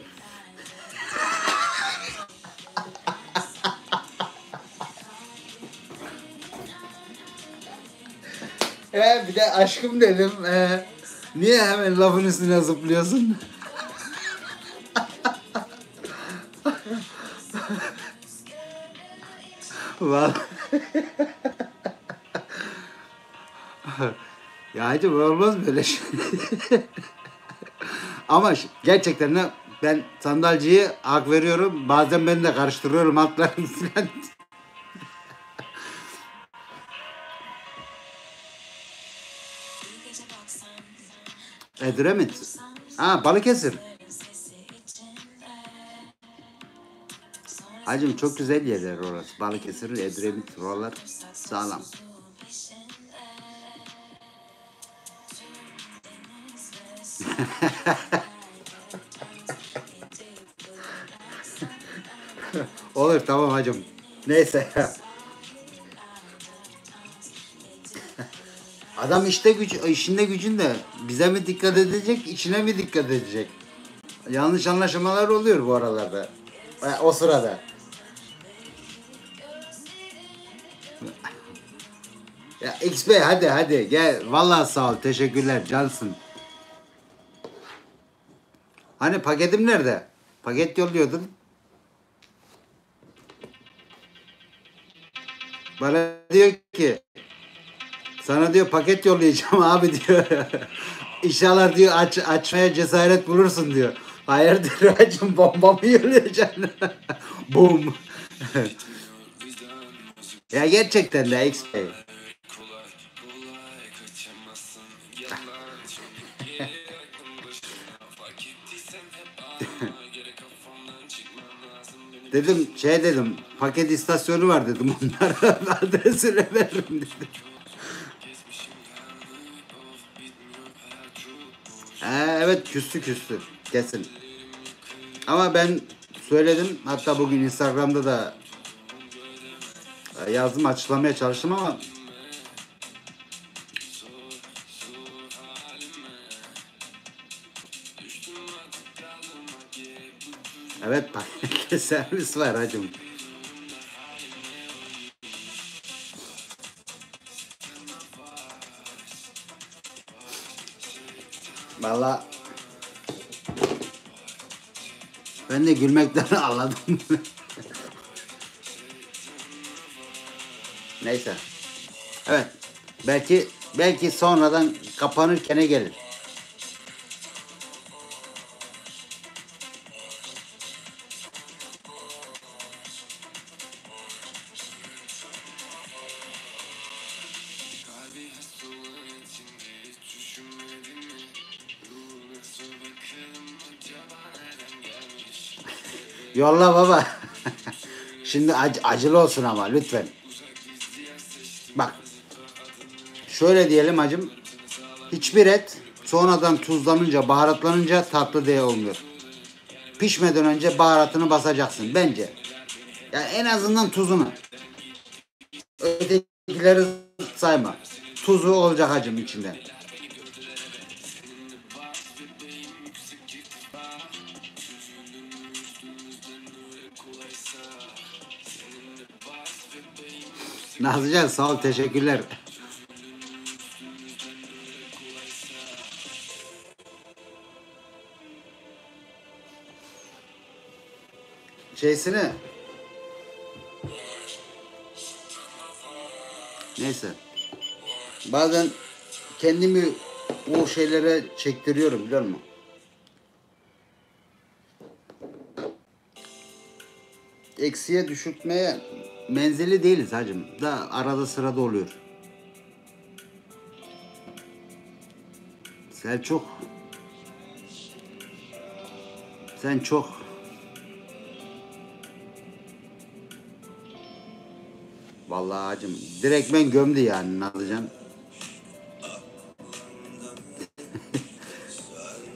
Bir de aşkım dedim. Niye hemen lafın üstüne zıplıyorsun? Vallahi. Ya hacım olmaz böyle şey. Ama gerçekten ben Sandalcı'ya hak veriyorum. Bazen ben de karıştırıyorum hatlarını falan. Edremit. Balıkesir. Hacım çok güzel yerler orası. Balıkesir, Edremit, oralar sağlam. Olur, tamam hacım. Neyse. Adam işinde gücünde bize mi dikkat edecek, içine mi dikkat edecek? Yanlış anlaşmalar oluyor bu aralarda. O sırada. Ya XP hadi gel. Vallahi sağ ol. Teşekkürler. Cansın. Hani paketim nerede? Paket yolluyordun. Bana diyor ki sana diyor paket yollayacağım abi diyor. İnşallah diyor açmaya cesaret bulursun diyor. Hayırdır hacım bomba mı yollayacaksın? Bum. Ya gerçekten de XP. Dedim dedim paket istasyonu var dedim onlara adresini veririm dedim. Evet küstü kesin. Ama ben söyledim hatta bugün Instagram'da da yazdım açıklamaya çalıştım ama evet paket servis var hacım. Vallahi ben de gülmekten ağladım. Neyse. Evet. Belki sonradan kapanırken gelir. Yolla baba. Şimdi acılı olsun ama lütfen. Bak. Şöyle diyelim hacım. Hiçbir et sonradan tuzlanınca, baharatlanınca tatlı diye olmuyor. Pişmeden önce baharatını basacaksın bence. Yani en azından tuzunu. Ötekileri sayma. Tuzu olacak hacım içinde. Nazlıcan sağ ol teşekkürler. Şeysini neyse. Bazen kendimi o şeylere çektiriyorum biliyor musun? Eksiye düşürtmeye menzili değiliz hacım. Da arada sırada oluyor. Selçuk. Sen çok. Vallahi hacım direkt ben gömdü yani Nazlıcan.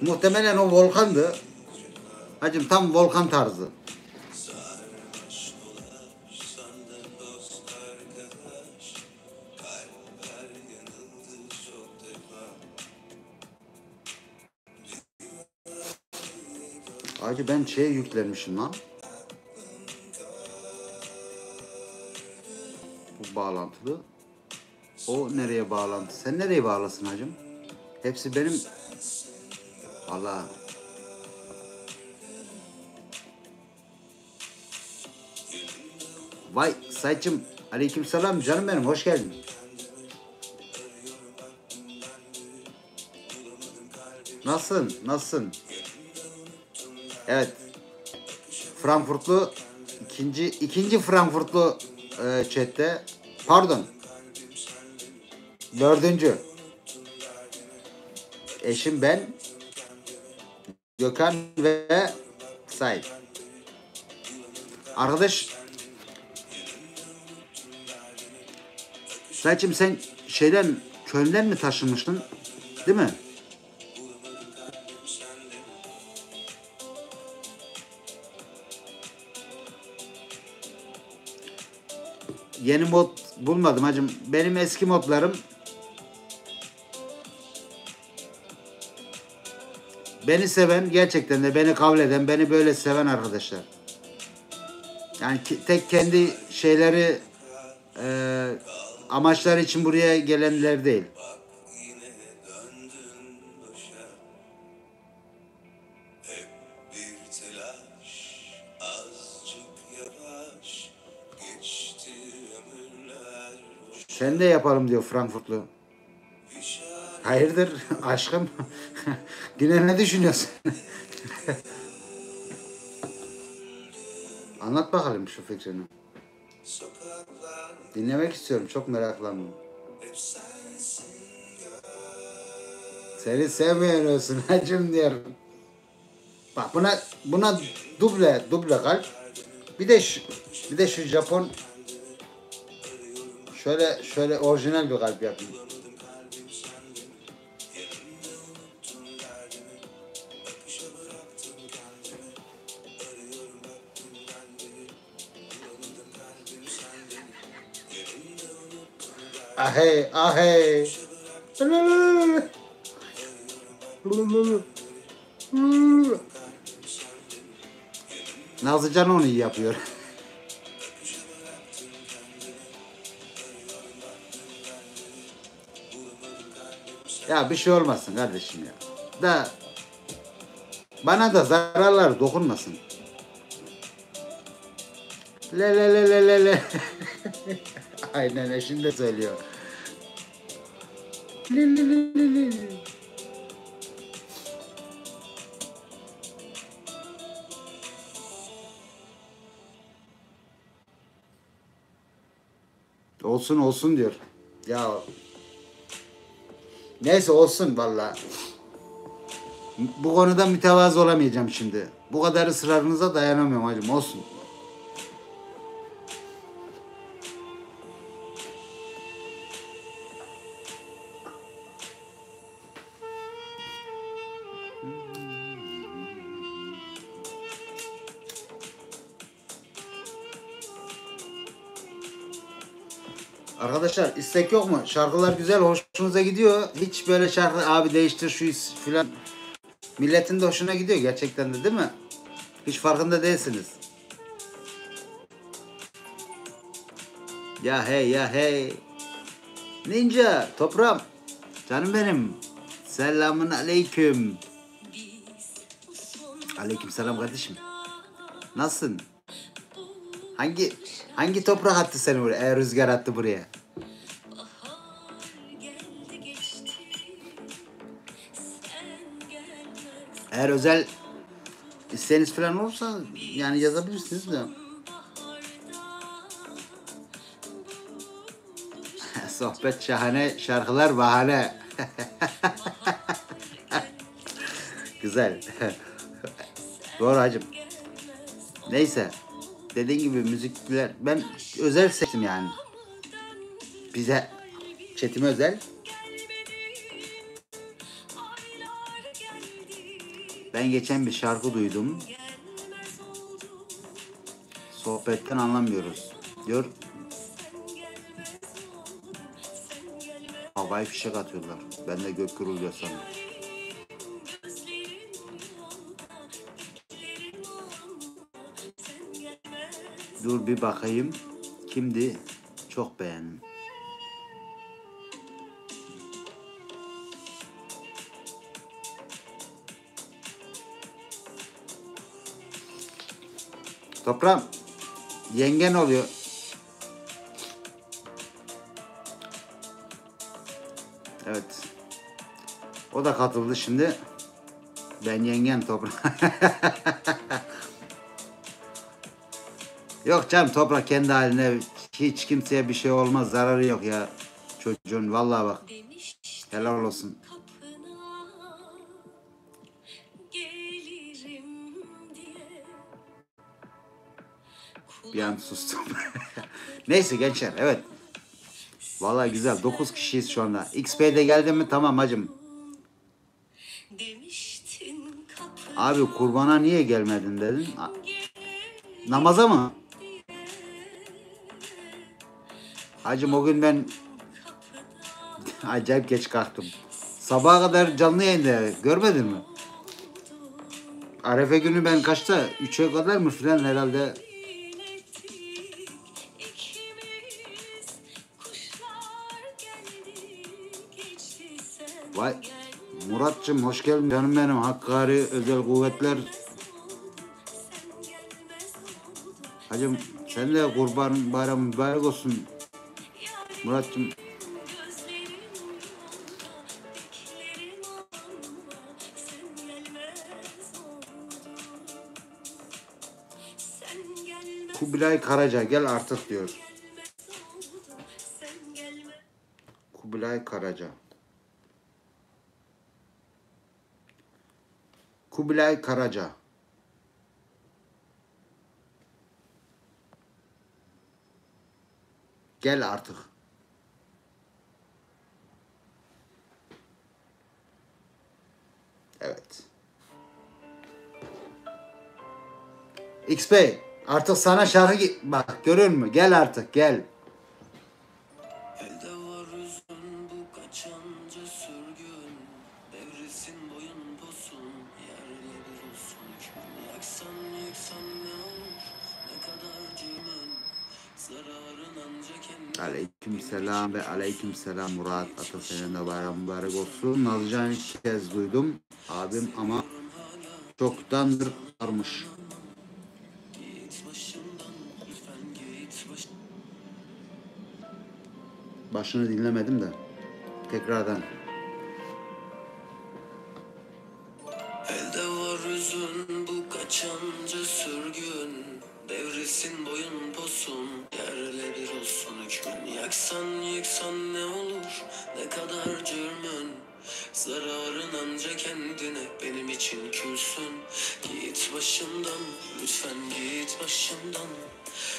Muhtemelen o volkandı. Hacım tam volkan tarzı. Hacı ben yüklemişim lan. Bu bağlantılı. O nereye bağlantı? Sen nereye bağlasın hacım? Hepsi benim. Allah. Vay Sayçım. Aleykümselam canım benim. Hoş geldin. Nasılsın? Evet. Frankfurtlu ikinci Frankfurtlu chatte. Pardon. Dördüncü. Eşim ben. Gökhan ve Said. Arkadaş Said'cim sen Köln'den mi taşınmıştın? Değil mi? Yeni mod bulmadım hacım. Benim eski modlarım beni seven, gerçekten de beni kabul eden, beni böyle seven arkadaşlar. Yani tek kendi şeyleri amaçlar için buraya gelenler değil. Yine döndün başa. Hep bir telaş, azıcık yavaş. Geçti ömürler boş. Sen de yapalım diyor Frankfurtlu. Hayırdır aşkım? Yine ne düşünüyorsun? Anlat bakalım şu fikrini. Sokaklar Dinlemek istiyorum. Çok meraklandım. hep sensin. Seni sevmiyorsun hacım diyorum. Bak buna duble kalp. Bir de şu Japon şöyle orijinal bir kalp yapayım. Ahey ahey. Nazlıcan onu iyi yapıyor. Ya bir şey olmasın kardeşim ya. Da bana da zararlar dokunmasın. Le le le le le le. Aynen eşim de söylüyor. Le le le le le. Olsun olsun diyor. Ya neyse olsun valla. Bu konuda mütevazı olamayacağım şimdi. Bu kadar ısrarınıza dayanamıyorum hacım. Olsun. Arkadaşlar istek yok mu? Şarkılar güzel, hoşunuza gidiyor. Hiç böyle şarkı abi değiştir şu filan. Milletin de hoşuna gidiyor gerçekten de değil mi? Hiç farkında değilsiniz. Ya hey ya hey. Ninja toprağım. Canım benim. Selamun aleyküm. Aleyküm selam kardeşim. Nasılsın? Hangi toprak attı seni buraya? Rüzgar attı buraya. Eğer özel isteğiniz falan olursa yani yazabilirsiniz de. Sohbet şahane, şarkılar bahane. Güzel. Doğru hacım. Neyse. Dediğin gibi müzikler ben özel seçtim yani. Bize çetime özel. Ben geçen bir şarkı duydum. Sohbetten anlamıyoruz. Diyor. Havai fişek atıyorlar. Ben de gök gürülüyor sanırım. Dur bir bakayım. Kimdi? Çok beğendim. Toprağım. Yengen oluyor. Evet. O da katıldı şimdi. Ben yengen Toprak. Yok canım Toprak kendi haline hiç kimseye bir şey olmaz. Zararı yok ya. Çocuğun vallahi bak. Helal olsun. Bir an sustum. Neyse gençler evet. Vallahi güzel. 9 kişiyiz şu anda. XP'de geldi mi tamam hacım. Abi kurbana niye gelmedin dedin? Namaza mı? Hacım o gün ben acayip geç kalktım. Sabaha kadar canlı yayında görmedin mi? Arefe günü ben kaçta? 3'e kadar mı filan herhalde. Vay Muratcığım hoş geldin canım benim. Hakkari Özel Kuvvetler. Hacım sen de kurban bayramı mübarek olsun. Muratcığım. Kubilay Karaca gel artık diyor. Kubilay Karaca. Kubilay Karaca. Gel artık. Evet. XP artık sana şarkı bak görüyor musun? Gel artık gel. Elde var hüzün bu kaçanca sürgün. Devrilsin boyun posun. Yerle bir olsun hükmün. Yaksan yıksan ne olur. Ne kadar cürmün. Zararın ancak kendi. Aleykümselam ve aleykümselam Murat. Ata senin de bayram mübarek olsun. Nazcan ilk kez duydum abim ama çoktandır varmış. Git başımdan lütfen git başımdan. Başını dinlemedim de. Tekrardan. Elde var hüzün bu kaçanca sürgün. Devrilsin boyun posun. Yerle bir olsun hükmün. Yaksan yıksan ne olur. Ne kadar cürmün. Zararın anca kendine benim için külsün. Git başımdan lütfen git başımdan.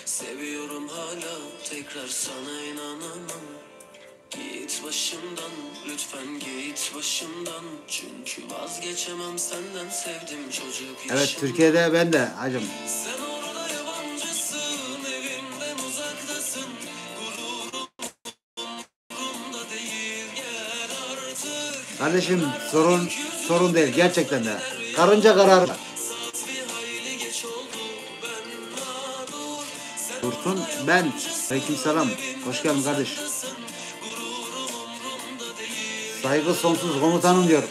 Seviyorum hala tekrar sana inanamam. Git başımdan lütfen git başımdan. Çünkü vazgeçemem senden sevdim çocuk Evet yaşımda. Türkiye'de ben de hacım. Sen orada yabancısın, evimden uzaktasın. Gururum umurumda değil, gel artık. Kardeşim sorun değil gerçekten de. Karınca kararır. Saat bir hayli geç oldu, ben mağdur. Sen Dursun ben. Aleykümselam. Hoş geldin kardeş. gururum umurumda değil. Saygı sonsuz komutanım diyor.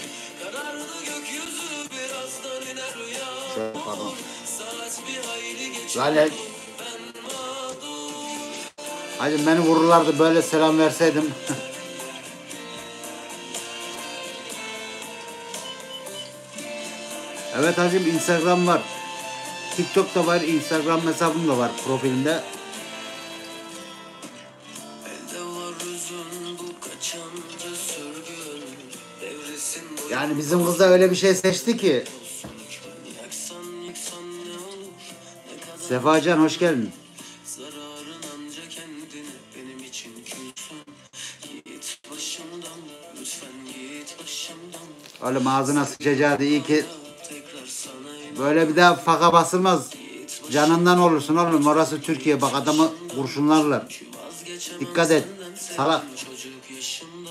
Karardı gökyüzü, birazdan iner rüya. Şöyle pardon. Saat bir hayli geç Lanet. oldu, ben mağdur. Hacım beni vururlardı böyle selam verseydim. Evet hacım Instagram var. TikTok da var. Instagram hesabım da var profilimde. Elde var hüzün bu kaçanca sürgün. Devrilsin boyun Yani bizim kız da öyle bir şey seçti ki. yaksan yıksan ne olur. Ne kadar Sefacan hoş geldin. zararın anca kendine benim için külsün. Git başımdan lütfen git başımdan. Oğlum ağzına sıçacaktı iyi ki. Tekrar sana inan. Böyle bir daha faka basılmaz. Canından olursun oğlum. Orası Türkiye. Bak adamı kurşunlarlar. Vazgeçemem Dikkat et. senden sevdim Salak. çocuk yaşımda.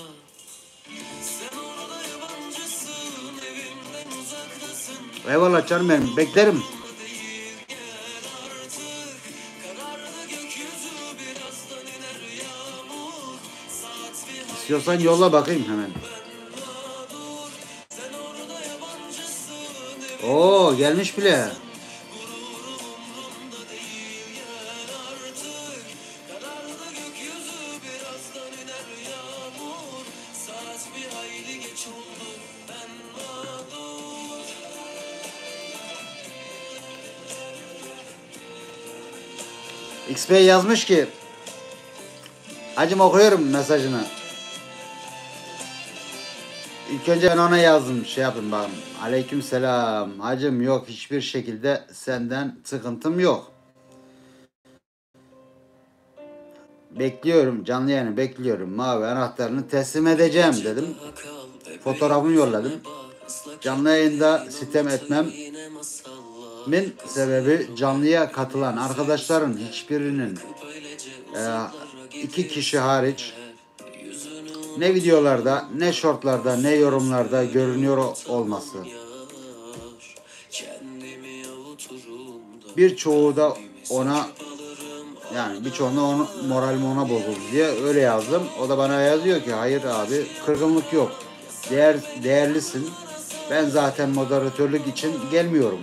Sen orada yabancısın, evimden uzaktasın. Eyvallah canım benim. Beklerim. Karardı gökyüzü, birazdan iner yağmur. Saat bir İstiyorsan yolla bakayım hemen. sen orada yabancısın. Oo gelmiş bile. Umrumda değil, gel artık. Karardı gökyüzü, birazdan iner yağmur. Saat bir hayli geç oldu, ben mağdur. XP yazmış ki. Hacım okuyorum mesajını. İlk önce ben ona yazdım. Şey yapın bakalım. Aleykümselam. Hacım yok hiçbir şekilde senden sıkıntım yok. Bekliyorum canlı yayını bekliyorum. Mavi anahtarını teslim edeceğim dedim. Fotoğrafımı yolladım. Canlı yayında sitem etmemin sebebi canlıya katılan arkadaşların hiçbirinin 2 kişi hariç ne videolarda, ne shortlarda, ne yorumlarda görünüyor olması. Birçoğu da ona yani birçoğunda onu moralim ona bozuldu diye öyle yazdım. O da bana yazıyor ki hayır abi kırgınlık yok. değerlisin. Ben zaten moderatörlük için gelmiyorum.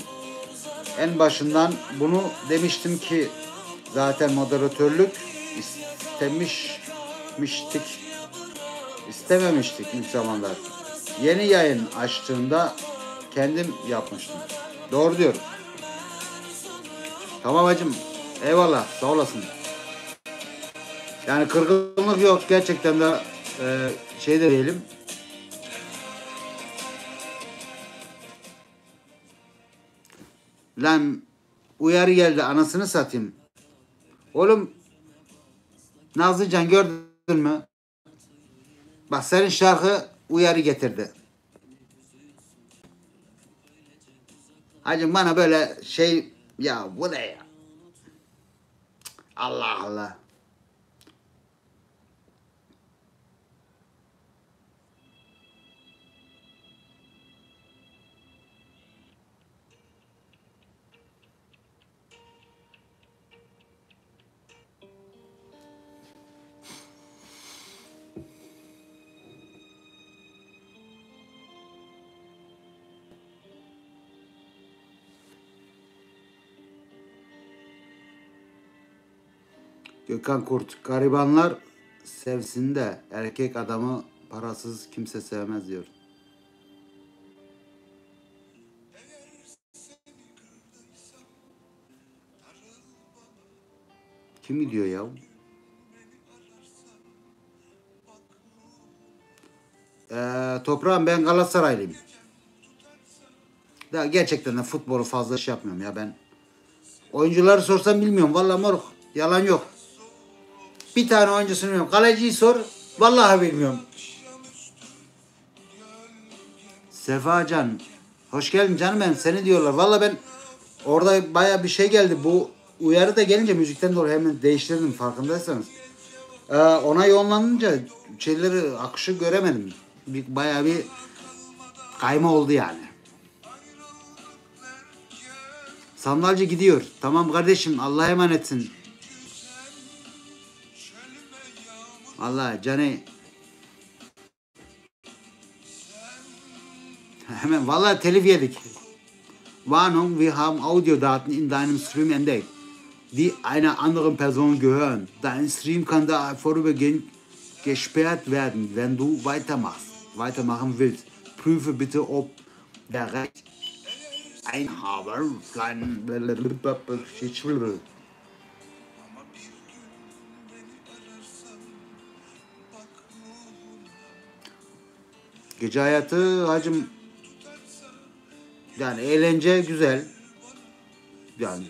En başından bunu demiştim ki zaten moderatörlük istememiştik ilk zamanlar. Yeni yayın açtığımda kendim yapmıştım. Doğru diyorum. Tamam hacım. Eyvallah. Sağ olasın. Yani kırgınlık yok. Gerçekten de şey de diyelim. Lan uyarı geldi. Anasını satayım. Oğlum Nazlıcan gördün mü? Bak senin şarkı uyarı getirdi. Hacım bana böyle şey ya bu ne ya? Allah Allah. Gökhan Kurt, garibanlar sevsin de erkek adamı parasız kimse sevmez diyor. Kim gidiyor ya? Toprağım ben Galatasaraylıyım. Ya gerçekten de futbolu fazla şey yapmıyorum ya ben. Oyuncuları sorsam bilmiyorum. Vallahi moruk. Yalan yok. Bir tane oyuncusunu bilmiyorum. Kaleciyi sor. Vallahi bilmiyorum. Sefacan. Hoş geldin canım benim. Seni diyorlar. Vallahi ben orada baya bir şey geldi. Bu uyarı da gelince müzikten dolayı hemen değiştirdim farkındaysanız. Ona yoğunlanınca şeyleri akışı göremedim. Baya bir kayma oldu yani. Sandalcı gidiyor. Tamam kardeşim Allah'a emanetsin. Vallahi Cane hemen vallahi telif yedik. Warnung, wir haben Audiodaten in deinem Stream entdeckt, die einer anderen Person gehören. Dein Stream kann da vorübergehend gesperrt werden, wenn du weitermachen willst. Prüfe bitte, ob der Rechteinhaber kleinen Gece hayatı hacım yani eğlence güzel. Yani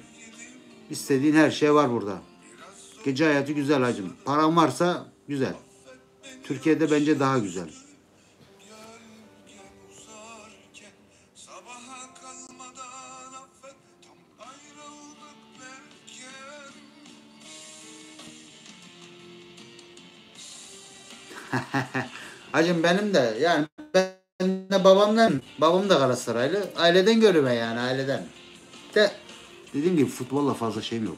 istediğin her şey var burada. Gece hayatı güzel hacım. Paran varsa güzel. Türkiye'de bence daha güzel. Hacım benim de yani ben de babam da Galatasaraylı. Aileden görüyorum yani aileden. De dediğim gibi futbolla fazla şeyim yok.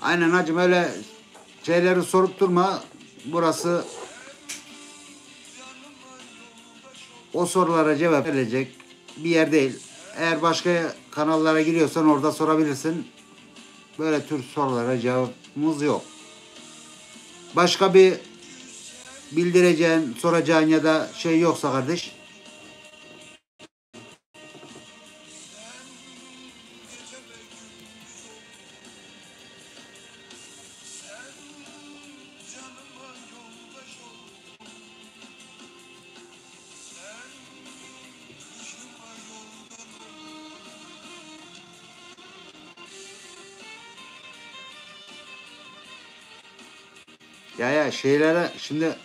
Aynen hacım öyle şeyleri sorup durma. Burası o sorulara cevap verecek bir yer değil. Eğer başka kanallara giriyorsan orada sorabilirsin. Böyle tür sorulara cevabımız yok. Başka bir bildireceğin, soracağın ya da şey yoksa kardeş. Ya şeylere şimdi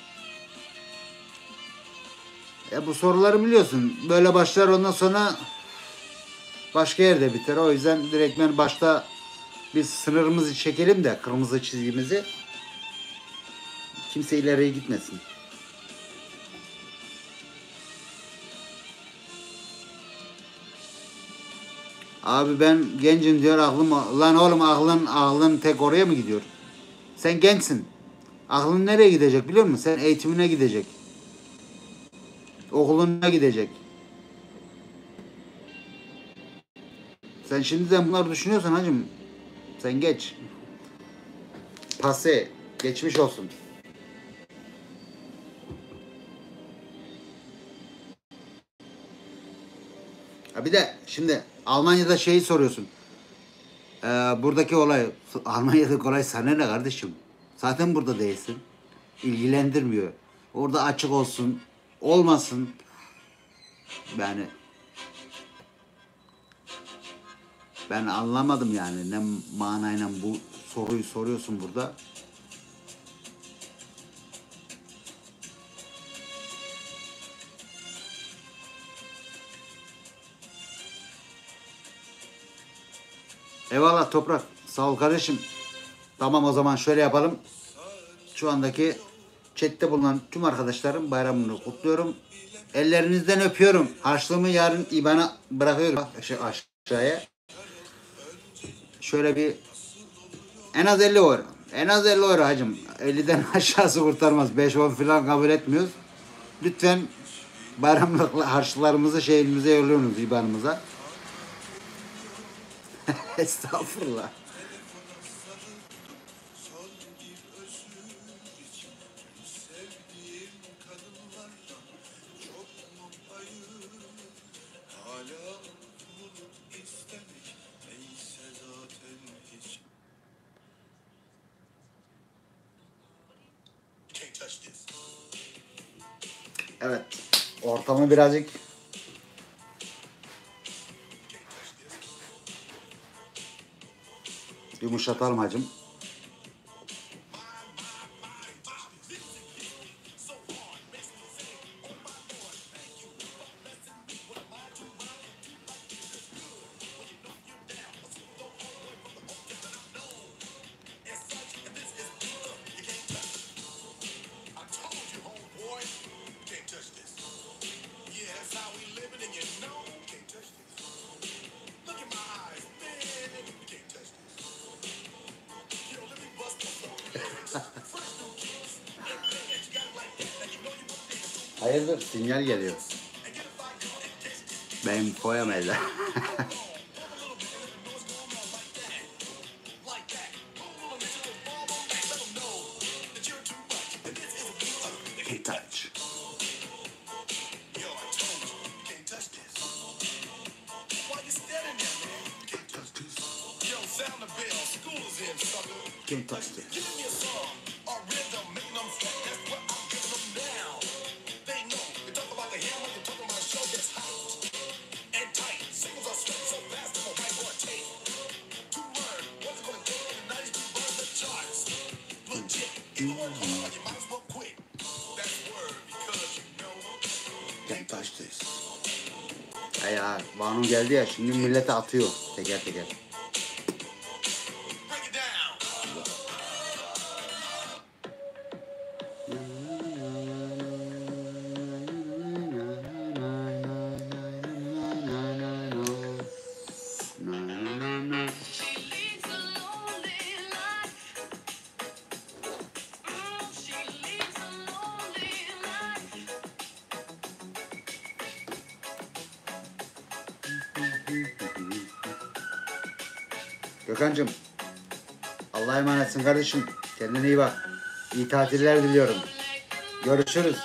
bu soruları biliyorsun. Böyle başlar ondan sonra başka yerde biter. O yüzden direktmen başta Biz sınırımızı çekelim de kırmızı çizgimizi. Kimse ileriye gitmesin. Abi ben gencim diyor aklım. Lan oğlum aklın tek oraya mı gidiyor? Sen gençsin. Aklın nereye gidecek biliyor musun? Sen eğitimine gidecek. Okuluna gidecek. Sen şimdiden bunları düşünüyorsan hacım. Sen geç. Pase. Geçmiş olsun. Ha bir de şimdi Almanya'da şeyi soruyorsun. Buradaki olay, Almanya'daki olay sana ne kardeşim? Zaten burada değilsin. İlgilendirmiyor. Orada açık olsun, olmasın. Yani ben anlamadım yani ne manayla bu soruyu soruyorsun burada. Eyvallah Toprak. Sağ ol kardeşim. Tamam o zaman şöyle yapalım. Şu andaki chatte bulunan tüm arkadaşlarım bayramını kutluyorum. Ellerinizden öpüyorum. Harçlığımı yarın IBAN'a bırakıyorum. Bak aşağıya. Şöyle bir en az 50 euro. En az 50 euro hacım. 50'den aşağısı kurtarmaz. 5-10 falan kabul etmiyoruz. Lütfen bayramlık harçlarımızı şeyimize yolluyorsunuz IBAN'ımıza. Estağfurullah. Evet. Ortamı birazcık yumuşatalım hacım. Hayırdır? Sinyal geliyor. Ben koyamayız. Touch. Can't touch this. Can't touch this. Ya Banu geldi ya şimdi millete atıyor teker teker. Gökhan'cığım Allah'a emanetsin kardeşim. Kendine iyi bak. İyi tatiller diliyorum. Görüşürüz.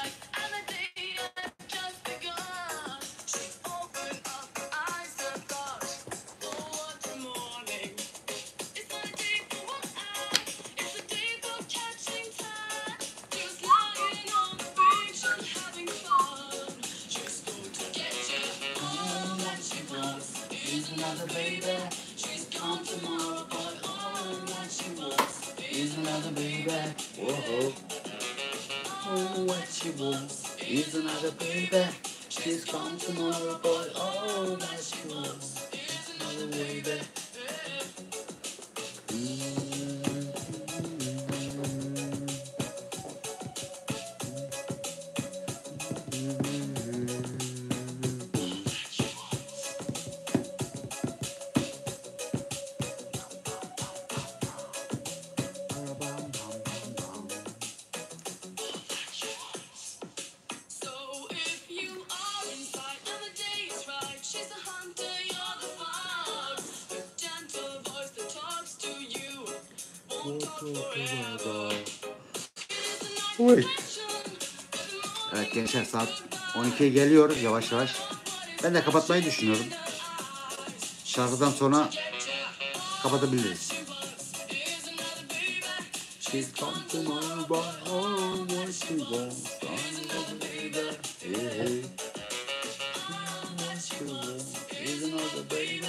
Is another baby. She's come tomorrow, but all that she wants is another baby. Oy. Evet gençler, saat 12'ye geliyor yavaş yavaş. Ben de kapatmayı düşünüyorum. Şarkıdan sonra kapatabiliriz. She's come to my bar, what she wants, hey, hey. What she wants is another baby.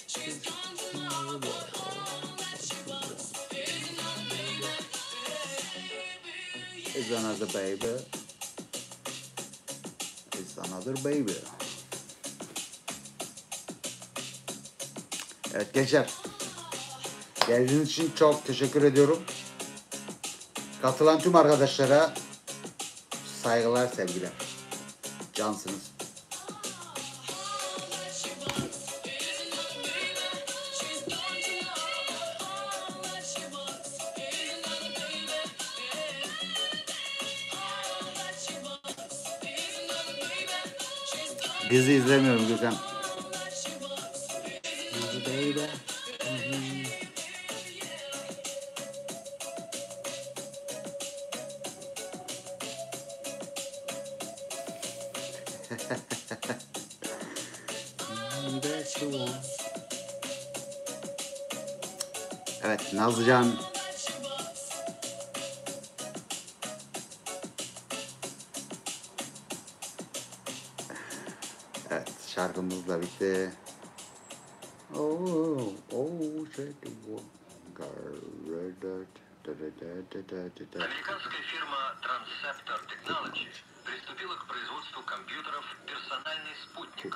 She's come to my bar, what she wants is another baby. It's another baby. Evet gençler, geldiğiniz için çok teşekkür ediyorum. Katılan tüm arkadaşlara saygılar, sevgiler. Cansınız. Dizi izlemiyorum Gökhan. Evet, Nazlıcan. Evet, şarkımız da bitti. Oh, Американская фирма Transceptor Technology приступила к производству компьютеров «Персональный спутник».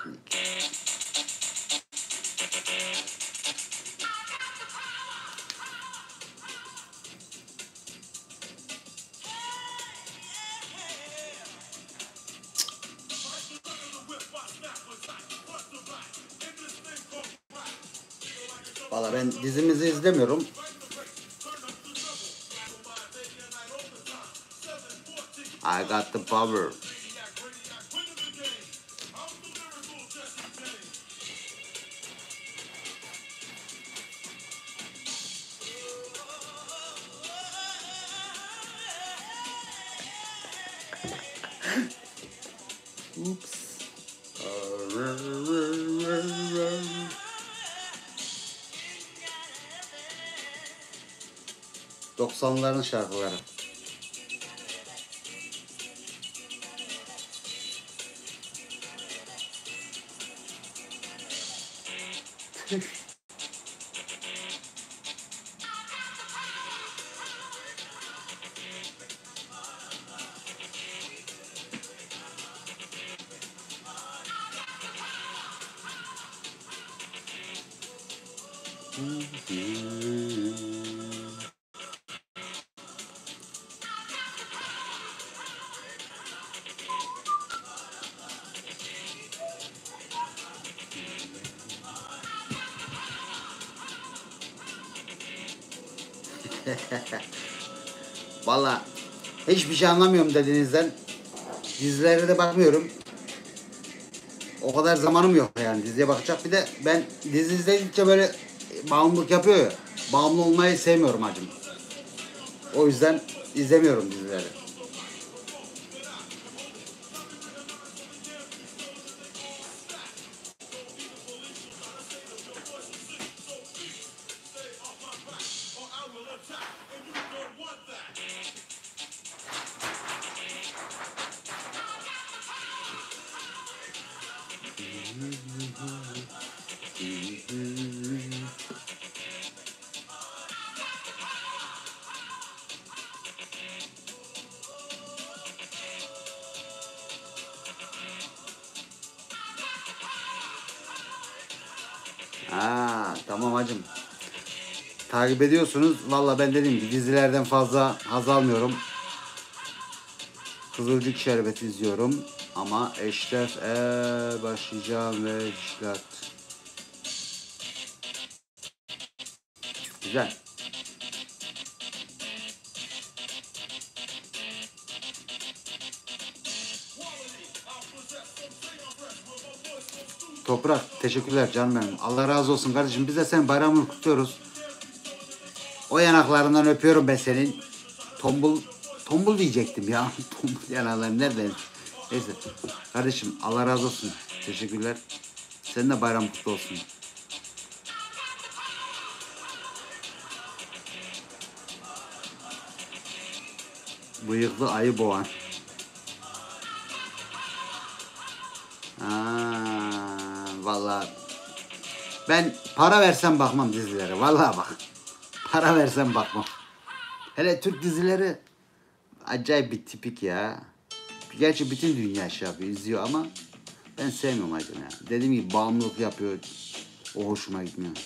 Valla ben dizimizi izlemiyorum. I got the power. Oops. 90'ların şarkıları. Valla hiçbir şey anlamıyorum dediğinizden dizilere de bakmıyorum. O kadar zamanım yok yani diziye bakacak. Bir de ben dizi izledikçe böyle bağımlılık yapıyor ya. Bağımlı olmayı sevmiyorum hacım. O yüzden izlemiyorum dizileri. Ha, tamam hacım. Takip ediyorsunuz. Valla ben dediğim gibi dizilerden fazla haz almıyorum. Kızılcık Şerbeti izliyorum. Ama Eşref başlayacağım ve işlat. Güzel. Toprak teşekkürler canım benim. Allah razı olsun kardeşim. Biz de senin bayramını kutluyoruz. O yanaklarından öpüyorum ben senin. Tombul diyecektim ya. Tombul yanaklar nereden? Neyse. Kardeşim Allah razı olsun. Teşekkürler. Senin de bayram kutlu olsun. Bıyıklı ayı boğan. Vallahi ben para versem bakmam dizilere. Vallahi bak. Para versem bakmam. Hele Türk dizileri acayip bir tipik ya. Gerçi bütün dünya şey yapıyor, izliyor ama ben sevmiyorum acaba ya. Dediğim gibi bağımlılık yapıyor. O hoşuma gitmiyor.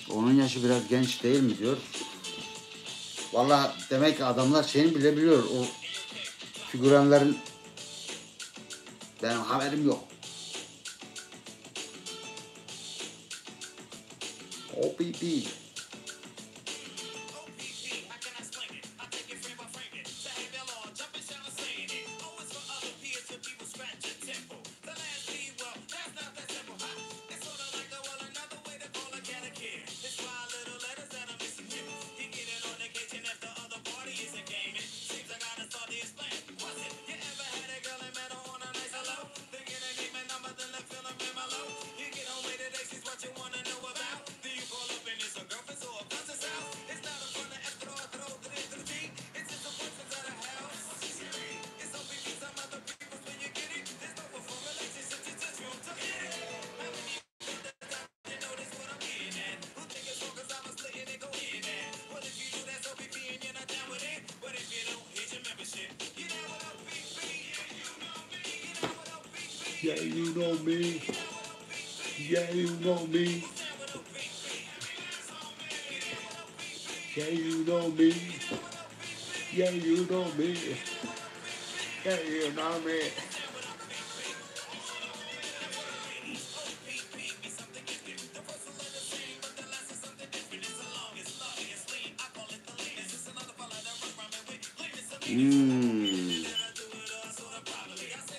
Onun yaşı biraz genç değil mi diyor. Vallahi demek ki adamlar şeyini bile biliyor. O figüranların benim haberim yok. OPP. Yeah, you know me. Yeah, you know me. Yeah, you know me. Yeah, you know me. Yeah, you know me.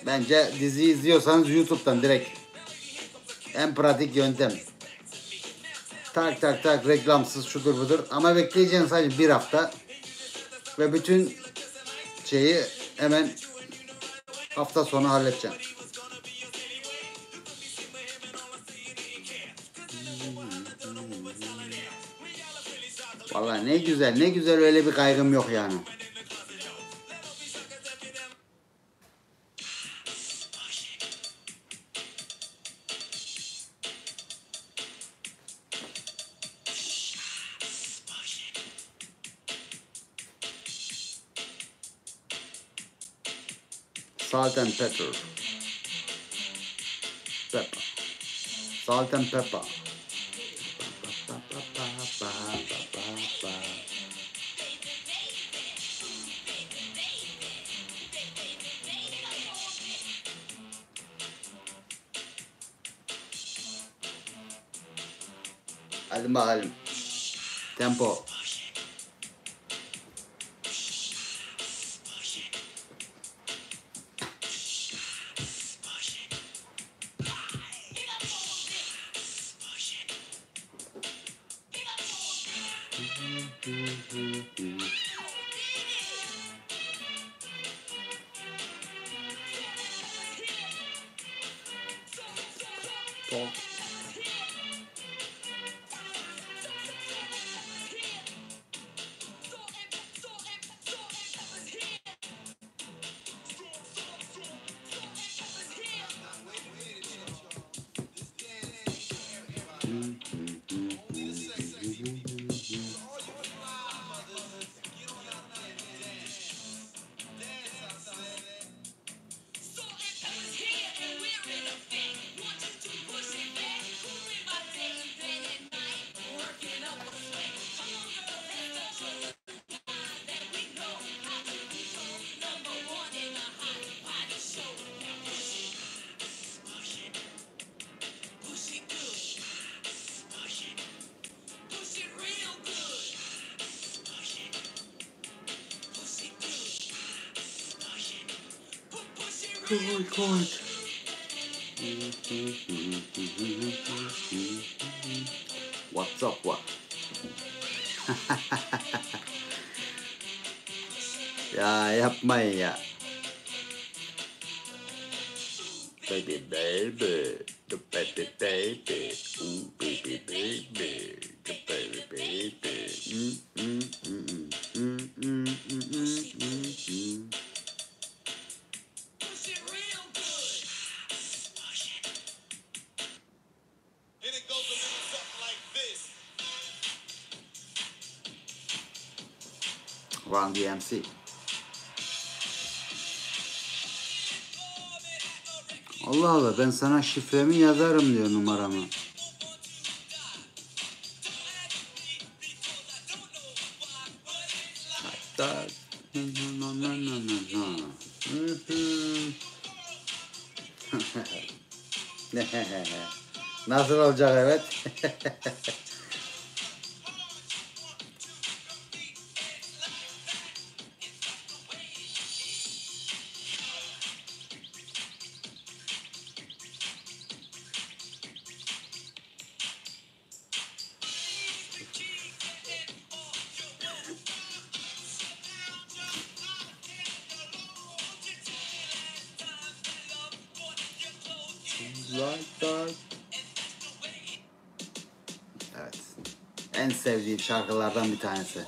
Bence dizi izliyorsanız YouTube'dan direkt en pratik yöntem. Tak tak tak reklamsız şudur budur ama bekleyeceğin sadece bir hafta ve bütün şeyi hemen hafta sonu halledeceğim. Vallahi ne güzel öyle bir kaygım yok yani. Salt and pepper. Pepper. Salt and pepper. Hadi bakalım. Tempo. Talk. Oh my God. What's up what? Ya yapmayın ya. Baby baby, the baby baby, ooh baby baby, the baby baby. And it goes a little something like this. Run DMC. Allah Allah, ben sana şifremi yazarım diyor, numaramı. Hatta nasıl olacak, evet? Evet. En sevdiğim şarkılardan bir tanesi.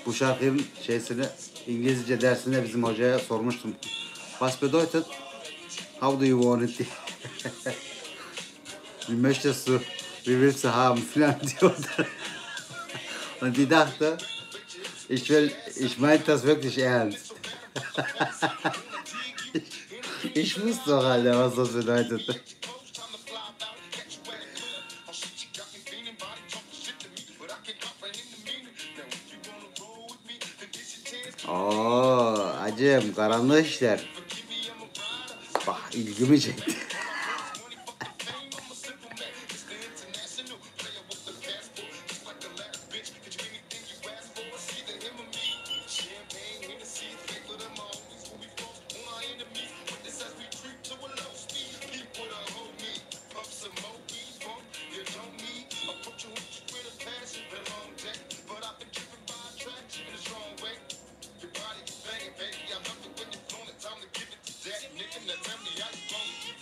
Bu şarkının şeysini İngilizce dersinde bizim hocaya sormuştum. Was bedeutet? How do you want it? Wie möchtest du? Wie willst du haben? Falan diyordu. Und die dachte, ich meinte das wirklich ernst. Ich wusste doch halt, was das bedeutet. Oo, acım, karanlık işler. Bak, ilgimi çekti.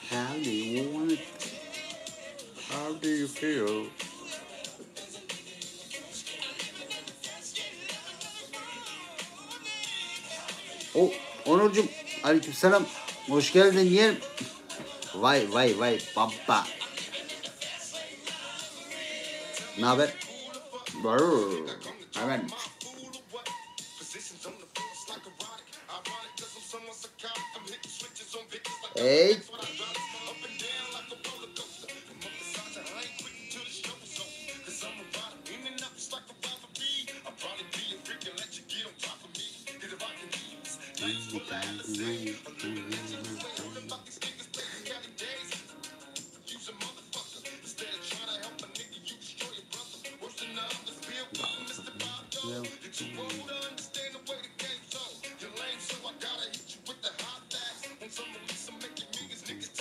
How do you want it? How do you feel? O Onurcuğum, aleykümselam. Hoş geldin yeğenim. Vay vay vay baba. Ne haber? Hemen. Hey.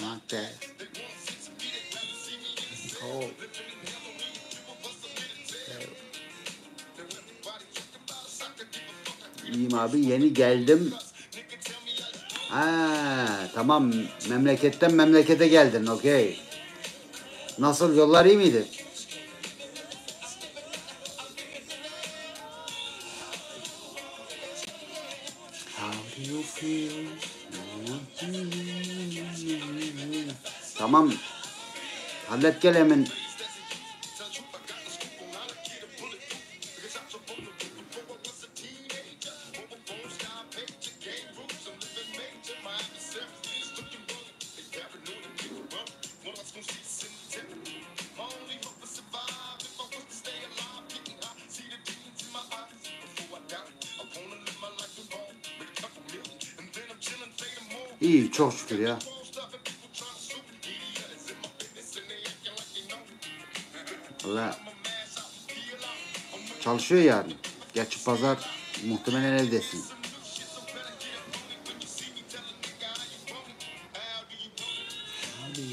Not that. Oh. İyiyim abi, yeni geldim. Ha, tamam, memleketten memlekete geldin, okey. Nasıl, yollar iyi miydi? How do you feel? Tamam, hallet gel hemen. İyi, çok şükür ya. Valla çalışıyor yani. Gerçi pazar muhtemelen evdesin.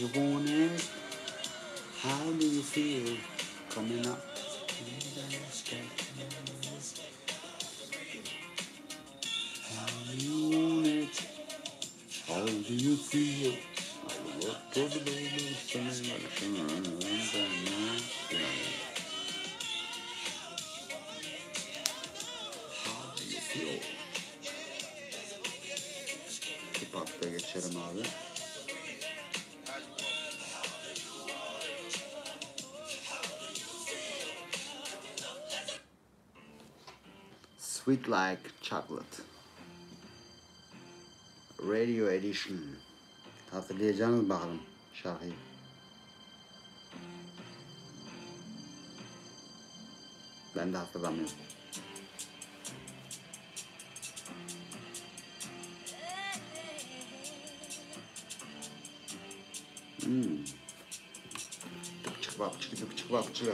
you want it? How do you feel coming up? How do you want it? How do you feel? Hip hop'ta geçerim abi. Sweet Like Chocolate Radio Edition. Hatırlayacaksınız bakalım şarkıyı. Ben de hatırlamıyorum. Tıpçık bapçık tıpçık bapçık.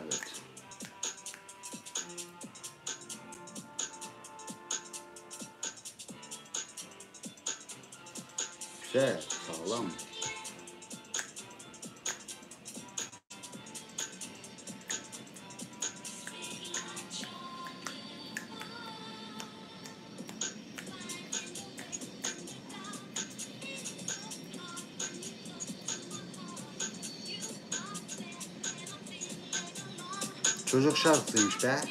Evet. Güzel, sağlam. Çocuk şarkısıymış be.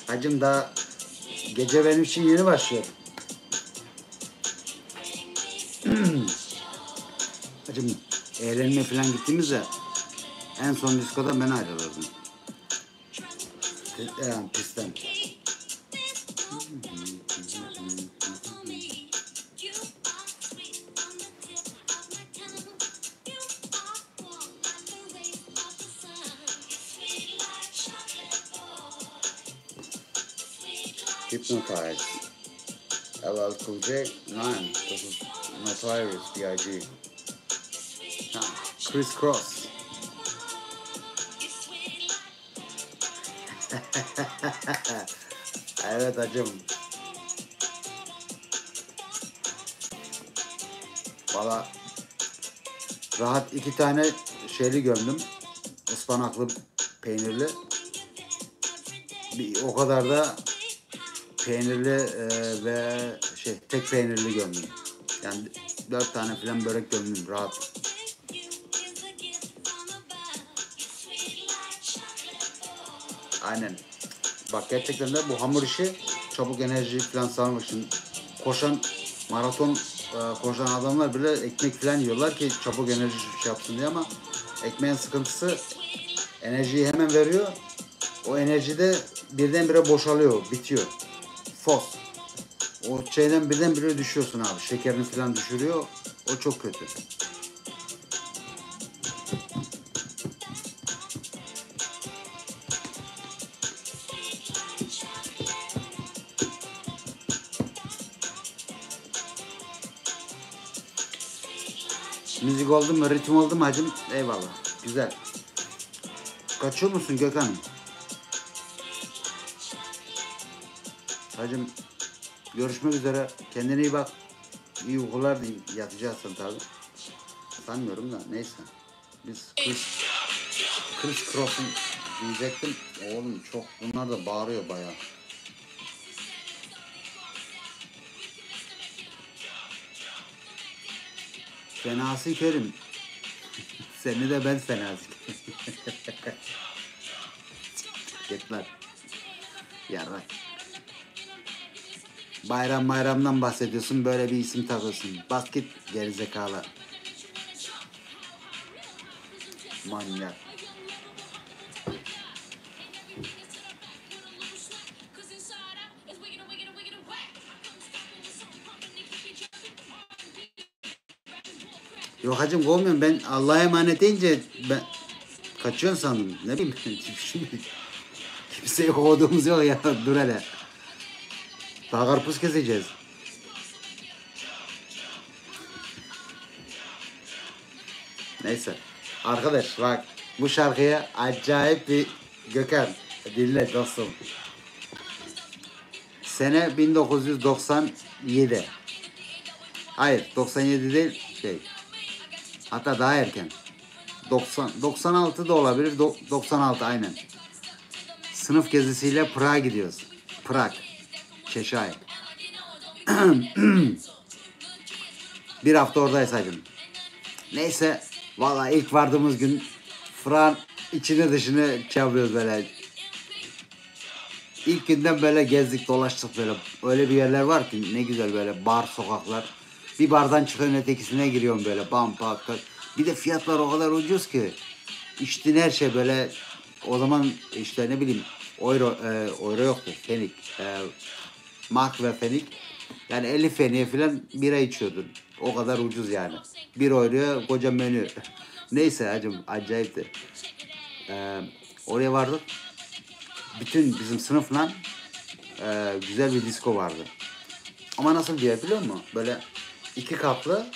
Hacım daha gece benim için yeni başlıyor. Hacım eğlenmeye falan gittiğimizde en son diskodan ben ayrılırdım. Yani pistten. Hypnotize. LL Cool J. 9. This is Notorious B.I.G. Chris Cross. Evet hacım. Valla rahat 2 tane şeyli gömdüm. Ispanaklı peynirli. O kadar da peynirli ve tek peynirli gömdüm. Yani 4 tane falan börek gömdüm rahat. Aynen. Bak gerçekten de bu hamur işi çabuk enerji falan sağlamak için. Koşan maraton koşan adamlar bile ekmek falan yiyorlar ki çabuk enerji yapsın diye, ama ekmeğin sıkıntısı enerjiyi hemen veriyor. O enerji de birdenbire boşalıyor, bitiyor. Fos. O şeyden birdenbire düşüyorsun abi. Şekerini falan düşürüyor. O çok kötü. Müzik oldu mu, ritim oldu mu hacım? Eyvallah. Güzel. Kaçıyor musun Gökhan? Hacım görüşmek üzere. Kendine iyi bak. İyi uykular diyeyim. Yatacaksın tabi. Sanmıyorum da neyse. Biz Chris Cross'un diyecektim. Oğlum çok bunlar da bağırıyor bayağı. Fenası Kerim. Seni de ben fenası. Git lan. Yarrak. Bayramdan bahsediyorsun, böyle bir isim takıyorsun. Bas git gerizekalı. Manyak. Yok hacım kovmuyorum, ben Allah'a emanet deyince ben kaçıyorsun sandım. Ne bileyim kimseyi kovduğumuz yok ya, dur hele. Daha karpuz keseceğiz. Neyse. Arkadaş bak bu şarkıya acayip bir Gökhan dinle dostum. Sene 1997. Hayır 97 değil şey. Hatta daha erken. 96 da olabilir. 96 aynen. Sınıf gezisiyle Prag'a gidiyoruz. Prag. Çeşay. Bir hafta oradayız hacım. Neyse. Vallahi ilk vardığımız gün Fırak'ın içini dışını çeviriyoruz böyle. İlk günden böyle gezdik dolaştık böyle. Öyle bir yerler var ki ne güzel böyle bar sokaklar. Bir bardan çıkıyorum ötekisine giriyorum böyle bam bam. Bir de fiyatlar o kadar ucuz ki. İçtiğin her şey böyle o zaman işte ne bileyim euro yoktu. Fenik. Mark ve fenik. Yani 50 feniye falan bira içiyordun. O kadar ucuz yani. 1 euroya koca menü. Neyse hacım acayipti. Oraya vardık. Bütün bizim sınıfla güzel bir disco vardı. Ama nasıl diye biliyor musun? Böyle 2 katlı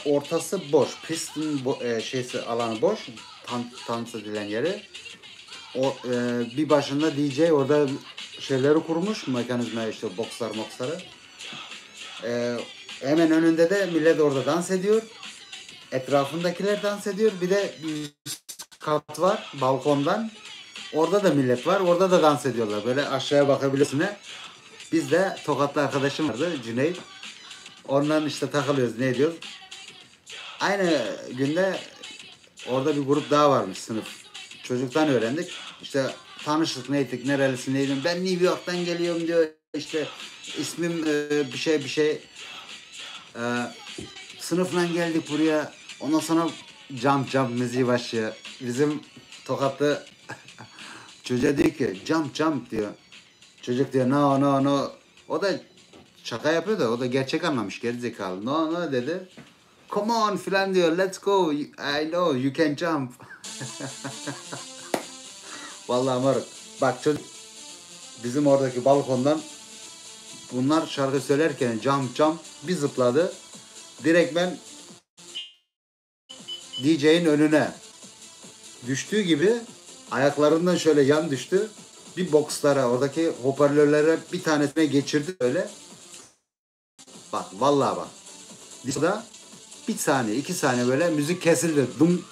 ortası boş. Pistin şeysi alanı boş. Dans edilen yeri. Bir başında DJ orada şeyleri kurmuş. Mekanizma işte boksları. Hemen önünde de millet orada dans ediyor. Etrafındakiler dans ediyor. Bir de bir kat var balkondan. Orada da millet var. Orada da dans ediyorlar. Böyle aşağıya bakabiliyorsun. Biz de Tokatlı arkadaşım vardı. Cüneyt. Ondan işte takılıyoruz. Ne ediyoruz? Aynı günde orada bir grup daha varmış sınıf. Çocuktan öğrendik. İşte tanıştık neydik, nerelisin neydim. Ben New York'tan geliyorum diyor. İşte ismim bir şey. Sınıfla geldik buraya. Ondan sonra jump müziği başlıyor. Bizim Tokatlı çocuğa diyor ki jump diyor. Çocuk diyor no. O da şaka yapıyor da o da gerçek anlamış gerizekalı. No dedi. Come on filan diyor. Let's go. I know you can jump. Vallahi moruk. Bak çocuk bizim oradaki balkondan bunlar şarkı söylerken jump bir zıpladı. Direkt ben DJ'in önüne düştüğü gibi ayaklarından şöyle yan düştü. Bir bokslara oradaki hoparlörlere bir tanesine geçirdi öyle. Bak vallahi bak. Disco'da 1 saniye 2 saniye böyle müzik kesildi. Dum.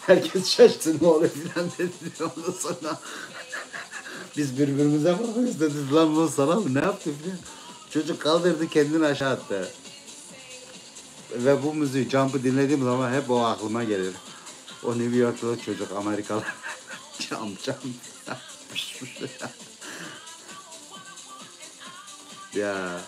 Herkes şaştı ne oluyor filan dedi. Ondan sonra biz birbirimize bakıyoruz dedik lan bu sana mı ne yaptı filan. Çocuk kaldırdı kendini aşağı attı. Ve bu müziği Jump'ı dinlediğim zaman hep o aklıma gelir. O New York'ta çocuk Amerikalı. Jump. Ya.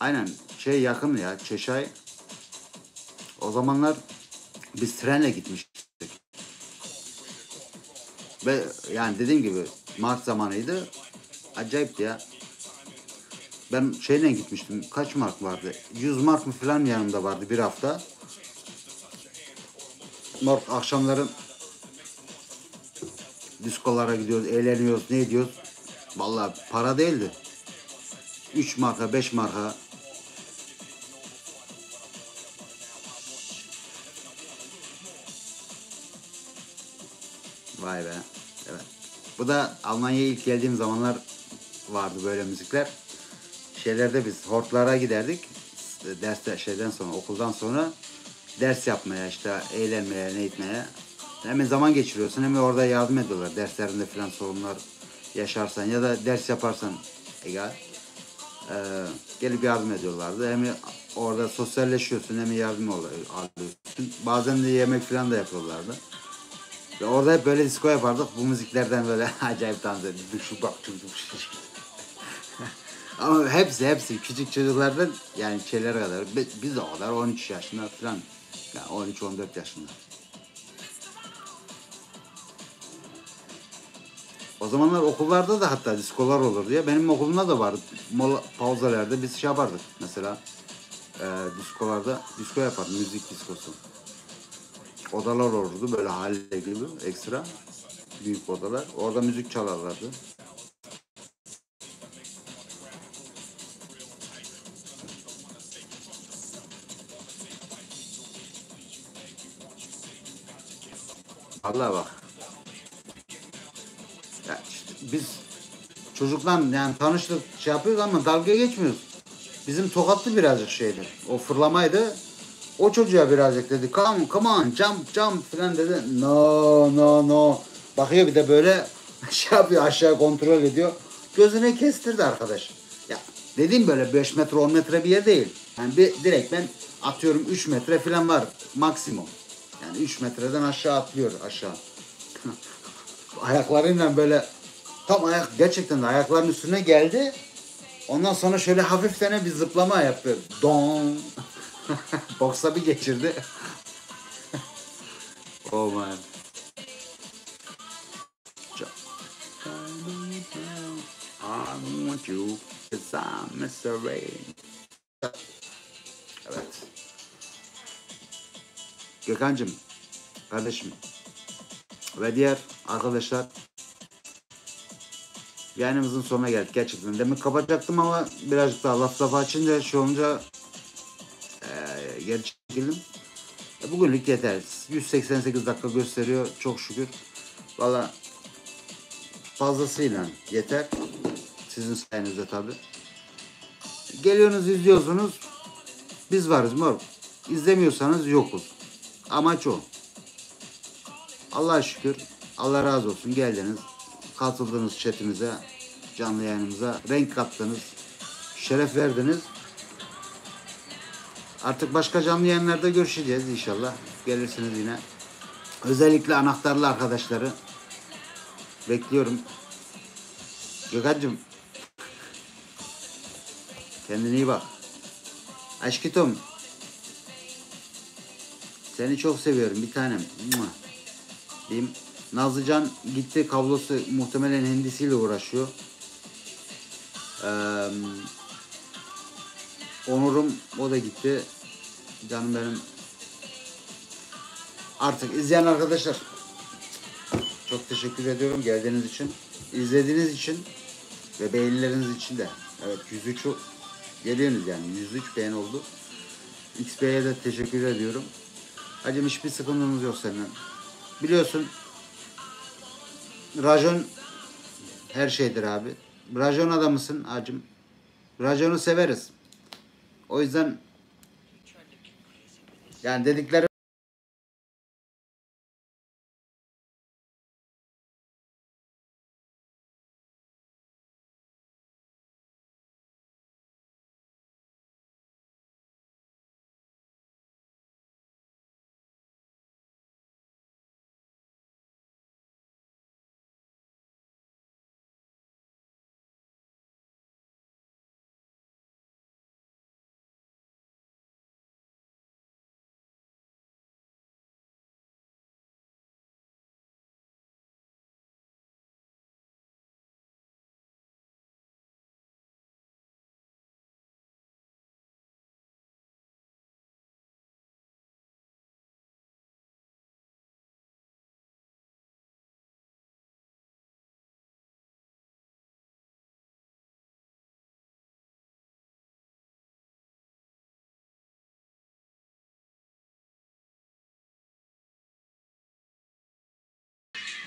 Aynen yakın ya Çeşay. O zamanlar biz trenle gitmiştik. Ve yani dediğim gibi Mart zamanıydı. Acayipti ya. Ben şeyle gitmiştim. Kaç mark vardı? 100 mark mı falan yanımda vardı bir hafta. Mark akşamları diskolara gidiyoruz, eğleniyoruz, ne ediyoruz? Vallahi para değildi. 3 marka, 5 marka. Vay be. Evet. Bu da Almanya'ya ilk geldiğim zamanlar vardı böyle müzikler. Şeylerde biz hortlara giderdik. Derste okuldan sonra ders yapmaya işte eğlenmeye ne etmeye. Hem zaman geçiriyorsun hem orada yardım ediyorlar. Derslerinde falan sorunlar yaşarsan ya da ders yaparsan egal. Gelip yardım ediyorlardı. Hem orada sosyalleşiyorsun hem yardım alıyorsun. Bazen de yemek falan da yapıyorlardı. Ve orada hep böyle disco yapardık. Bu müziklerden böyle acayip dans ediyorduk. Şu bak çocuk. Ama hepsi küçük çocuklardan yani şeylere kadar. Biz de o kadar 13 yaşında falan. Yani 13-14 yaşında. O zamanlar okullarda da hatta diskolar olur diye. Benim okulumda da vardı. Pauzalarda biz yapardık mesela. Diskolarda disko yapardık. Müzik diskosu. odalar olurdu böyle halle gibi ekstra. Büyük odalar. Orada müzik çalarlardı. Vallahi bak. Ya işte biz çocuktan yani tanıştık şey yapıyoruz ama dalga geçmiyoruz. Bizim tokatlı birazcık şeydi. O fırlamaydı. O çocuğa birazcık dedi. Come on, jump falan dedi. No, no, no. Bakıyor bir de böyle şey yapıyor aşağı kontrol ediyor. Gözüne kestirdi arkadaş. Ya dediğim böyle 5 metre 10 metre bir yer değil. Yani bir direkt ben atıyorum 3 metre falan var maksimum. Yani 3 metreden aşağı atlıyor aşağı. Ayaklarıyla böyle tam ayak gerçekten de ayaklarının üstüne geldi. Ondan sonra şöyle hafiften bir zıplama yaptı. Don. Boksa bir geçirdi. Oh man. I want you 'cause I'm Mr. Rain. Evet. Gökhan'cığım, kardeşim ve diğer arkadaşlar yayınımızın sonuna geldik gerçekten. Demin kapatacaktım ama birazcık daha laf lafa açınca şey olunca geri çekildim. Bugünlük yeter. 188 dakika gösteriyor çok şükür. Valla fazlasıyla yeter. Sizin sayenizde tabi. Geliyorsunuz izliyorsunuz. Biz varız mor. İzlemiyorsanız yokuz. Amaç o. Allah'a şükür. Allah razı olsun. Geldiniz. Katıldınız chatimize. Canlı yayınımıza. Renk kattınız. Şeref verdiniz. Artık başka canlı yayınlarda görüşeceğiz inşallah. Gelirsiniz yine. Özellikle anahtarlı arkadaşları bekliyorum. Gökhan'cığım kendine iyi bak. Aşkıtom seni çok seviyorum bir tanem. Diyeyim. Nazlıcan gitti, kablosu muhtemelen hendisiyle uğraşıyor. Onur'um o da gitti. Canım benim. Artık izleyen arkadaşlar çok teşekkür ediyorum geldiğiniz için, izlediğiniz için ve beğenileriniz için de. Evet 103 geliyorsunuz yani 103 beğeni oldu. XP'ye de teşekkür ediyorum. Hacım hiçbir sıkıntımız yok seninle. Biliyorsun rajon her şeydir abi. Rajon adamısın hacım. Rajonu severiz. O yüzden yani dedikleri